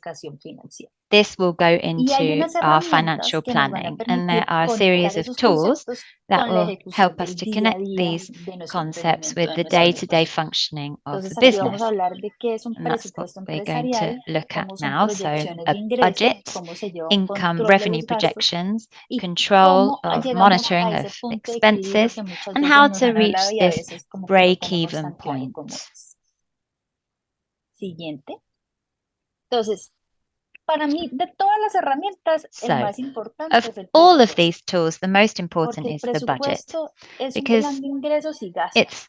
this will go into our financial planning. And there are a series of tools that will help us to connect these concepts with the day-to-day functioning of the business. And that's what we're going to look at now. So a budget, income revenue projections, control of monitoring of expenses, and how to reach this break-even point. Siguiente. Entonces, para mí, de todas las herramientas, el más importante of es el all of these tools, the most important is the budget, because it's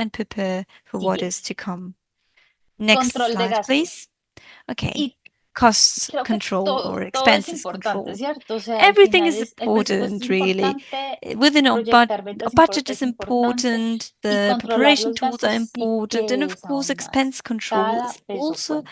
and prepare for what is to come. Next Control de slide, gastos. please. Okay. Y Cost creo que control or todo es expenses importante, control. ¿cierto? O sea, al Everything final is el presupuesto important, es really. importante, Within our proyectar ventas budget is es importante important, y the controlar preparation los tools are gastos sí important, que and of es course, aún más. expense control Cada is peso also cuenta.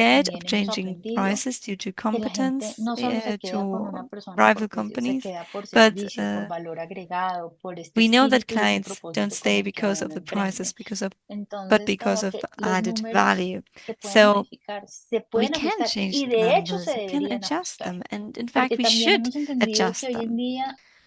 scared of también hemos changing aprendido prices due to que la gente competence no solo se queda con una to persona rival por precio, se companies, queda por but servicio, por valor agregado, por este we know that espíritu y este clients don't propósito stay con el que because of uno the emprende. prices, but Entonces, because dado of que los added números value. se pueden So modificar, se we pueden can ajustar change y the de hecho numbers, se we can deberían adjust ajustar, them, and in porque fact we también should hemos entendido adjust que hoy en them. día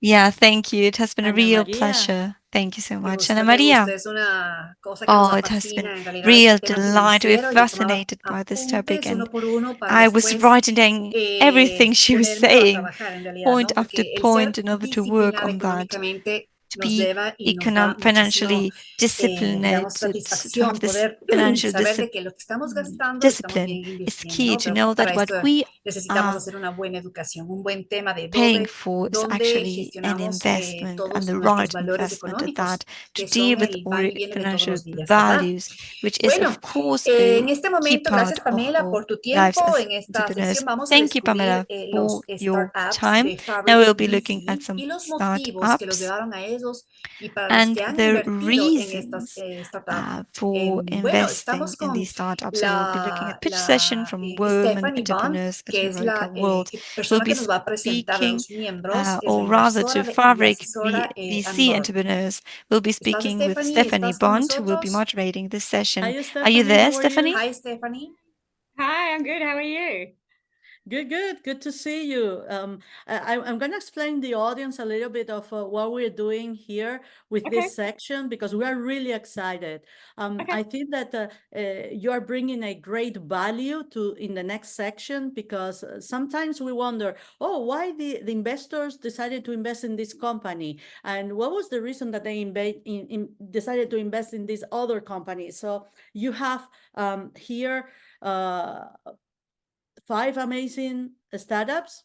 Yeah, thank you. It has been a Ana real María. pleasure. Thank you so Me much. gusta, Ana me María. gusta. Es una cosa que nos Oh, it has been apasiona. En realidad es real el tema delight. We're financiero. Yo tomaba fascinated by this topic, apuntes uno and por uno para I was después writing down everything she was ponérmelo a saying, trabajar en realidad, point ¿no? after Porque el point, ser in order to work disciplinada on that, económicamente nos be lleva y nos da muchísimo, financially digamos, disciplined, to satisfacción have this poder financial saber de que lo que estamos gastando lo estamos discipline bien is invirtiendo, key ¿no? to Pero know that para what esto we necesitamos are hacer una buena educación, un buen tema de paying for is donde actually an gestionamos investment and todos the nuestros right valores investment at económicos, that, to que deal son with el van our y viene de todos financial los días, ¿verdad? values, which is Bueno, of course en a este key momento, part gracias of Pamela our por tu lives tiempo. as En esta entrepreneurs. sesión vamos a Thank you, descubrir Pamela, for los your startups time. de Now Fabric we'll be looking VC at some y los motivos que los startups llevaron a ellos y para los and que han the invertido en estas reasons startups. for Bueno, investing estamos in con these startups. So we'll be looking at pitch session from women Stephanie Bond, entrepreneurs at que es Heroikka la World. We'll persona be que nos va a presentar a speaking, los miembros, que es la or rather inversora to y Fabric asesora VC Amber. entrepreneurs. We'll be ¿Estás, speaking with Stephanie? Stephanie ¿Estás con Bond, who will be nosotros? moderating this session. Hi, Are you Stephanie, there, how are you? Stephanie? Hi, Stephanie. Hi, I'm good. How are you? Good to see you. I'm going to explain the audience a little bit of what we're doing here with Okay. this section because we are really excited. I think that you are bringing a great value to in the next section because sometimes we wonder, oh, why the investors decided to invest in this company and what was the reason that they decided to invest in this other company. So you have here 4 amazing startups,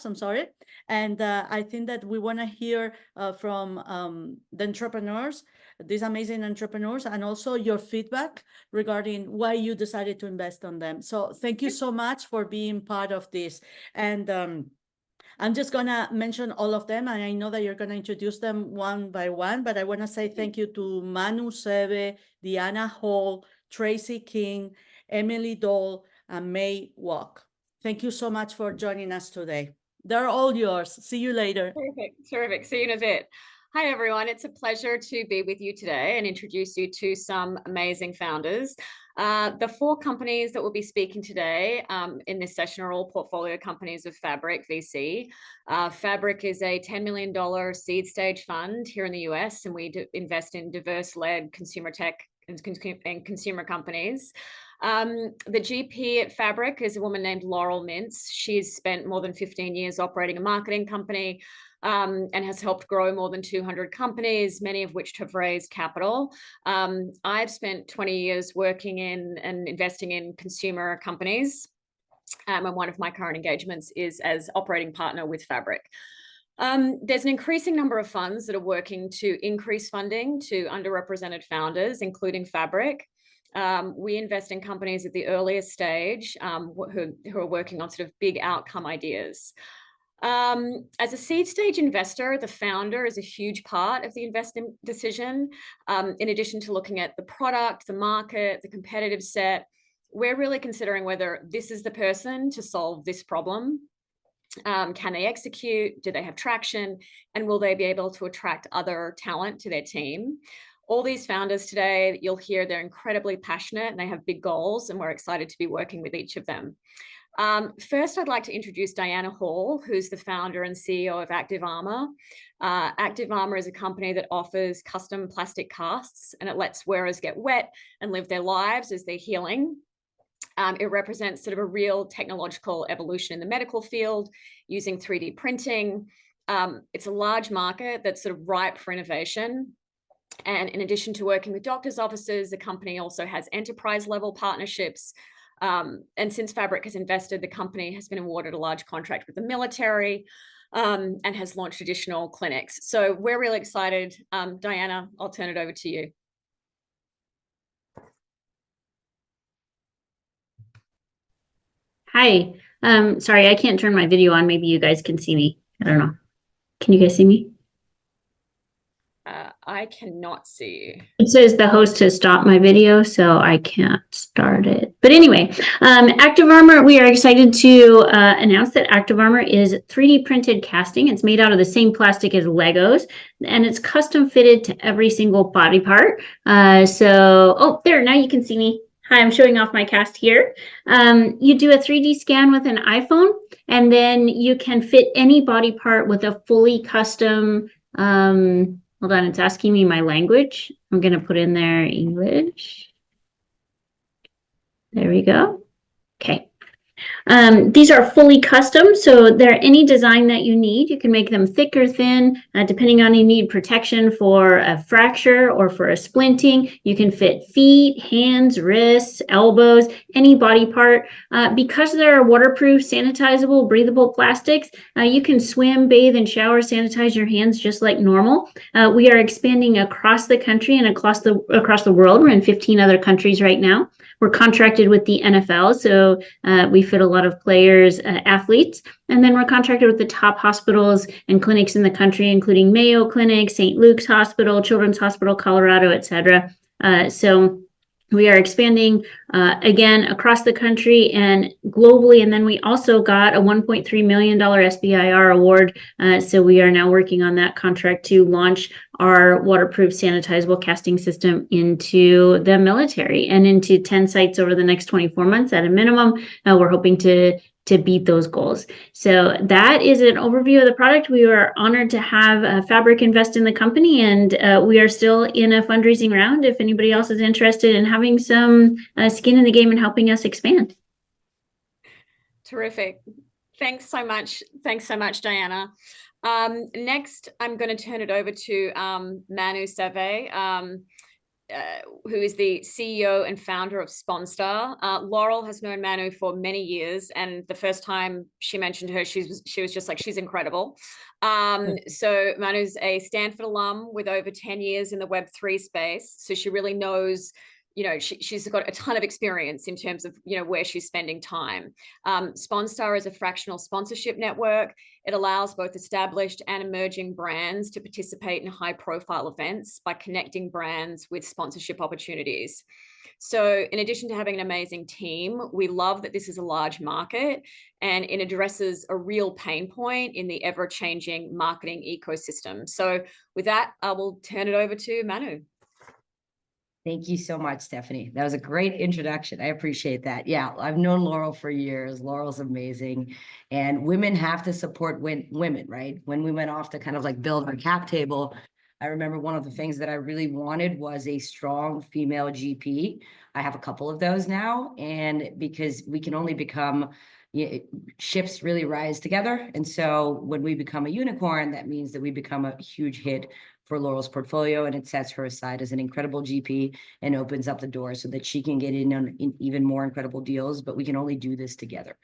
I'm sorry. And I think that we want to hear from the entrepreneurs, these amazing entrepreneurs, and also your feedback regarding why you decided to invest on them. So thank you so much for being part of this. And I'm just going to mention all of them, and I know that you're going to introduce them one by one, but I want to say thank you to Manu Sebe, Diana Hall, Tracy King, Emily Dole, and May Walk. Thank you so much for joining us today. They're all yours. See you later. Terrific. See you in a bit. Hi, everyone. It's a pleasure to be with you today and introduce you to some amazing founders. The 4 companies that we'll be speaking today in this session are all portfolio companies of Fabric VC. Fabric is a $10 million seed stage fund here in the US, and we invest in diverse-led consumer tech and consumer companies. The GP at Fabric is a woman named Laurel Mintz. She's spent more than 15 years operating a marketing company and has helped grow more than 200 companies, many of which have raised capital. I've spent 20 years working in and investing in consumer companies. And one of my current engagements is as operating partner with Fabric. There's an increasing number of funds that are working to increase funding to underrepresented founders, including Fabric. We invest in companies at the earliest stage who are working on sort of big outcome ideas. As a seed stage investor, the founder is a huge part of the investment decision. In addition to looking at the product, the market, the competitive set, we're really considering whether this is the person to solve this problem. Can they execute? Do they have traction? And will they be able to attract other talent to their team? All these founders today, you'll hear they're incredibly passionate and they have big goals, and we're excited to be working with each of them. First, I'd like to introduce Diana Hall, who's the founder and CEO of Active Armor. Active Armor is a company that offers custom plastic casts, and it lets wearers get wet and live their lives as they're healing. It represents sort of a real technological evolution in the medical field using 3D printing. It's a large market that's sort of ripe for innovation. And in addition to working with doctors' offices, the company also has enterprise level partnerships. And since Fabric has invested, the company has been awarded a large contract with the military and has launched additional clinics. So we're really excited. Diana, I'll turn it over to you. Hi, sorry, I can't turn my video on. Maybe you guys can see me. I don't know. Can you guys see me? I cannot see you. It says the host has stopped my video, so I can't start it. But anyway, Active Armor, we are excited to announce that Active Armor is 3D printed casting. It's made out of the same plastic as Legos, and it's custom fitted to every single body part. Oh, there, now you can see me. Hi, I'm showing off my cast here. You do a 3D scan with an iPhone, and then you can fit any body part with a fully custom, hold on, it's asking me my language. I'm going to put in there English. There we go. Okay. These are fully custom, so they're any design that you need. You can make them thick or thin, depending on you need protection for a fracture or for a splinting. You can fit feet, hands, wrists, elbows, any body part. Because they're waterproof, sanitizable, breathable plastics, you can swim, bathe, and shower, sanitize your hands just like normal. We are expanding across the country and across the world. We're in 15 other countries right now. We're contracted with the NFL, so we fit a lot of players, athletes, and then we're contracted with the top hospitals and clinics in the country, including Mayo Clinic, St. Luke's Hospital, Children's Hospital, Colorado, etc. So we are expanding again across the country and globally, and then we also got a $1.3 million SBIR award. So we are now working on that contract to launch our waterproof sanitizable casting system into the military and into 10 sites over the next 24 months at a minimum. We're hoping to beat those goals. So that is an overview of the product. We are honored to have Fabric invest in the company, and we are still in a fundraising round if anybody else is interested in having some skin in the game and helping us expand. Terrific. Thanks so much. Thanks so much, Diana. Next, I'm going to turn it over to Manu Seve, who is the CEO and founder of Sponstar. Laurel has known Manu for many years, and the first time she mentioned her, she was just like, she's incredible. So Manu's a Stanford alum with over 10 years in the Web3 space, so she really knows, you know, she's got a ton of experience in terms of, you know, where she's spending time. Sponstar is a fractional sponsorship network. It allows both established and emerging brands to participate in high-profile events by connecting brands with sponsorship opportunities. So in addition to having an amazing team, we love that this is a large market and it addresses a real pain point in the ever-changing marketing ecosystem. So with that, I will turn it over to Manu. Thank you so much, Stephanie. That was a great introduction. I appreciate that. Yeah, I've known Laurel for years. Laurel's amazing. And women have to support women, right? When we went off to kind of like build our cap table, I remember one of the things that I really wanted was a strong female GP. I have a couple of those now. And because we can only become, ships really rise together. And so when we become a unicorn, that means that we become a huge hit for Laurel's portfolio, and it sets her aside as an incredible GP and opens up the door so that she can get in on even more incredible deals, but we can only do this together.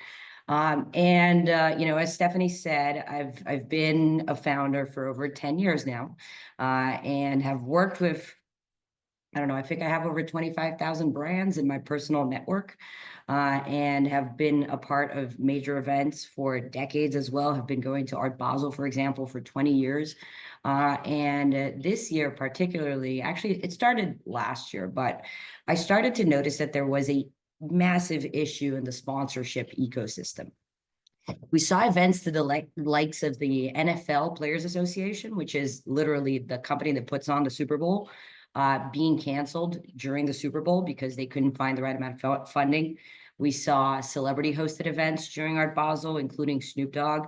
You know, as Stephanie said, I've been a founder for over 10 years now, and have worked with, I don't know, I think I have over 25,000 brands in my personal network, and have been a part of major events for decades as well. Have been going to Art Basel, for example, for 20 years. This year particularly, actually it started last year, but I started to notice that there was a massive issue in the sponsorship ecosystem. We saw events to the likes of the NFL Players Association, which is literally the company that puts on the Super Bowl, being canceled during the Super Bowl because they couldn't find the right amount of funding. We saw celebrity hosted events during Art Basel, including Snoop Dogg,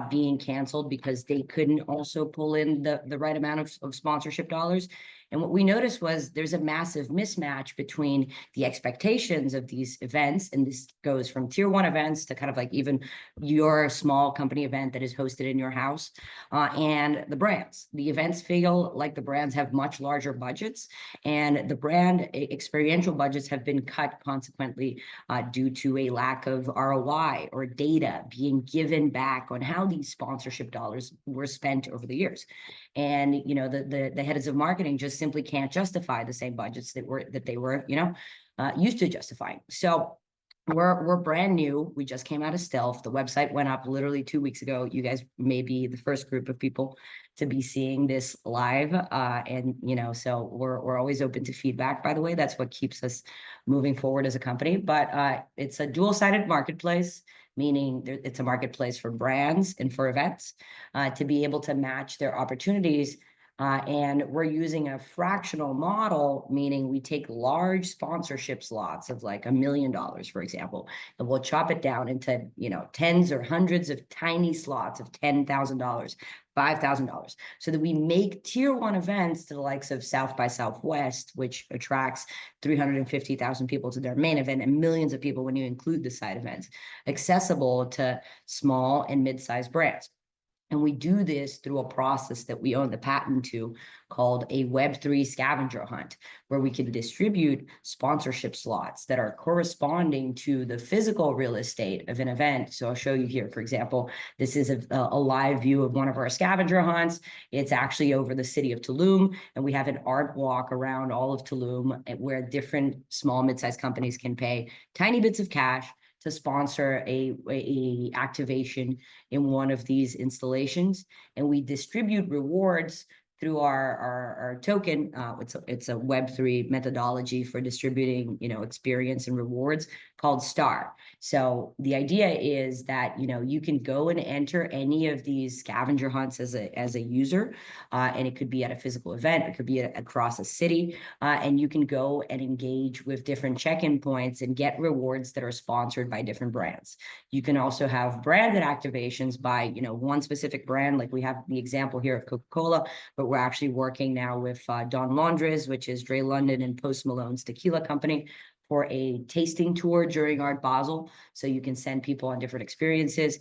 being canceled because they couldn't also pull in the right amount of sponsorship dollars. And what we noticed was there's a massive mismatch between the expectations of these events, and this goes from tier 1 events to kind of like even your small company event that is hosted in your house, and the brands. The events feel like the brands have much larger budgets, and the brand experiential budgets have been cut consequently due to a lack of ROI or data being given back on how these sponsorship dollars were spent over the years. And you know, the heads of marketing just simply can't justify the same budgets that they were used to justifying. So we're brand new. We just came out of stealth. The website went up literally 2 weeks ago. You guys may be the first group of people to be seeing this live, and you know, so we're always open to feedback. By the way, that's what keeps us moving forward as a company. But it's a dual-sided marketplace, meaning it's a marketplace for brands and for events to be able to match their opportunities And we're using a fractional model, meaning we take large sponsorship slots of like $1 million, for example, and we'll chop it down into, tens or hundreds of tiny slots of $10,000, $5,000, so that we make tier 1 events to the likes of South by Southwest, which attracts 350,000 people to their main event and millions of people when you include the side events, accessible to small and mid-sized brands. And we do this through a process that we own the patent to, called a Web3 scavenger hunt, where we can distribute sponsorship slots that are corresponding to the physical real estate of an event. So I'll show you here, for example, this is a live view of one of our scavenger hunts. It's actually over the city of Tulum, and we have an art walk around all of Tulum where different small, mid-sized companies can pay tiny bits of cash to sponsor a activation in one of these installations. And we distribute rewards through our token. It's a Web3 methodology for distributing, experience and rewards called STAR. So the idea is that, you can go and enter any of these scavenger hunts as a user, and it could be at a physical event, it could be across a city, and you can go and engage with different check-in points and get rewards that are sponsored by different brands. You can also have branded activations by, one specific brand, like we have the example here of Coca-Cola, but we're actually working now with Don Laundries, which is Dre London and Post Malone's tequila company, for a tasting tour during Art Basel. So you can send people on different experiences.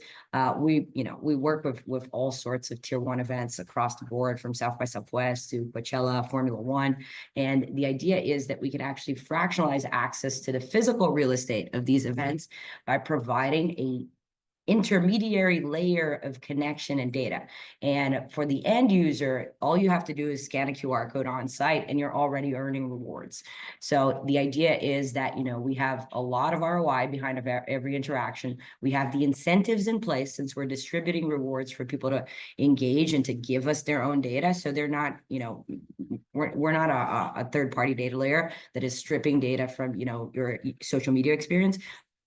We work with all sorts of tier 1 events across the board, from South by Southwest to Coachella, Formula One. And the idea is that we can actually fractionalize access to the physical real estate of these events by providing a intermediary layer of connection and data. And for the end user, all you have to do is scan a QR code on site and you're already earning rewards. So the idea is that, we have a lot of ROI behind every interaction. We have the incentives in place, since we're distributing rewards for people to engage and to give us their own data. So they're not, we're not a third-party data layer that is stripping data from, your social media experience.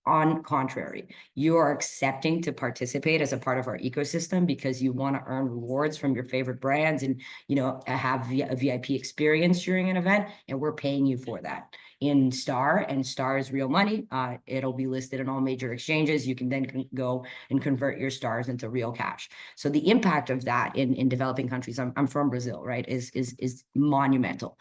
On contrary, you are accepting to participate as a part of our ecosystem because you want to earn rewards from your favorite brands and, have a VIP experience during an event, and we're paying you for that in STAR, and STAR is real money. It'll be listed in all major exchanges. You can then go and convert your STARs into real cash. So the impact of that in developing countries, I'm from Brazil, right, is monumental.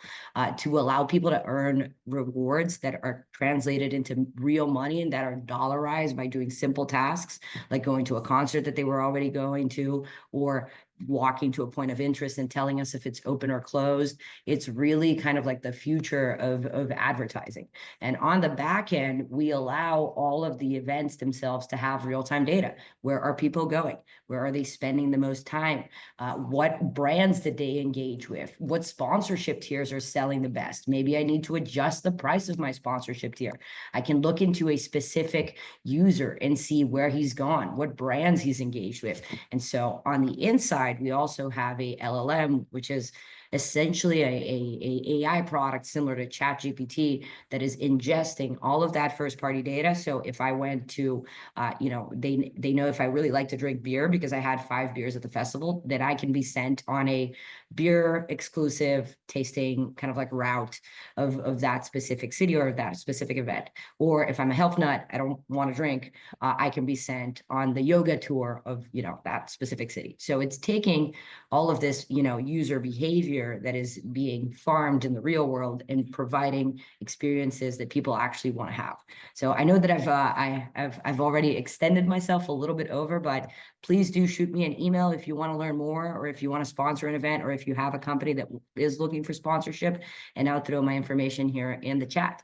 To allow people to earn rewards that are translated into real money and that are dollarized by doing simple tasks, like going to a concert that they were already going to, or walking to a point of interest and telling us if it's open or closed. It's really kind of like the future of advertising. And on the back end, we allow all of the events themselves to have real-time data. Where are people going? Where are they spending the most time? What brands did they engage with? What sponsorship tiers are selling the best? Maybe I need to adjust the price of my sponsorship tier. I can look into a specific user and see where he's gone, what brands he's engaged with. And so on the inside, we also have a LLM, which is essentially a AI product similar to ChatGPT that is ingesting all of that first-party data. So if I went to, they know if I really like to drink beer because I had 5 beers at the festival, that I can be sent on a beer exclusive tasting kind of like route of that specific city or that specific event. Or if I'm a health nut, I don't want to drink, I can be sent on the yoga tour of, that specific city. So it's taking all of this, user behavior that is being farmed in the real world and providing experiences that people actually want to have. So I know that I've already extended myself a little bit over, but please do shoot me an email if you want to learn more, or if you want to sponsor an event, or if you have a company that is looking for sponsorship, and I'll throw my information here in the chat.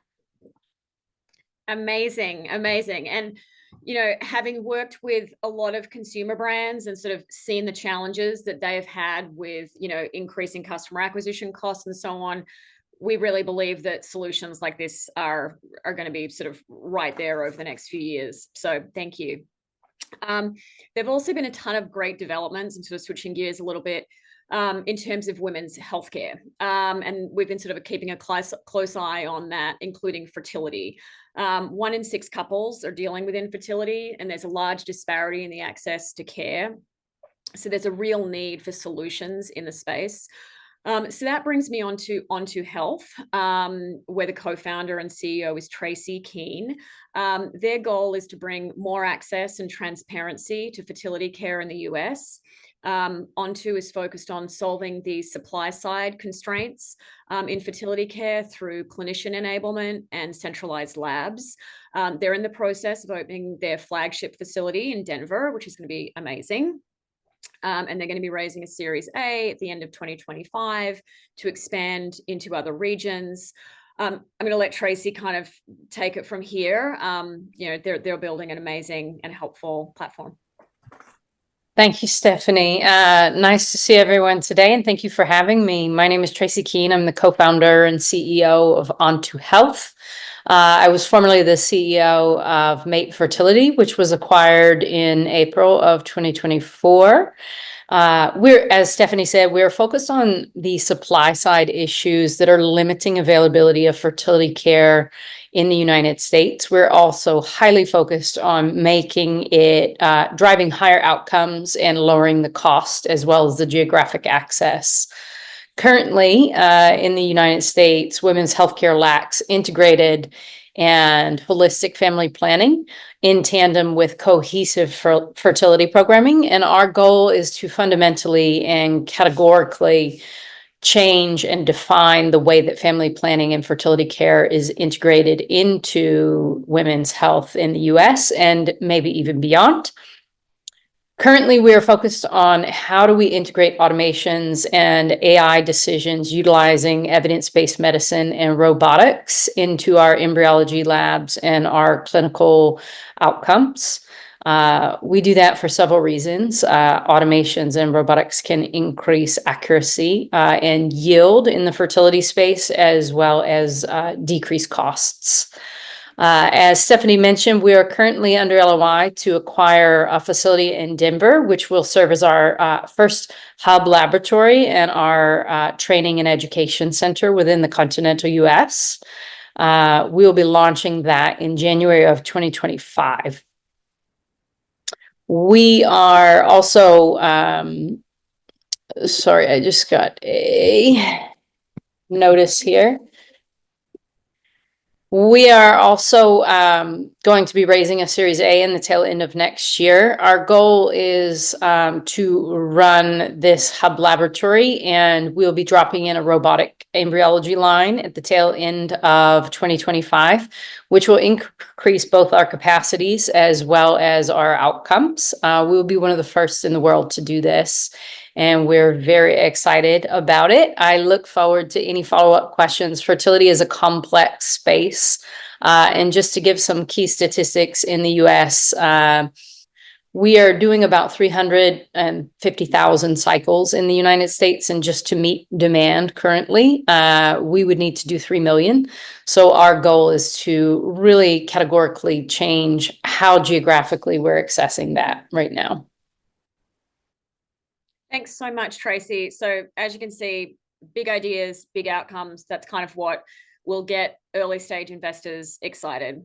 Amazing. And, having worked with a lot of consumer brands and sort of seen the challenges that they have had with, increasing customer acquisition costs and so on, we really believe that solutions like this are going to be sort of right there over the next few years. So thank you. There've also been a ton of great developments, and sort of switching gears a little bit, in terms of women's healthcare. And we've been sort of keeping a close eye on that, including fertility. 1 in 6 couples are dealing with infertility, and there's a large disparity in the access to care. So there's a real need for solutions in the space. So that brings me on to Health, where the co-founder and CEO is Tracy Keane. Their goal is to bring more access and transparency to fertility care in the US. Onto is focused on solving the supply side constraints in fertility care through clinician enablement and centralized labs. They're in the process of opening their flagship facility in Denver, which is going to be amazing. And they're going to be raising a Series A at the end of 2025 to expand into other regions. I'm going to let Tracy kind of take it from here. They're building an amazing and helpful platform. Thank you, Stephanie. Nice to see everyone today, and thank you for having me. My name is Tracy Keane. I'm the co-founder and CEO of Onto Health. I was formerly the CEO of Mate Fertility, which was acquired in April of 2024. As Stephanie said, we're focused on the supply side issues that are limiting availability of fertility care in the United States. We're also highly focused on making it, driving higher outcomes and lowering the cost as well as the geographic access. Currently, in the United States, women's healthcare lacks integrated and holistic family planning in tandem with cohesive fertility programming. And our goal is to fundamentally and categorically change and define the way that family planning and fertility care is integrated into women's health in the US and maybe even beyond. Currently, we are focused on how do we integrate automations and AI decisions utilizing evidence-based medicine and robotics into our embryology labs and our clinical outcomes. We do that for several reasons. Automations and robotics can increase accuracy and yield in the fertility space, as well as decrease costs. As Stephanie mentioned, we are currently under LOI to acquire a facility in Denver, which will serve as our first hub laboratory and our training and education center within the continental US. We will be launching that in January of 2025. We are also, sorry, I just got a notice here. We are also going to be raising a Series A in the tail end of next year. Our goal is to run this hub laboratory, and we'll be dropping in a robotic embryology line at the tail end of 2025, which will increase both our capacities as well as our outcomes. We will be one of the first in the world to do this, and we're very excited about it. I look forward to any follow-up questions. Fertility is a complex space. And just to give some key statistics in the US, we are doing about 350,000 cycles in the United States. And just to meet demand currently, we would need to do 3 million. So our goal is to really categorically change how geographically we're accessing that right now. Thanks so much, Tracy. So as you can see, big ideas, big outcomes. That's kind of what will get early stage investors excited.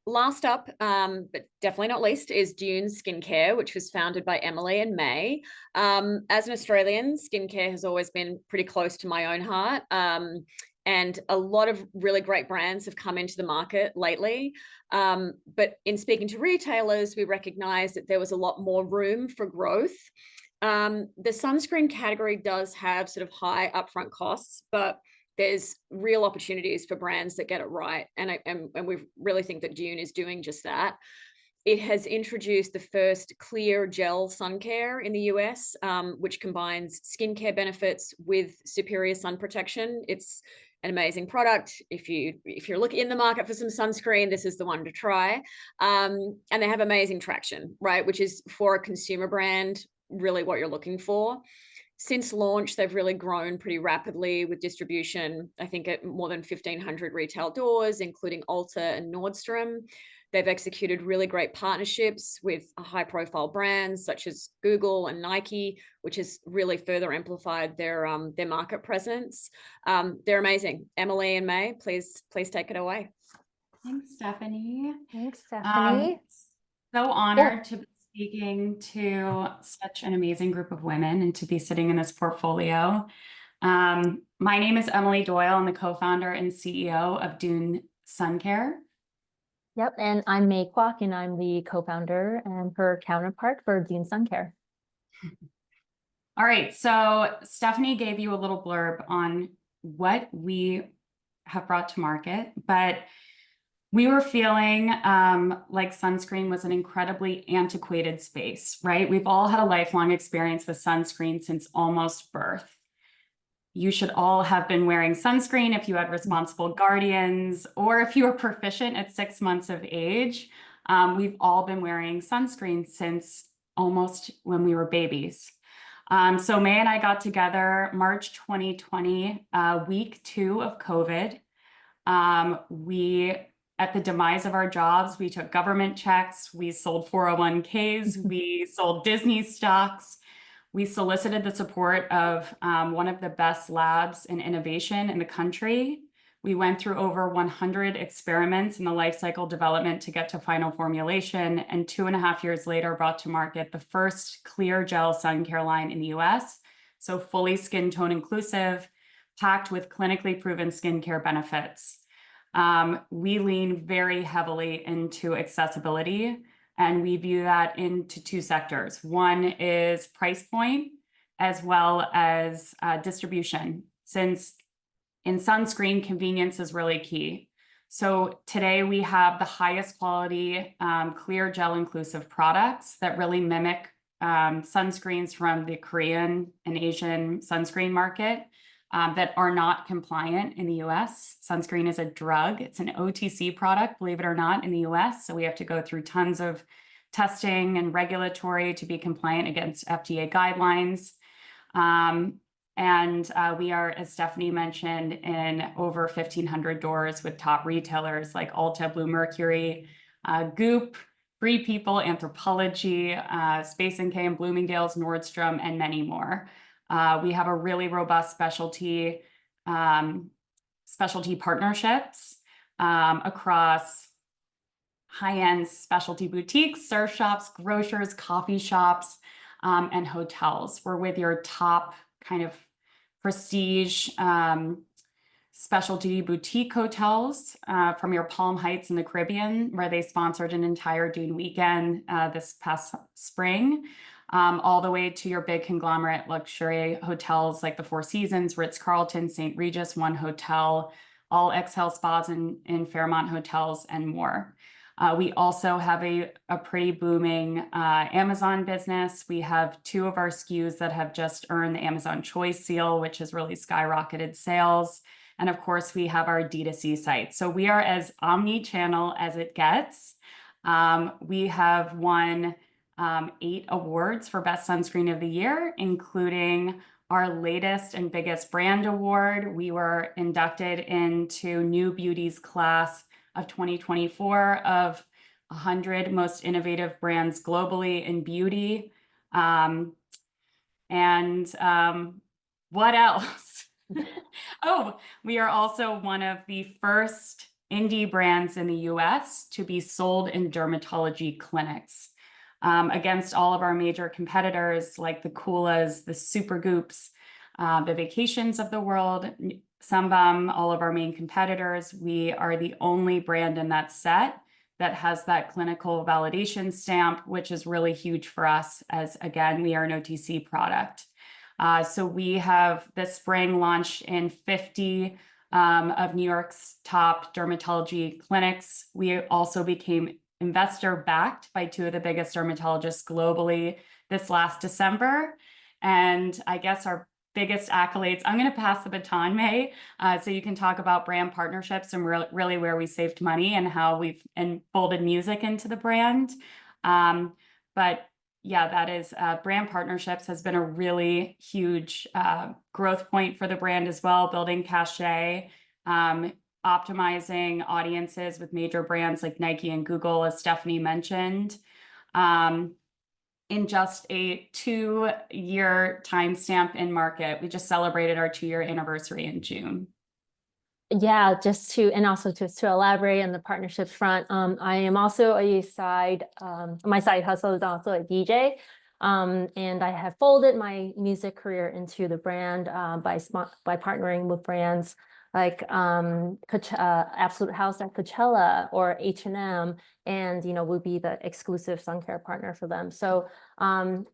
Last up, but definitely not least, is Dune Skincare, which was founded by Emily and May. As an Australian, skincare has always been pretty close to my own heart. And a lot of really great brands have come into the market lately. But in speaking to retailers, we recognized that there was a lot more room for growth. The sunscreen category does have sort of high upfront costs, but there's real opportunities for brands that get it right. And we really think that Dune is doing just that. It has introduced the first clear gel sun care in the US, which combines skincare benefits with superior sun protection. It's an amazing product. If you're looking in the market for some sunscreen, this is the one to try. And they have amazing traction, right? Which is, for a consumer brand, really what you're looking for. Since launch, they've really grown pretty rapidly with distribution, I think at more than 1,500 retail doors, including Ulta and Nordstrom. They've executed really great partnerships with high profile brands such as Google and Nike, which has really further amplified their market presence. They're amazing. Emily and May, please take it away. Thanks, Stephanie. Thanks, Stephanie. So honored to be speaking to such an amazing group of women and to be sitting in this portfolio. My name is Emily Doyle. I'm the co-founder and CEO of Dune Sun Care. Yep, and I'm May Kwok, and I'm the co-founder and her counterpart for Dune Sun Care. All right, so Stephanie gave you a little blurb on what we have brought to market, but we were feeling like sunscreen was an incredibly antiquated space, right? We've all had a lifelong experience with sunscreen since almost birth. You should all have been wearing sunscreen if you had responsible guardians, or if you were proficient at 6 months of age. We've all been wearing sunscreen since almost when we were babies. So May and I got together March 2020, week 2 of COVID. At the demise of our jobs, we took government checks, we sold 401ks, we sold Disney stocks. We solicited the support of one of the best labs in innovation in the country. We went through over 100 experiments in the life cycle development to get to final formulation, and 2.5 years later brought to market the first clear gel sun care line in the US. So fully skin tone inclusive, packed with clinically proven skincare benefits. We lean very heavily into accessibility, and we view that into 2 sectors. One is price point, as well as distribution, since in sunscreen, convenience is really key. So today we have the highest quality clear gel inclusive products that really mimic sunscreens from the Korean and Asian sunscreen market that are not compliant in the US. Sunscreen is a drug. It's an OTC product, believe it or not, in the US. So we have to go through tons of testing and regulatory to be compliant against FDA guidelines. We are, as Stephanie mentioned, in over 1,500 doors with top retailers like Ulta, Bluemercury, Goop, Free People, Anthropologie, Space NK and Bloomingdale's, Nordstrom, and many more. We have a really robust specialty partnerships across high-end specialty boutiques, surf shops, grocers, coffee shops, and hotels. We're with your top kind of prestige specialty boutique hotels from your Palm Heights in the Caribbean, where they sponsored an entire Dune weekend this past spring, all the way to your big conglomerate luxury hotels like the Four Seasons, Ritz-Carlton, St. Regis, One Hotel, all XL spas in Fairmont hotels, and more. We also have a pretty booming Amazon business. We have 2 of our SKUs that have just earned the Amazon Choice Seal, which has really skyrocketed sales. And of course, we have our D2C site. So we are as omni-channel as it gets. We have won 8 awards for Best Sunscreen of the Year, including our latest and biggest brand award. We were inducted into New Beauty's class of 2024 of 100 most innovative brands globally in beauty. What else? Oh, we are also one of the first indie brands in the US to be sold in dermatology clinics, against all of our major competitors like the Coolas, the Supergoops, the Vacations of the world, Sunbum, all of our main competitors. We are the only brand in that set that has that clinical validation stamp, which is really huge for us, as again, we are an OTC product. So we have this spring launched in 50 of New York's top dermatology clinics. We also became investor backed by 2 of the biggest dermatologists globally this last December. And I guess our biggest accolades, I'm going to pass the baton, May, so you can talk about brand partnerships and really where we saved money and how we've folded music into the brand. But yeah, that is brand partnerships has been a really huge growth point for the brand as well, building cachet, optimizing audiences with major brands like Nike and Google, as Stephanie mentioned. In just a 2-year timestamp in market. We just celebrated our 2-year anniversary in June. Yeah, just to elaborate on the partnerships front, I am also my side hustle is also a DJ. And I have folded my music career into the brand by partnering with brands like Absolute House at Coachella or H&M, and we'll be the exclusive sun care partner for them. So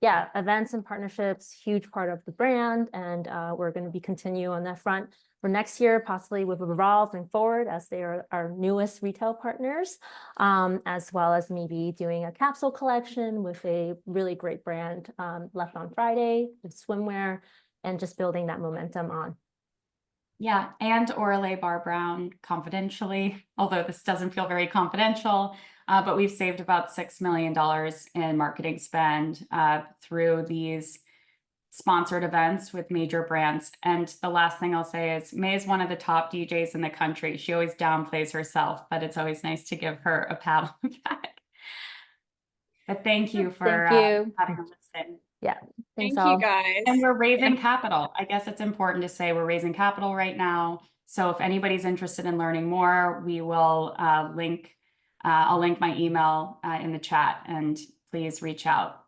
yeah, events and partnerships, huge part of the brand, and we're going to be continue on that front for next year, possibly with Revolve and Forward, as they are our newest retail partners, as well as maybe doing a capsule collection with a really great brand, Left on Friday, with swimwear, and just building that momentum on. Yeah, and Orale Bar Brown confidentially, although this doesn't feel very confidential, but we've saved about $6 million in marketing spend through these sponsored events with major brands. And the last thing I'll say is May is one of the top DJs in the country. She always downplays herself, but it's always nice to give her a pat on the back. But thank you for having us listen. Yeah. Thank you, guys. And we're raising capital. I guess it's important to say we're raising capital right now. So if anybody's interested in learning more, we will I'll link my email in the chat, and please reach out.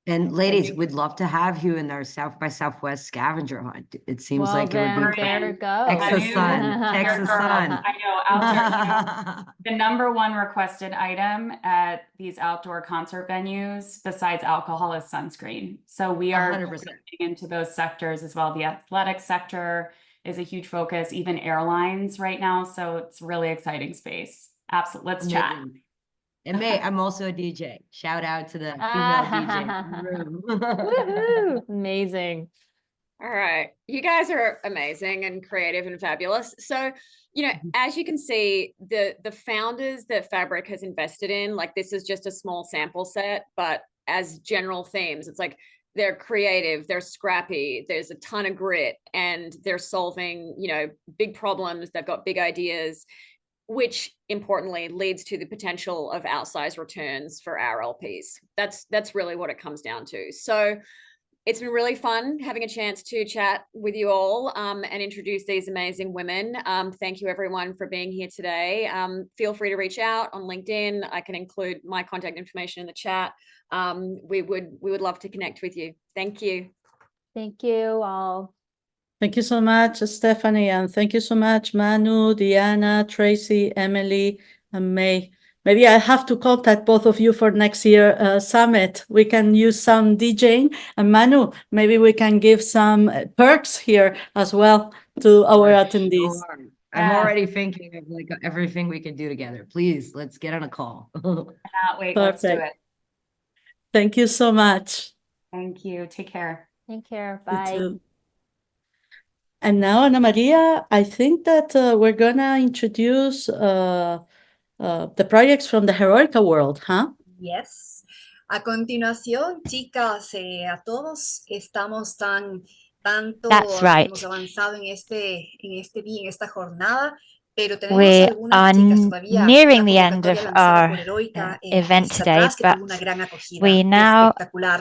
And ladies, we'd love to have you in our South by Southwest scavenger hunt. It seems like it would be there it goes. Texas sun. Texas sun. I know, outdoor, the number one requested item at these outdoor concert venues, besides alcohol, is sunscreen. So we are 100%. looking into those sectors as well. The athletic sector is a huge focus, even airlines right now. So it's a really exciting space. Absolutely. Let's chat. And May, I'm also a DJ. Shout out to the female DJ in the room. Woohoo! Amazing. All right. You guys are amazing and creative and fabulous. So, as you can see, the founders that Fabric has invested in, like, this is just a small sample set, but as general themes, it's like they're creative, they're scrappy, there's a ton of grit, and they're solving, big problems. They've got big ideas, which importantly leads to the potential of outsized returns for our LPs. That's really what it comes down to. So it's been really fun having a chance to chat with you all and introduce these amazing women. Thank you everyone for being here today. Feel free to reach out on LinkedIn. I can include my contact information in the chat. We would love to connect with you. Thank you. Thank you all. Thank you so much, Stephanie, and thank you so much, Manu, Diana, Tracy, Emily, and May. Maybe I have to contact both of you for next year summit. We can use some DJing, and Manu, maybe we can give some perks here as well to our attendees. Sure. I'm already thinking of like everything we could do together. Please, let's get on a call. Wait, let's do it. Thank you so much. Thank you. Take care. Take care. Bye. You too. And now, Ana Maria, I think that we're gonna introduce the projects from the Heroikka world, huh? Yes. A continuación, chicas, a todos, estamos tanto hemos avanzado en este día, en esta jornada, pero tenemos algunas chicas todavía. Nearing the end of our event today, but we now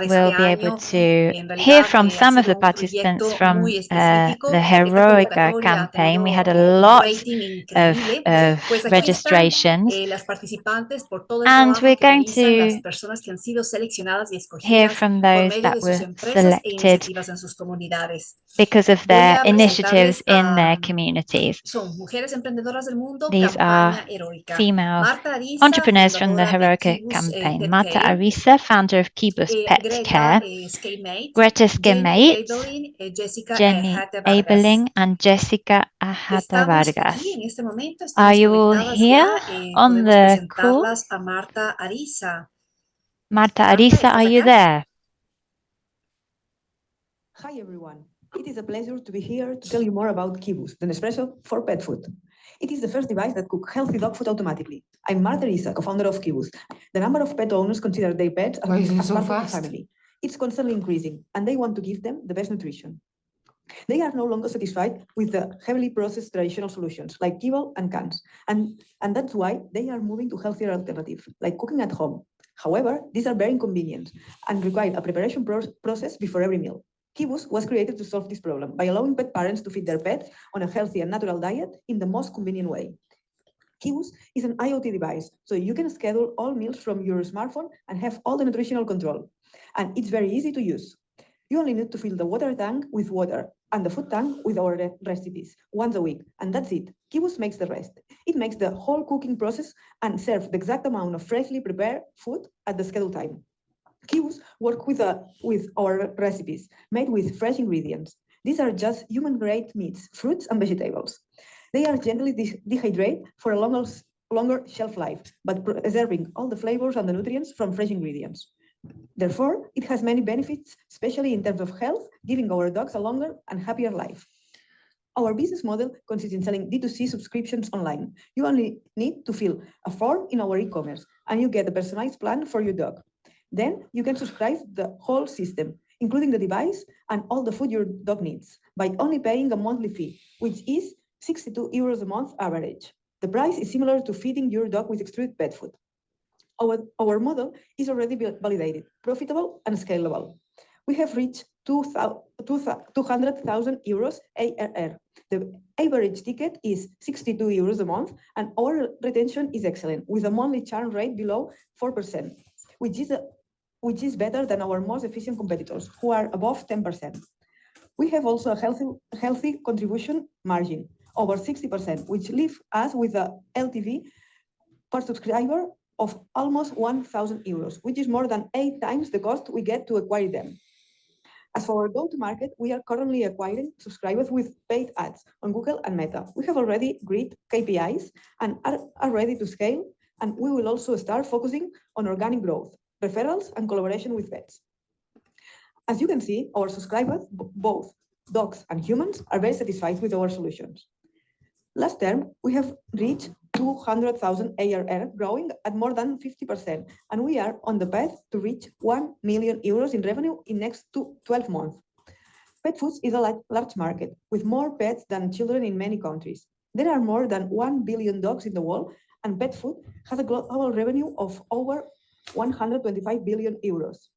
will be able to hear from some of the participants from the Heroikka campaign. We had a lot of registrations, and we're going to hear from those that were selected because of their initiatives in their communities. These are female entrepreneurs from the Heroikka campaign. Marta Arisa, founder of Kibus Pet Care, Greta Skemate, Jenny Abeling, and Jessica Ajata Vargas. Are you all here on the call? Marta Arisa, are you there? Hi everyone. It is a pleasure to be here to tell you more about Kibus, the Nespresso for pet food. It is the first device that cooks healthy dog food automatically. I'm Marta Arisa, co-founder of Kibus. The number of pet owners consider their pets as part of the family. It's constantly increasing, and they want to give them the best nutrition. They are no longer satisfied with the heavily processed traditional solutions like kibble and cans, and that's why they are moving to healthier alternatives, like cooking at home. However, these are very inconvenient and require a preparation process before every meal. Kibus was created to solve this problem by allowing pet parents to feed their pets on a healthy and natural diet in the most convenient way. Kibus is an IoT device, so you can schedule all meals from your smartphone and have all the nutritional control. and it's very easy to use. You only need to fill the water tank with water and the food tank with our recipes once a week, and that's it. Kibus makes the rest. It makes the whole cooking process and serves the exact amount of freshly prepared food at the scheduled time. Kibus work with our recipes made with fresh ingredients. These are just human-grade meats, fruits, and vegetables. They are gently dehydrated for a longer shelf life, but preserving all the flavors and the nutrients from fresh ingredients. Therefore, it has many benefits, especially in terms of health, giving our dogs a longer and happier life. Our business model consists in selling D2C subscriptions online. You only need to fill a form in our e-commerce, and you get a personalized plan for your dog. Then you can subscribe the whole system, including the device and all the food your dog needs, by only paying a monthly fee, which is 62 euros a month average. The price is similar to feeding your dog with extruded pet food. Our model is already validated, profitable, and scalable. We have reached 200,000 euros ARR. The average ticket is 62 euros a month, and our retention is excellent, with a monthly churn rate below 4%, which is better than our most efficient competitors, who are above 10%. We have also a healthy contribution margin, over 60%, which leaves us with a LTV per subscriber of almost 1,000 euros, which is more than 8 times the cost we get to acquire them. As for our go-to-market, we are currently acquiring subscribers with paid ads on Google and Meta. We have already agreed KPIs and are ready to scale, and we will also start focusing on organic growth, referrals, and collaboration with vets. As you can see, our subscribers, both dogs and humans, are very satisfied with our solutions. Last term, we have reached 200,000 ARR, growing at more than 50%, and we are on the path to reach 1 million euros in revenue in next 12 months. Pet foods is a large market, with more pets than children in many countries. There are more than 1 billion dogs in the world, and pet food has a global revenue of over 125 billion euros.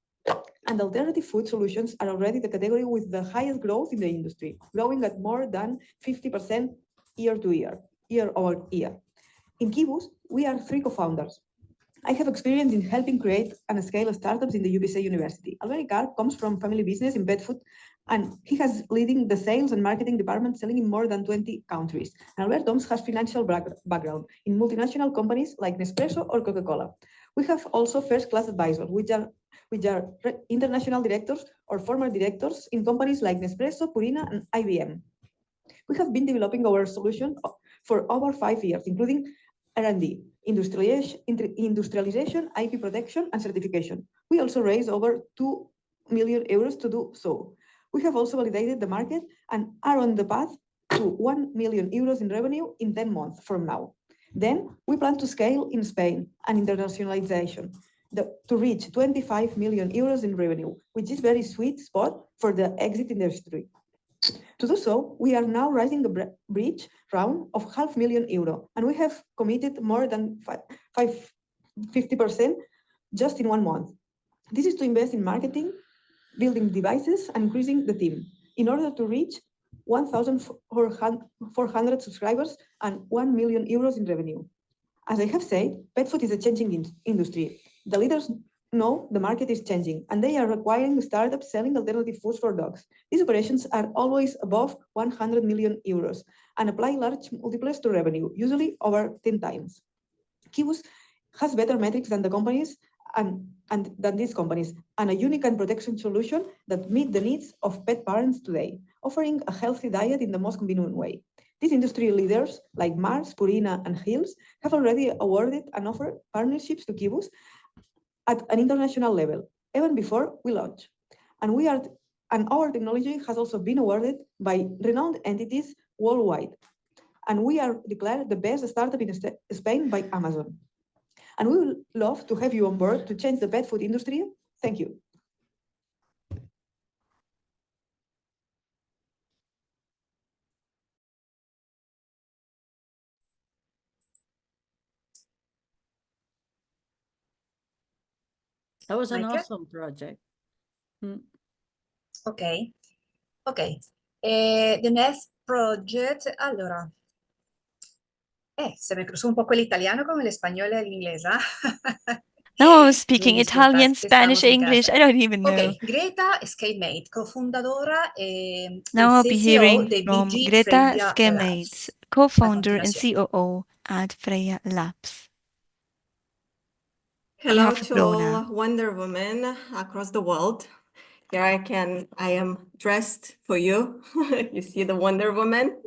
And alternative food solutions are already the category with the highest growth in the industry, growing at more than 50% year-over-year. In Kibus, we are 3 co-founders. I have experience in helping create and scale startups in the UBC University. Albert Ricard comes from family business in pet food, and he has leading the sales and marketing department selling in more than 20 countries. And Albert Doms has financial background in multinational companies like Nespresso or Coca-Cola. We have also first-class advisors, which are international directors or former directors in companies like Nespresso, Purina, and IBM. We have been developing our solution for over 5 years, including R&D, industrialization, IP protection, and certification. We also raised over 2 million euros to do so. We have also validated the market and are on the path to 1 million euros in revenue in 10 months from now. Then we plan to scale in Spain and internationalization to reach 25 million euros in revenue, which is very sweet spot for the exit industry. To do so, we are now raising a bridge round of €500,000, and we have committed more than 50% just in 1 month. This is to invest in marketing, building devices, and increasing the team in order to reach 1,400 subscribers and 1 million euros in revenue. As I have said, pet food is a changing industry. The leaders know the market is changing, and they are acquiring startups selling alternative foods for dogs. These operations are always above 100 million euros and apply large multiples to revenue, usually over 10 times. Kibus has better metrics than the companies and than these companies, and a unique and protection solution that meet the needs of pet parents today, offering a healthy diet in the most convenient way. These industry leaders like Mars, Purina, and Hills have already awarded and offered partnerships to Kibus at an international level, even before we launch. And our technology has also been awarded by renowned entities worldwide. And we are declared the best startup in Spain by Amazon. And we would love to have you on board to change the pet food industry. Thank you. That was an Michael? awesome project. Ok. The next project, allora. Se me cruzó un poco el italiano con el español y el inglés, ¿ah? Now I was speaking Mil Italian, disculpas, Spanish, estamos en English. casa. I don't even know. Ok, Greta Skemate, cofundadora y Now I'll be CCO hearing de from BG Greta Freya Skemates, Labs. A co-founder and continuación. COO at Freya Labs. Hello have to flow now. all Wonder Women across the world. Here I am dressed for you. You see the Wonder Woman.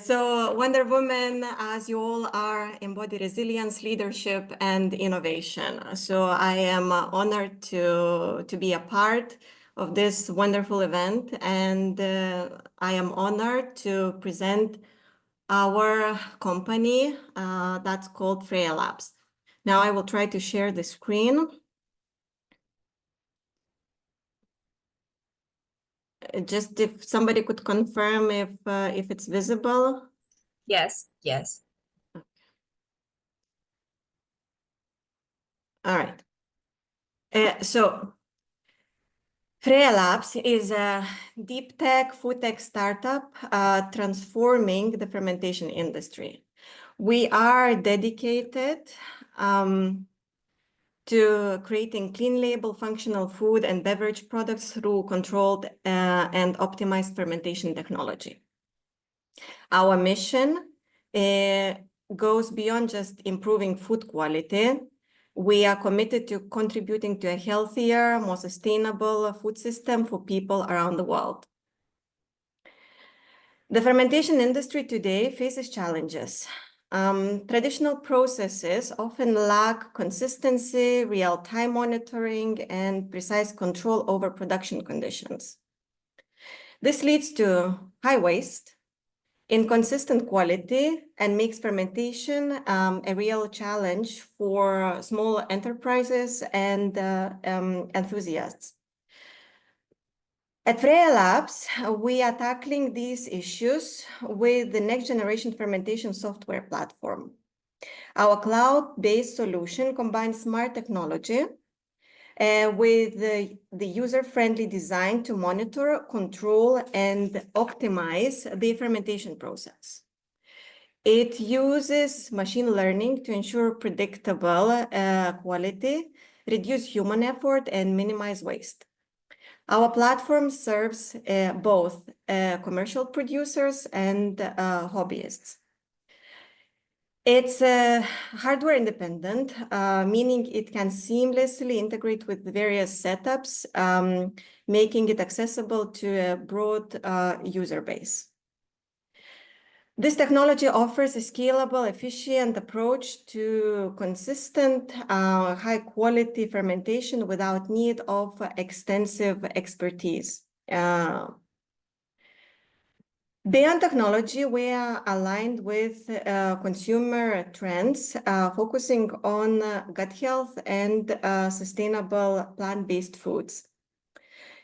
So Wonder Woman, as you all are, embody resilience, leadership, and innovation. So I am honored to be a part of this wonderful event, and I am honored to present our company that's called Freya Labs. Now I will try to share the screen. Just if somebody could confirm if it's visible. Yes, yes. All right. So Freya Labs is a deep tech, food tech startup transforming the fermentation industry. We are dedicated to creating clean label functional food and beverage products through controlled and optimized fermentation technology. Our mission goes beyond just improving food quality. We are committed to contributing to a healthier, more sustainable food system for people around the world. The fermentation industry today faces challenges. Traditional processes often lack consistency, real-time monitoring, and precise control over production conditions. This leads to high waste, inconsistent quality, and makes fermentation a real challenge for small enterprises and enthusiasts. At Freya Labs, we are tackling these issues with the next generation fermentation software platform. Our cloud-based solution combines smart technology with the user-friendly design to monitor, control, and optimize the fermentation process. It uses machine learning to ensure predictable quality, reduce human effort, and minimize waste. Our platform serves both commercial producers and hobbyists. It's hardware independent, meaning it can seamlessly integrate with various setups, making it accessible to a broad user base. This technology offers a scalable, efficient approach to consistent, high-quality fermentation without need of extensive expertise. Beyond technology, we are aligned with consumer trends, focusing on gut health and sustainable plant-based foods.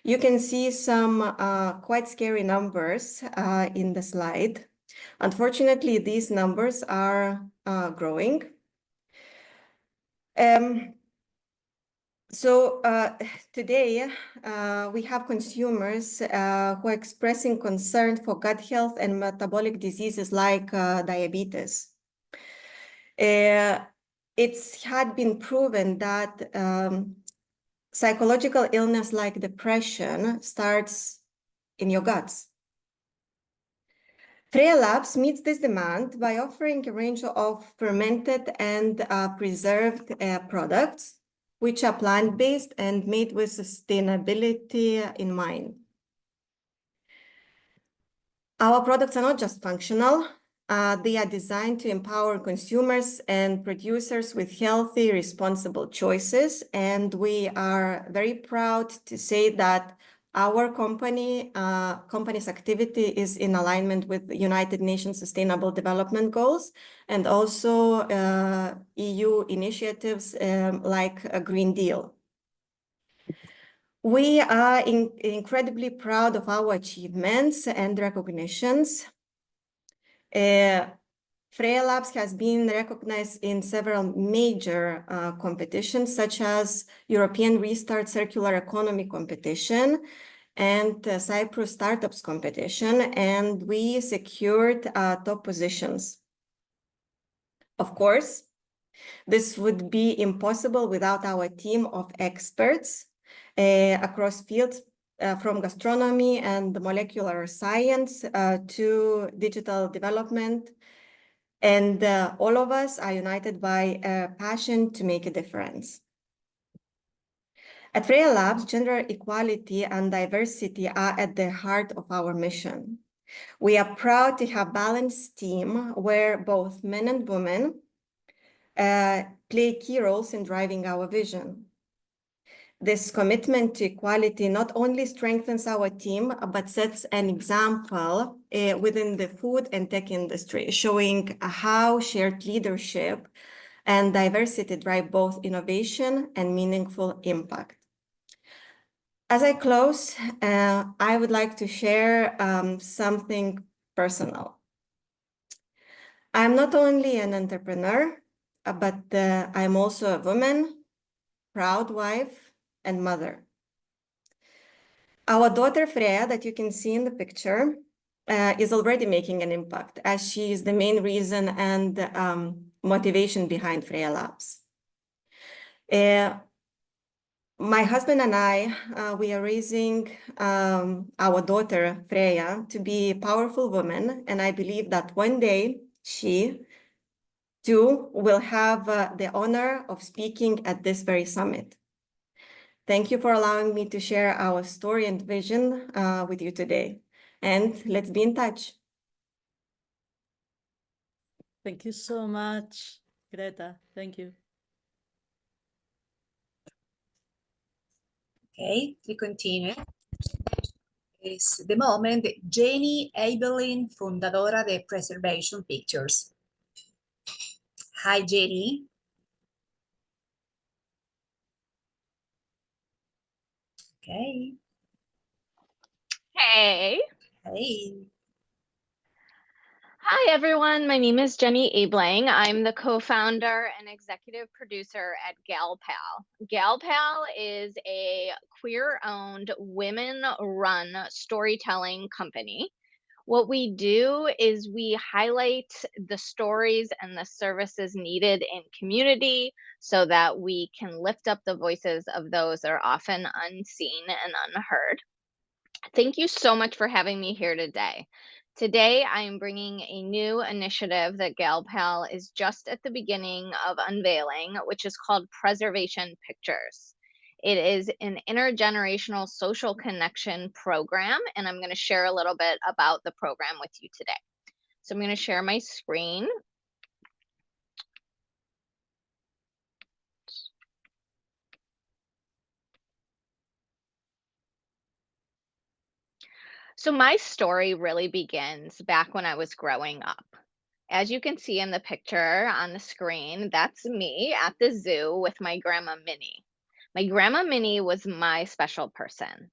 You can see some quite scary numbers in the slide. Unfortunately, these numbers are growing. So today, we have consumers who are expressing concern for gut health and metabolic diseases like diabetes. It's had been proven that psychological illness like depression starts in your guts. Freya Labs meets this demand by offering a range of fermented and preserved products, which are plant-based and made with sustainability in mind. Our products are not just functional, they are designed to empower consumers and producers with healthy, responsible choices. And we are very proud to say that our company's activity is in alignment with the United Nations Sustainable Development Goals and also EU initiatives like a Green Deal. We are incredibly proud of our achievements and recognitions. Freya Labs has been recognized in several major competitions, such as European Restart Circular Economy Competition and Cyprus Startups Competition, and we secured top positions. Of course, This would be impossible without our team of experts across fields from gastronomy and molecular science to digital development. And all of us are united by a passion to make a difference. At Freya Labs, gender equality and diversity are at the heart of our mission. We are proud to have a balanced team where both men and women play key roles in driving our vision. This commitment to equality not only strengthens our team, but sets an example within the food and tech industry, showing how shared leadership and diversity drive both innovation and meaningful impact. As I close, I would like to share something personal. I'm not only an entrepreneur, but I'm also a woman, proud wife, and mother. Our daughter Freya, that you can see in the picture, is already making an impact, as she is the main reason and motivation behind Freya Labs. My husband and I, we are raising our daughter Freya to be a powerful woman, and I believe that one day she too will have the honor of speaking at this very summit. Thank you for allowing me to share our story and vision with you today. And let's be in touch. Thank you so much, Greta. Thank you. Okay, we continue. It's the moment Jenny Abelin, fundadora de Preservation Pictures. Hi, Jenny. Okay. Hey. Hey. Hi, everyone. My name is Jenny Abling. I'm the co-founder and executive producer at GalPal. GalPal is a queer-owned, women-run storytelling company. What we do is we highlight the stories and the services needed in community so that we can lift up the voices of those that are often unseen and unheard. Thank you so much for having me here today. Today, I am bringing a new initiative that GalPal is just at the beginning of unveiling, which is called Preservation Pictures. It is an intergenerational social connection program, and I'm going to share a little bit about the program with you today. So I'm going to share my screen. So my story really begins back when I was growing up. As you can see in the picture on the screen, that's me at the zoo with my grandma Minnie. My grandma Minnie was my special person.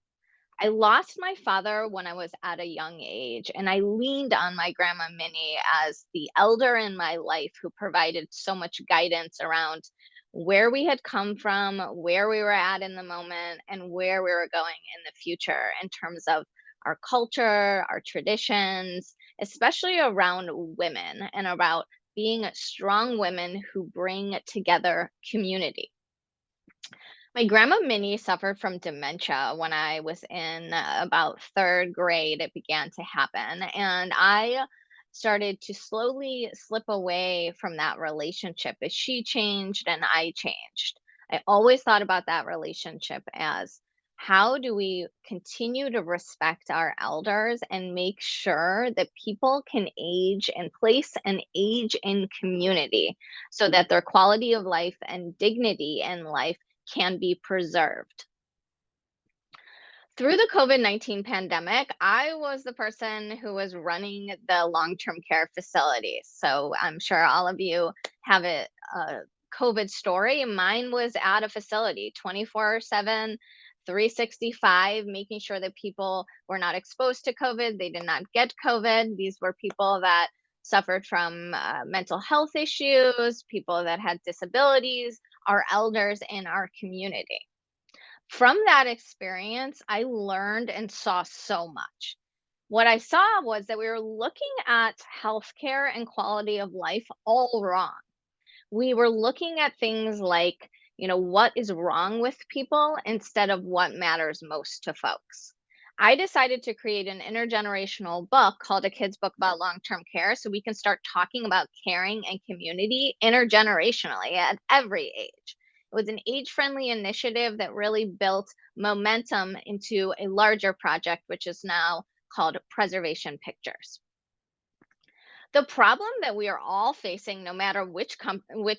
I lost my father when I was at a young age, and I leaned on my grandma Minnie as the elder in my life who provided so much guidance around where we had come from, where we were at in the moment, and where we were going in the future in terms of our culture, our traditions, especially around women and about being strong women who bring together community. My grandma Minnie suffered from dementia when I was in about third grade. It began to happen, and I started to slowly slip away from that relationship as she changed and I changed. I always thought about that relationship as how do we continue to respect our elders and make sure that people can age in place and age in community so that their quality of life and dignity in life can be preserved. Through the COVID-19 pandemic, I was the person who was running the long-term care facilities. So I'm sure all of you have a COVID story. Mine was at a facility 24/7, 365, making sure that people were not exposed to COVID. They did not get COVID. These were people that suffered from mental health issues, people that had disabilities, our elders in our community. From that experience, I learned and saw so much. What I saw was that we were looking at healthcare and quality of life all wrong. We were looking at things like, what is wrong with people instead of what matters most to folks. I decided to create an intergenerational book called A Kid's Book About Long-Term Care so we can start talking about caring and community intergenerationally at every age. It was an age-friendly initiative that really built momentum into a larger project, which is now called Preservation Pictures. The problem that we are all facing, no matter which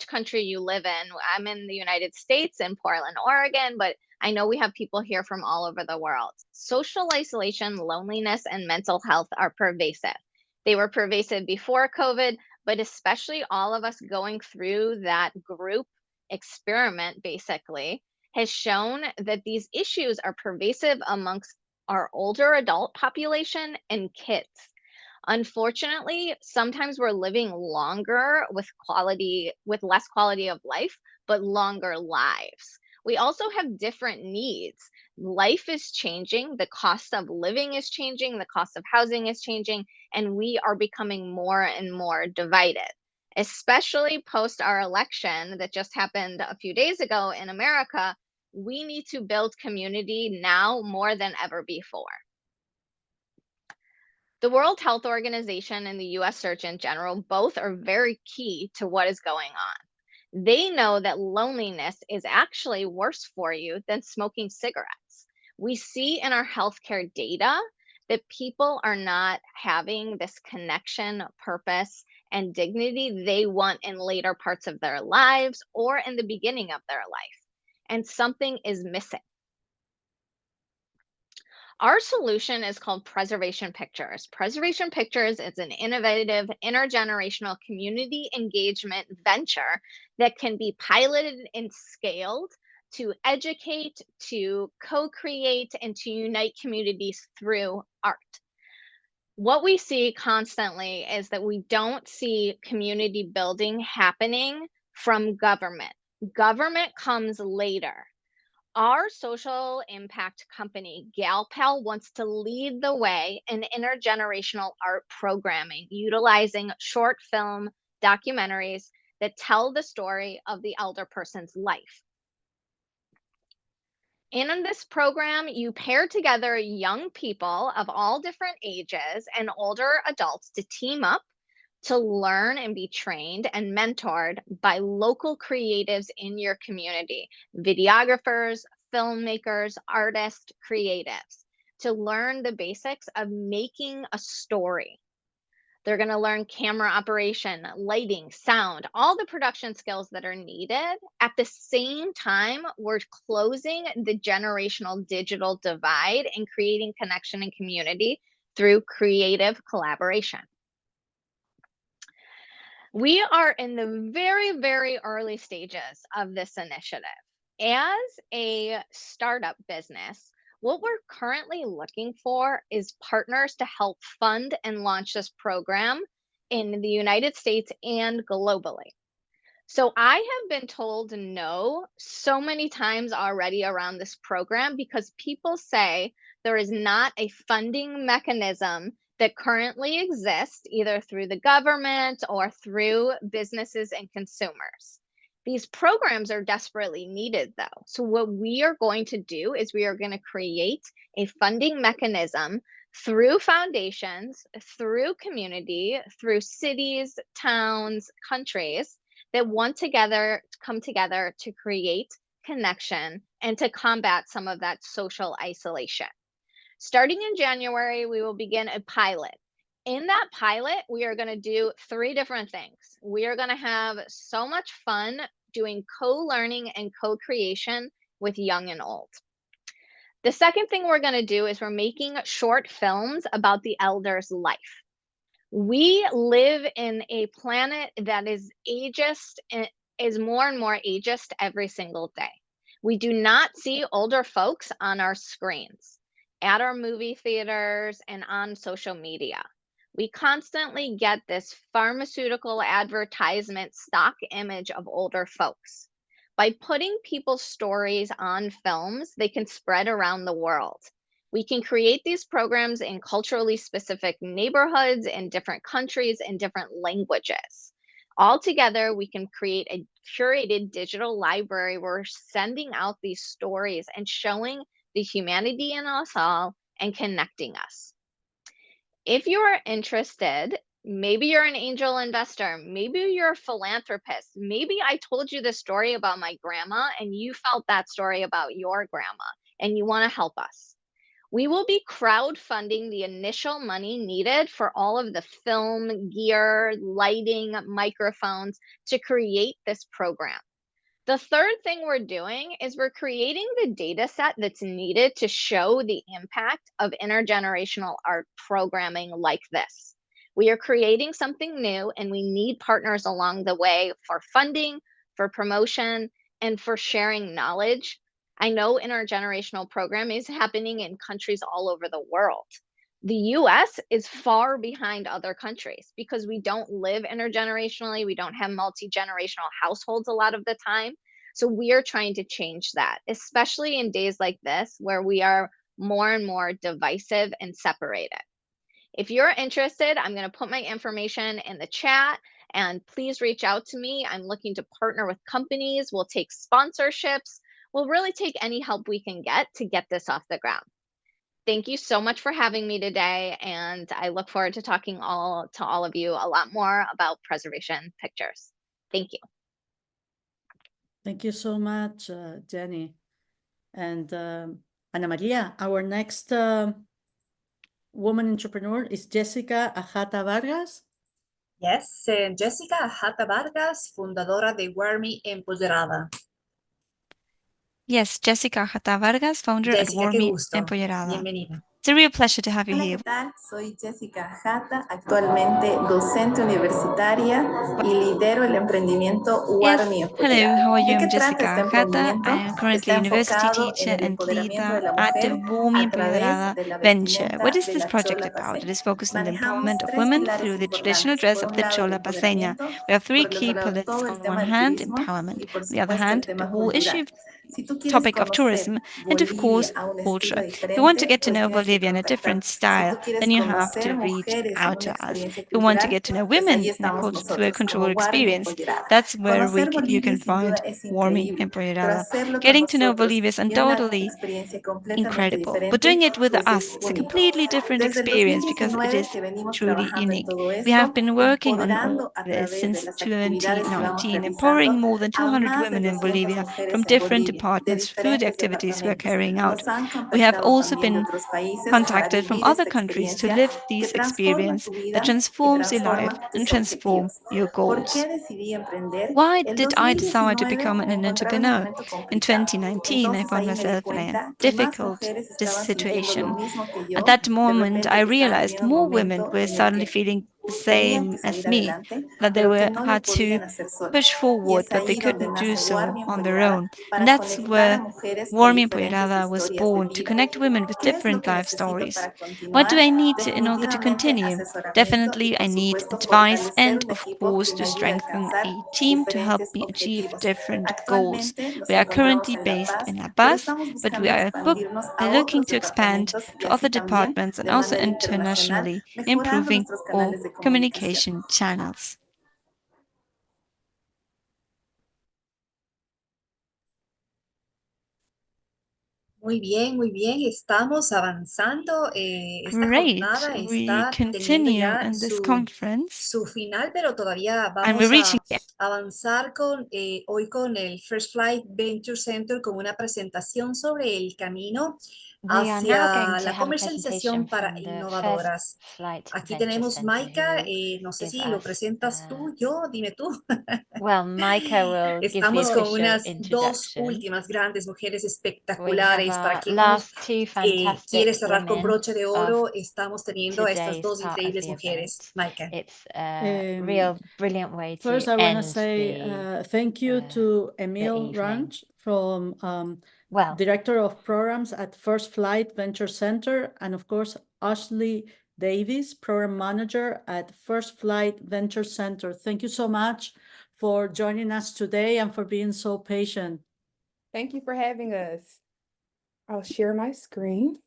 country you live in, I'm in the United States in Portland, Oregon, but I know we have people here from all over the world. Social isolation, loneliness, and mental health are pervasive. They were pervasive before COVID, but especially all of us going through that group experiment, basically, has shown that these issues are pervasive amongst our older adult population and kids. Unfortunately, sometimes we're living longer with less quality of life, but longer lives. We also have different needs. Life is changing, the cost of living is changing, the cost of housing is changing, and we are becoming more and more divided. Especially post our election that just happened a few days ago in America, we need to build community now more than ever before. The World Health Organization and the US Surgeon General both are very key to what is going on. They know that loneliness is actually worse for you than smoking cigarettes. We see in our healthcare data that people are not having this connection, purpose, and dignity they want in later parts of their lives or in the beginning of their life. And something is missing. Our solution is called Preservation Pictures. Preservation Pictures is an innovative intergenerational community engagement venture that can be piloted and scaled to educate, to co-create, and to unite communities through art. What we see constantly is that we don't see community building happening from government. Government comes later. Our social impact company, GalPal, wants to lead the way in intergenerational art programming, utilizing short film documentaries that tell the story of the elder person's life. In this program, you pair together young people of all different ages and older adults to team up to learn and be trained and mentored by local creatives in your community, videographers, filmmakers, artists, creatives, to learn the basics of making a story. They're going to learn camera operation, lighting, sound, all the production skills that are needed. At the same time, we're closing the generational digital divide and creating connection and community through creative collaboration. We are in the very, very early stages of this initiative. As a startup business, what we're currently looking for is partners to help fund and launch this program in the United States and globally. So I have been told no so many times already around this program because people say there is not a funding mechanism that currently exists either through the government or through businesses and consumers. These programs are desperately needed though. So what we are going to do is we are going to create a funding mechanism through foundations, through community, through cities, towns, countries that want to come together to create connection and to combat some of that social isolation. Starting in January, we will begin a pilot. In that pilot, we are going to do 3 different things. We are going to have so much fun doing co-learning and co-creation with young and old. The second thing we're going to do is we're making short films about the elder's life. We live in a planet that is ageist, is more and more ageist every single day. We do not see older folks on our screens, at our movie theaters, and on social media. We constantly get this pharmaceutical advertisement stock image of older folks. By putting people's stories on films, they can spread around the world. We can create these programs in culturally specific neighborhoods, in different countries, in different languages. All together, we can create a curated digital library where we're sending out these stories and showing the humanity in us all and connecting us. If you are interested, maybe you're an angel investor, maybe you're a philanthropist, maybe I told you the story about my grandma and you felt that story about your grandma and you want to help us. We will be crowdfunding the initial money needed for all of the film, gear, lighting, microphones to create this program. The third thing we're doing is we're creating the data set that's needed to show the impact of intergenerational art programming like this. We are creating something new and we need partners along the way for funding, for promotion, and for sharing knowledge. I know intergenerational programming is happening in countries all over the world. The US is far behind other countries because we don't live intergenerationally. We don't have multi generational households a lot of the time. So we are trying to change that, especially in days like this where we are more and more divisive and separated. If you're interested, I'm going to put my information in the chat and please reach out to me. I'm looking to partner with companies. We'll take sponsorships. We'll really take any help we can get to get this off the ground. Thank you so much for having me today, and I look forward to talking to all of you a lot more about preservation pictures. Thank you. Thank you so much, Jenny. And Ana Maria, our next woman entrepreneur is Jessica Ajata Vargas. Yes, Jessica Ajata Vargas, fundadora de Warmi Empoderada. Yes, Jessica Ajata Vargas, founder at Jessica, qué Warmi gusto. Empoderada. Bienvenida. It's a real pleasure to have you Hola, here. ¿qué tal? Soy Jessica Ajata, actualmente docente universitaria y lidero el emprendimiento Warmi Yes, hello, how Empoderada. are you? ¿De I'm qué trata Jessica este Ajata. emprendimiento? I am currently Está a university enfocado en teacher el and empoderamiento de leader la at the mujer Warmi a través Empoderada de la venture. What vestimenta is de this la project chola about? It paceña. is focused on the Manejamos empowerment of tres women pilares through the traditional importantes. dress Por of un the lado, el chola paceña. empoderamiento, We have three por el key otro lado, pillars. todo el On one tema del hand, turismo empowerment. y, por On the other supuesto, el hand, the tema whole issue cultural. of Si tú quieres topic of conocer tourism, and of Bolivia course, a un estilo culture. If you want to diferente, get to pues know tienes que Bolivia in a contactar. different Si style, tú quieres then you have conocer to reach mujeres en out una to us. experiencia If you want to cultural, get to know pues ahí women in a estamos cultural nosotros como Warmi experience, Empoderada. that's where Conocer you Bolivia can sin duda find es Warmi increíble, pero Empoderada. hacerlo con Getting to know nosotros Bolivia is y una undoubtedly experiencia completamente incredible, but doing diferente, it with pues es us is a único. completely different Desde el experience because it 2019 is que venimos truly trabajando en unique. todo We have esto, been working on all empoderando a this través de since las actividades que vamos 2019, realizando empowering more than a 200 más de women in 200 Bolivia from mujeres en different Bolivia, de departments through the diferentes activities we are departamentos. carrying out. Nos han We have contactado also también de been otros países para contacted from vivir other esta countries to experiencia live que this transforma experience tu that vida, que transforms your life transforma and tus transform objetivos. your ¿Por goals. qué decidí emprender? Why El did I decide to 2019 become me an encontraba en un entrepreneur? momento In complicado. 2019, I Entonces found ahí me di myself in a cuenta que más difficult mujeres estaban sintiendo lo situation. mismo que At yo, that de moment, I repente que estaban realized viviendo un more women momento were en el suddenly que feeling the tenían que same as salir me, adelante, that they pero que were no lo had to podían hacer solas. push Y forward, es but they ahí donde couldn't do nace so Warmi on their Empoderada own. And para that's conectar a where mujeres con Warmi diferentes Empoderada was historias de born, to vida. connect women with ¿Qué es lo different que life necesito stories. para What do continuar? I need in order to Definitivamente continue? asesoramiento y, Definitely, por I need supuesto, advice fortalecer and, un of equipo course, que to me ayude a strengthen alcanzar a team to help diferentes me achieve objetivos. different goals. Actualmente nos We are encontramos currently en La based Paz, in La pero Paz, estamos but we buscando are expandirnos a looking otros to expand departamentos y to así other también departments and de also manera internacional, internationally, mejorando improving nuestros all canales de comunicación. communication channels. Muy bien, muy bien. Estamos avanzando. Esta Great. jornada We está teniendo continue ya in this conference su final, pero todavía and we're vamos reaching a avanzar hoy con el First Flight Venture Center con una presentación sobre el camino We are now going hacia to la have a presentation comercialización para from the First innovadoras. Flight Aquí Venture tenemos Center, Maika, who no sé give si lo us, presentas tú, yo, dime tú. well, Micah will give the Estamos con official unas dos introduction. últimas grandes mujeres We have espectaculares. Para our quien last two quiere fantastic cerrar con women broche de of oro, estamos teniendo a estas today's dos part of increíbles the mujeres. event. Maika. It's a real brilliant way to First, I want to end say thank you to Emil evening. Ranch from Well, Director of Programs at First Flight Venture Center, and of course, Ashley Davis, Program Manager at First Flight Venture Center. Thank you so much for joining us today and for being so patient. Thank you for having us. I'll share my screen.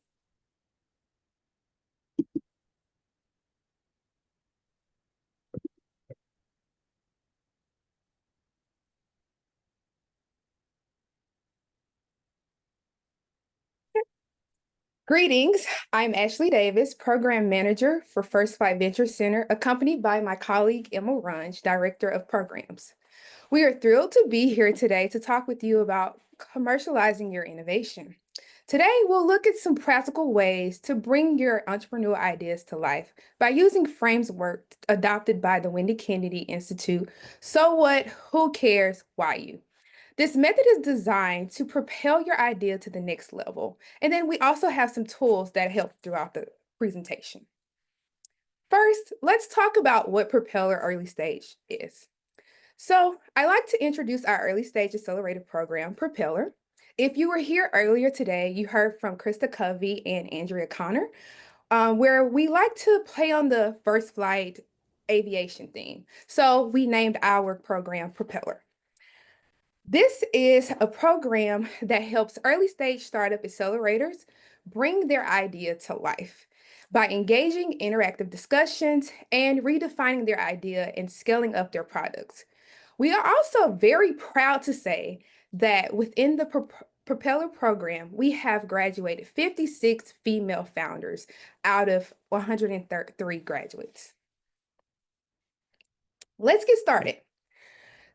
Greetings, I'm Ashley Davis, Program Manager for First Flight Venture Center, accompanied by my colleague Emma Runge, Director of Programs. We are thrilled to be here today to talk with you about commercializing your innovation. Today, we'll look at some practical ways to bring your entrepreneurial ideas to life by using framework adopted by the Wendy Kennedy Institute, So What, Who Cares, Why You. This method is designed to propel your idea to the next level. And then we also have some tools that help throughout the presentation. First, let's talk about what Propeller Early Stage is. So I like to introduce our early stage accelerator program, Propeller. If you were here earlier today, you heard from Krista Covey and Andrea Connor, where we like to play on the first flight aviation theme. So we named our program Propeller. This is a program that helps early stage startup accelerators bring their idea to life by engaging interactive discussions and redefining their idea and scaling up their products. We are also very proud to say that within the Propeller program, we have graduated 56 female founders out of 103 graduates. Let's get started.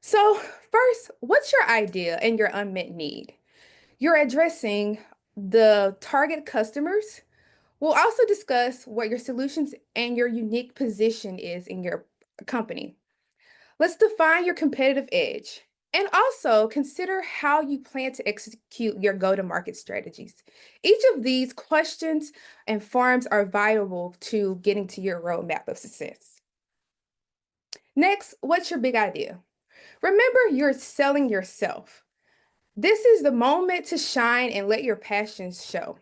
So first, what's your idea and your unmet need? You're addressing the target customers. We'll also discuss what your solutions and your unique position is in your company. Let's define your competitive edge and also consider how you plan to execute your go-to-market strategies. Each of these questions and forms are vital to getting to your roadmap of success. Next, what's your big idea? Remember, you're selling yourself. This is the moment to shine and let your passions show.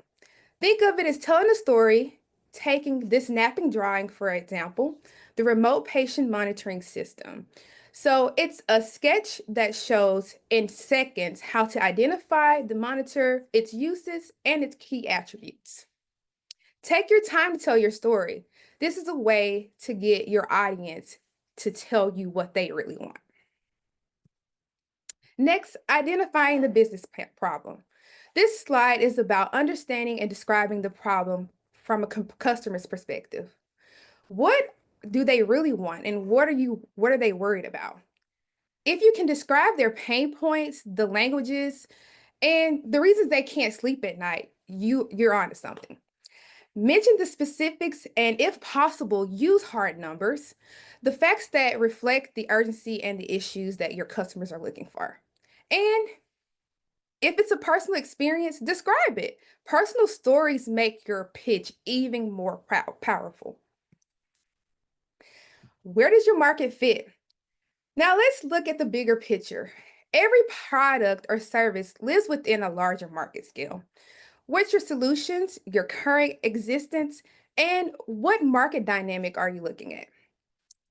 Think of it as telling a story, taking this napping drawing, for example, the remote patient monitoring system. So it's a sketch that shows in seconds how to identify the monitor, its uses, and its key attributes. Take your time to tell your story. This is a way to get your audience to tell you what they really want. Next, identifying the business problem. This slide is about understanding and describing the problem from a customer's perspective. What do they really want and what are they worried about? If you can describe their pain points, the languages, and the reasons they can't sleep at night, you're onto something. Mention the specifics and, if possible, use hard numbers, the facts that reflect the urgency and the issues that your customers are looking for. And if it's a personal experience, describe it. Personal stories make your pitch even more powerful. Where does your market fit? Now let's look at the bigger picture. Every product or service lives within a larger market scale. What's your solutions, your current existence, and what market dynamic are you looking at?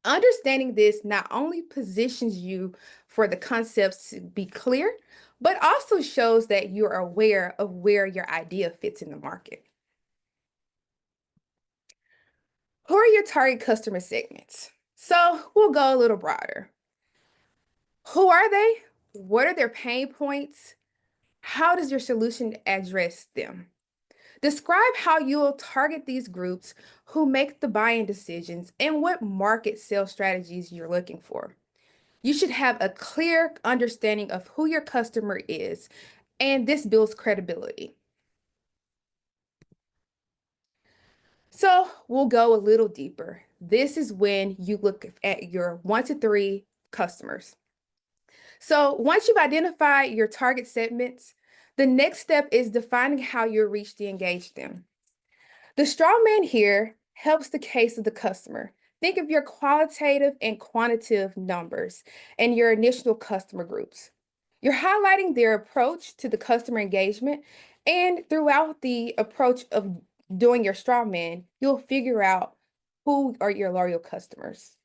Understanding this not only positions you for the concepts to be clear, but also shows that you're aware of where your idea fits in the market. Who are your target customer segments? So we'll go a little broader. Who are they? What are their pain points? How does your solution address them? Describe how you'll target these groups, who make the buying decisions, and what market sales strategies you're looking for. You should have a clear understanding of who your customer is, and this builds credibility. So we'll go a little deeper. This is when you look at your 1 to 3 customers. So once you've identified your target segments, the next step is defining how you'll reach to engage them. The straw man here helps the case of the customer. Think of your qualitative and quantitative numbers and your initial customer groups. You're highlighting their approach to the customer engagement, and throughout the approach of doing your straw man, you'll figure out who are your loyal customers.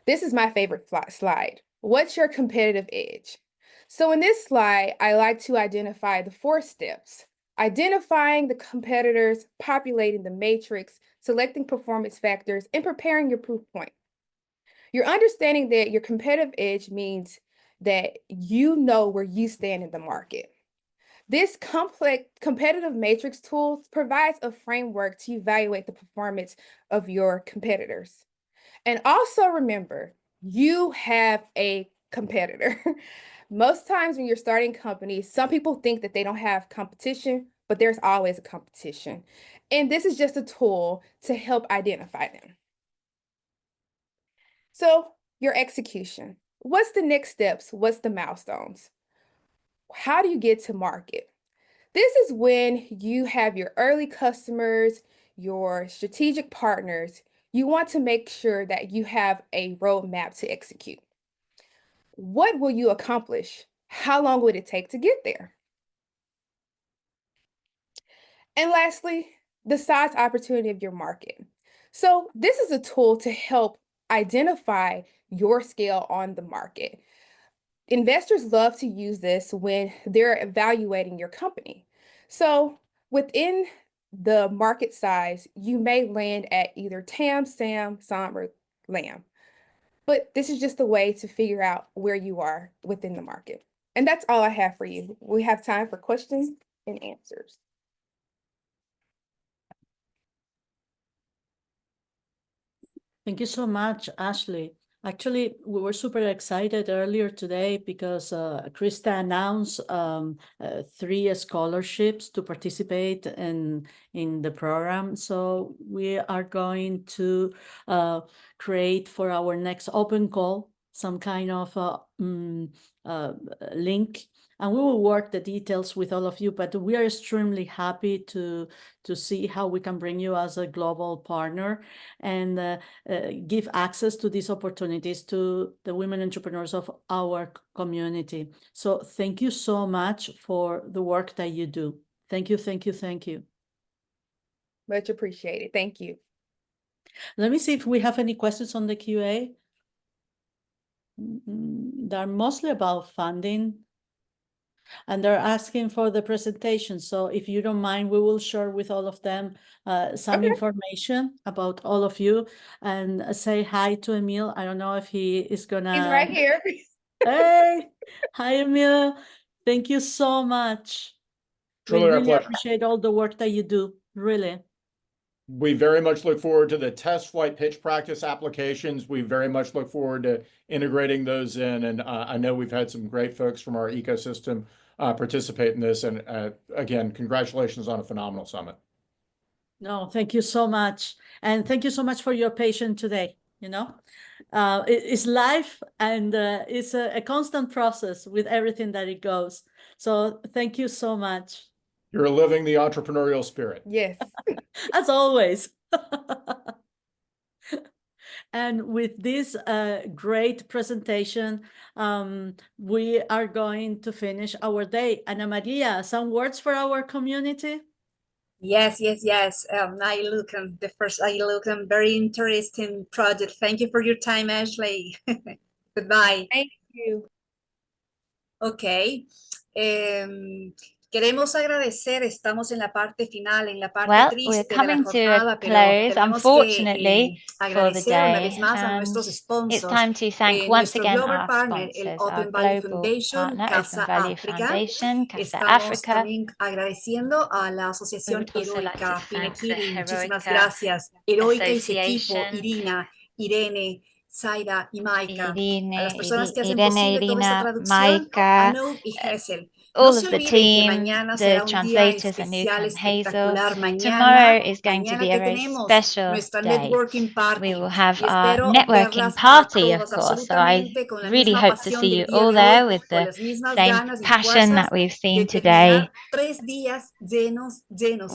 This is my favorite slide. What's your competitive edge? So in this slide, I like to identify the 4 steps. Identifying the competitors, populating the matrix, selecting performance factors, and preparing your proof point. You're understanding that your competitive edge means that you know where you stand in the market. This complex competitive matrix tool provides a framework to evaluate the performance of your competitors. And also remember, you have a competitor. Most times when you're starting companies, some people think that they don't have competition, but there's always a competition. And this is just a tool to help identify them. So your execution. What's the next steps? What's the milestones? How do you get to market? This is when you have your early customers, your strategic partners. You want to make sure that you have a roadmap to execute. What will you accomplish? How long would it take to get there? And lastly, the size opportunity of your market. So this is a tool to help identify your scale on the market. Investors love to use this when they're evaluating your company. So within the market size, you may land at either TAM, SAM, SOM, or LAM. But this is just a way to figure out where you are within the market. And that's all I have for you. We have time for questions and answers. Thank you so much, Ashley. Actually, we were super excited earlier today because Krista announced 3 scholarships to participate in the program. So we are going to create for our next open call some kind of link, and we will work the details with all of you, but we are extremely happy to see how we can bring you as a global partner and give access to these opportunities to the women entrepreneurs of our community. So thank you so much for the work that you do. Thank you, thank you, thank you. Much appreciated. Thank you. Let me see if we have any questions on the QA. They're mostly about funding. And they're asking for the presentation. So if you don't mind, we will share with all of them some information about all of you and say hi to Emil. I don't know if he is gonna. He's right here. Hey, hi, Emil. Thank you so much. Truly We our really pleasure. appreciate all the work that you do, really. We very much look forward to the test flight pitch practice applications. We very much look forward to integrating those in. And I know we've had some great folks from our ecosystem participate in this. And again, congratulations on a phenomenal summit. No, thank you so much. And thank you so much for your patience today. You know, it's life and it's a constant process with everything that it goes. So thank you so much. You're living the entrepreneurial spirit. Yes. As always. And with this great presentation, we are going to finish our day. Ana Maria, some words for our community? Yes. I look very interesting project. Thank you for your time, Ashley. Goodbye. Thank you. Okay. Queremos agradecer, estamos en la parte final, en la parte Well, we're triste de la coming to jornada, a pero close, tenemos unfortunately, que for the agradecer una vez day, más a and nuestros it's sponsors. time to thank once Nuestro again global our partner, el sponsors, our Open Value global Foundation, partner, Casa Open Value África. Foundation, Casa Estamos África. también agradeciendo a la We Asociación would also like to Heroikka, thank the Pinekiri, muchísimas Heroikka gracias. Heroikka y su equipo, Association, Irina, Irene, Zaira y Maika. A las personas que hacen Irene, posible toda esta Irina, traducción, Maika, Anouk y Hessel. No all se of the olviden que team, mañana the será un día translators, Anouk especial, and Hazel. espectacular. Tomorrow is going to Mañana be a que very tenemos special nuestra day. networking party. We will have Y our espero networking verlas party, a of todas course. So I absolutamente con la really misma hope to pasión see del you día all de there hoy, with con the las mismas same ganas y passion fuerzas that we've de seen terminar today. 3 días llenos.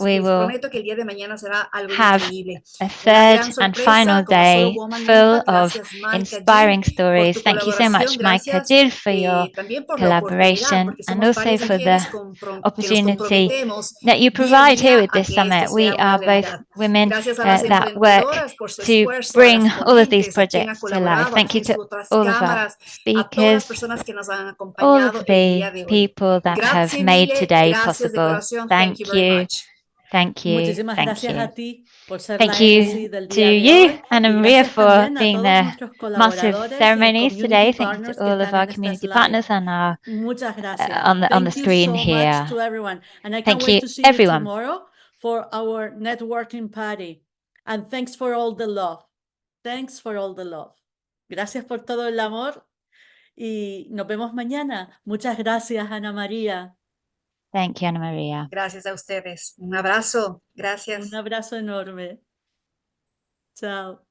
We Les will prometo que el día de mañana será algo have increíble. a Una third gran and sorpresa final como solo day Woman full Impact. of Gracias, Maika, inspiring Jill, por stories. tu Thank you so much, colaboración. Maika, Gracias Jill, for your también por la oportunidad, collaboration porque and somos also varias for the mujeres que nos opportunity comprometemos that you día a provide here día with a this que esto summit. We sea una are both realidad. women Gracias a las that work emprendedoras por su to esfuerzo, a bring las all of these ponentes, a quien ha projects to life. colaborado Thank you aquí en to sus otras all of our cámaras, a todas las speakers, personas que nos han all acompañado of el the día de hoy. people that have Grazie made mille, today gracias de possible. corazón. Thank Thank you very you. much. Thank you. Muchísimas Thank gracias you. a ti por ser Thank la you MC del to día de you, hoy. Anna Y Maria, gracias for también a being todos the nuestros master of colaboradores, ceremonies today. community Thank you to partners que all of están our en estas community slides. partners and our Muchas gracias. on the Thank you screen so here. much to everyone. And I can't Thank wait you, to see you everyone. tomorrow for our networking party. And thanks for all the love. Thanks for all the love. Gracias por todo el amor y nos vemos mañana. Muchas gracias, Ana María. Thank you, Anna Maria. Gracias a ustedes. Un abrazo. Gracias. Un abrazo enorme. Chao.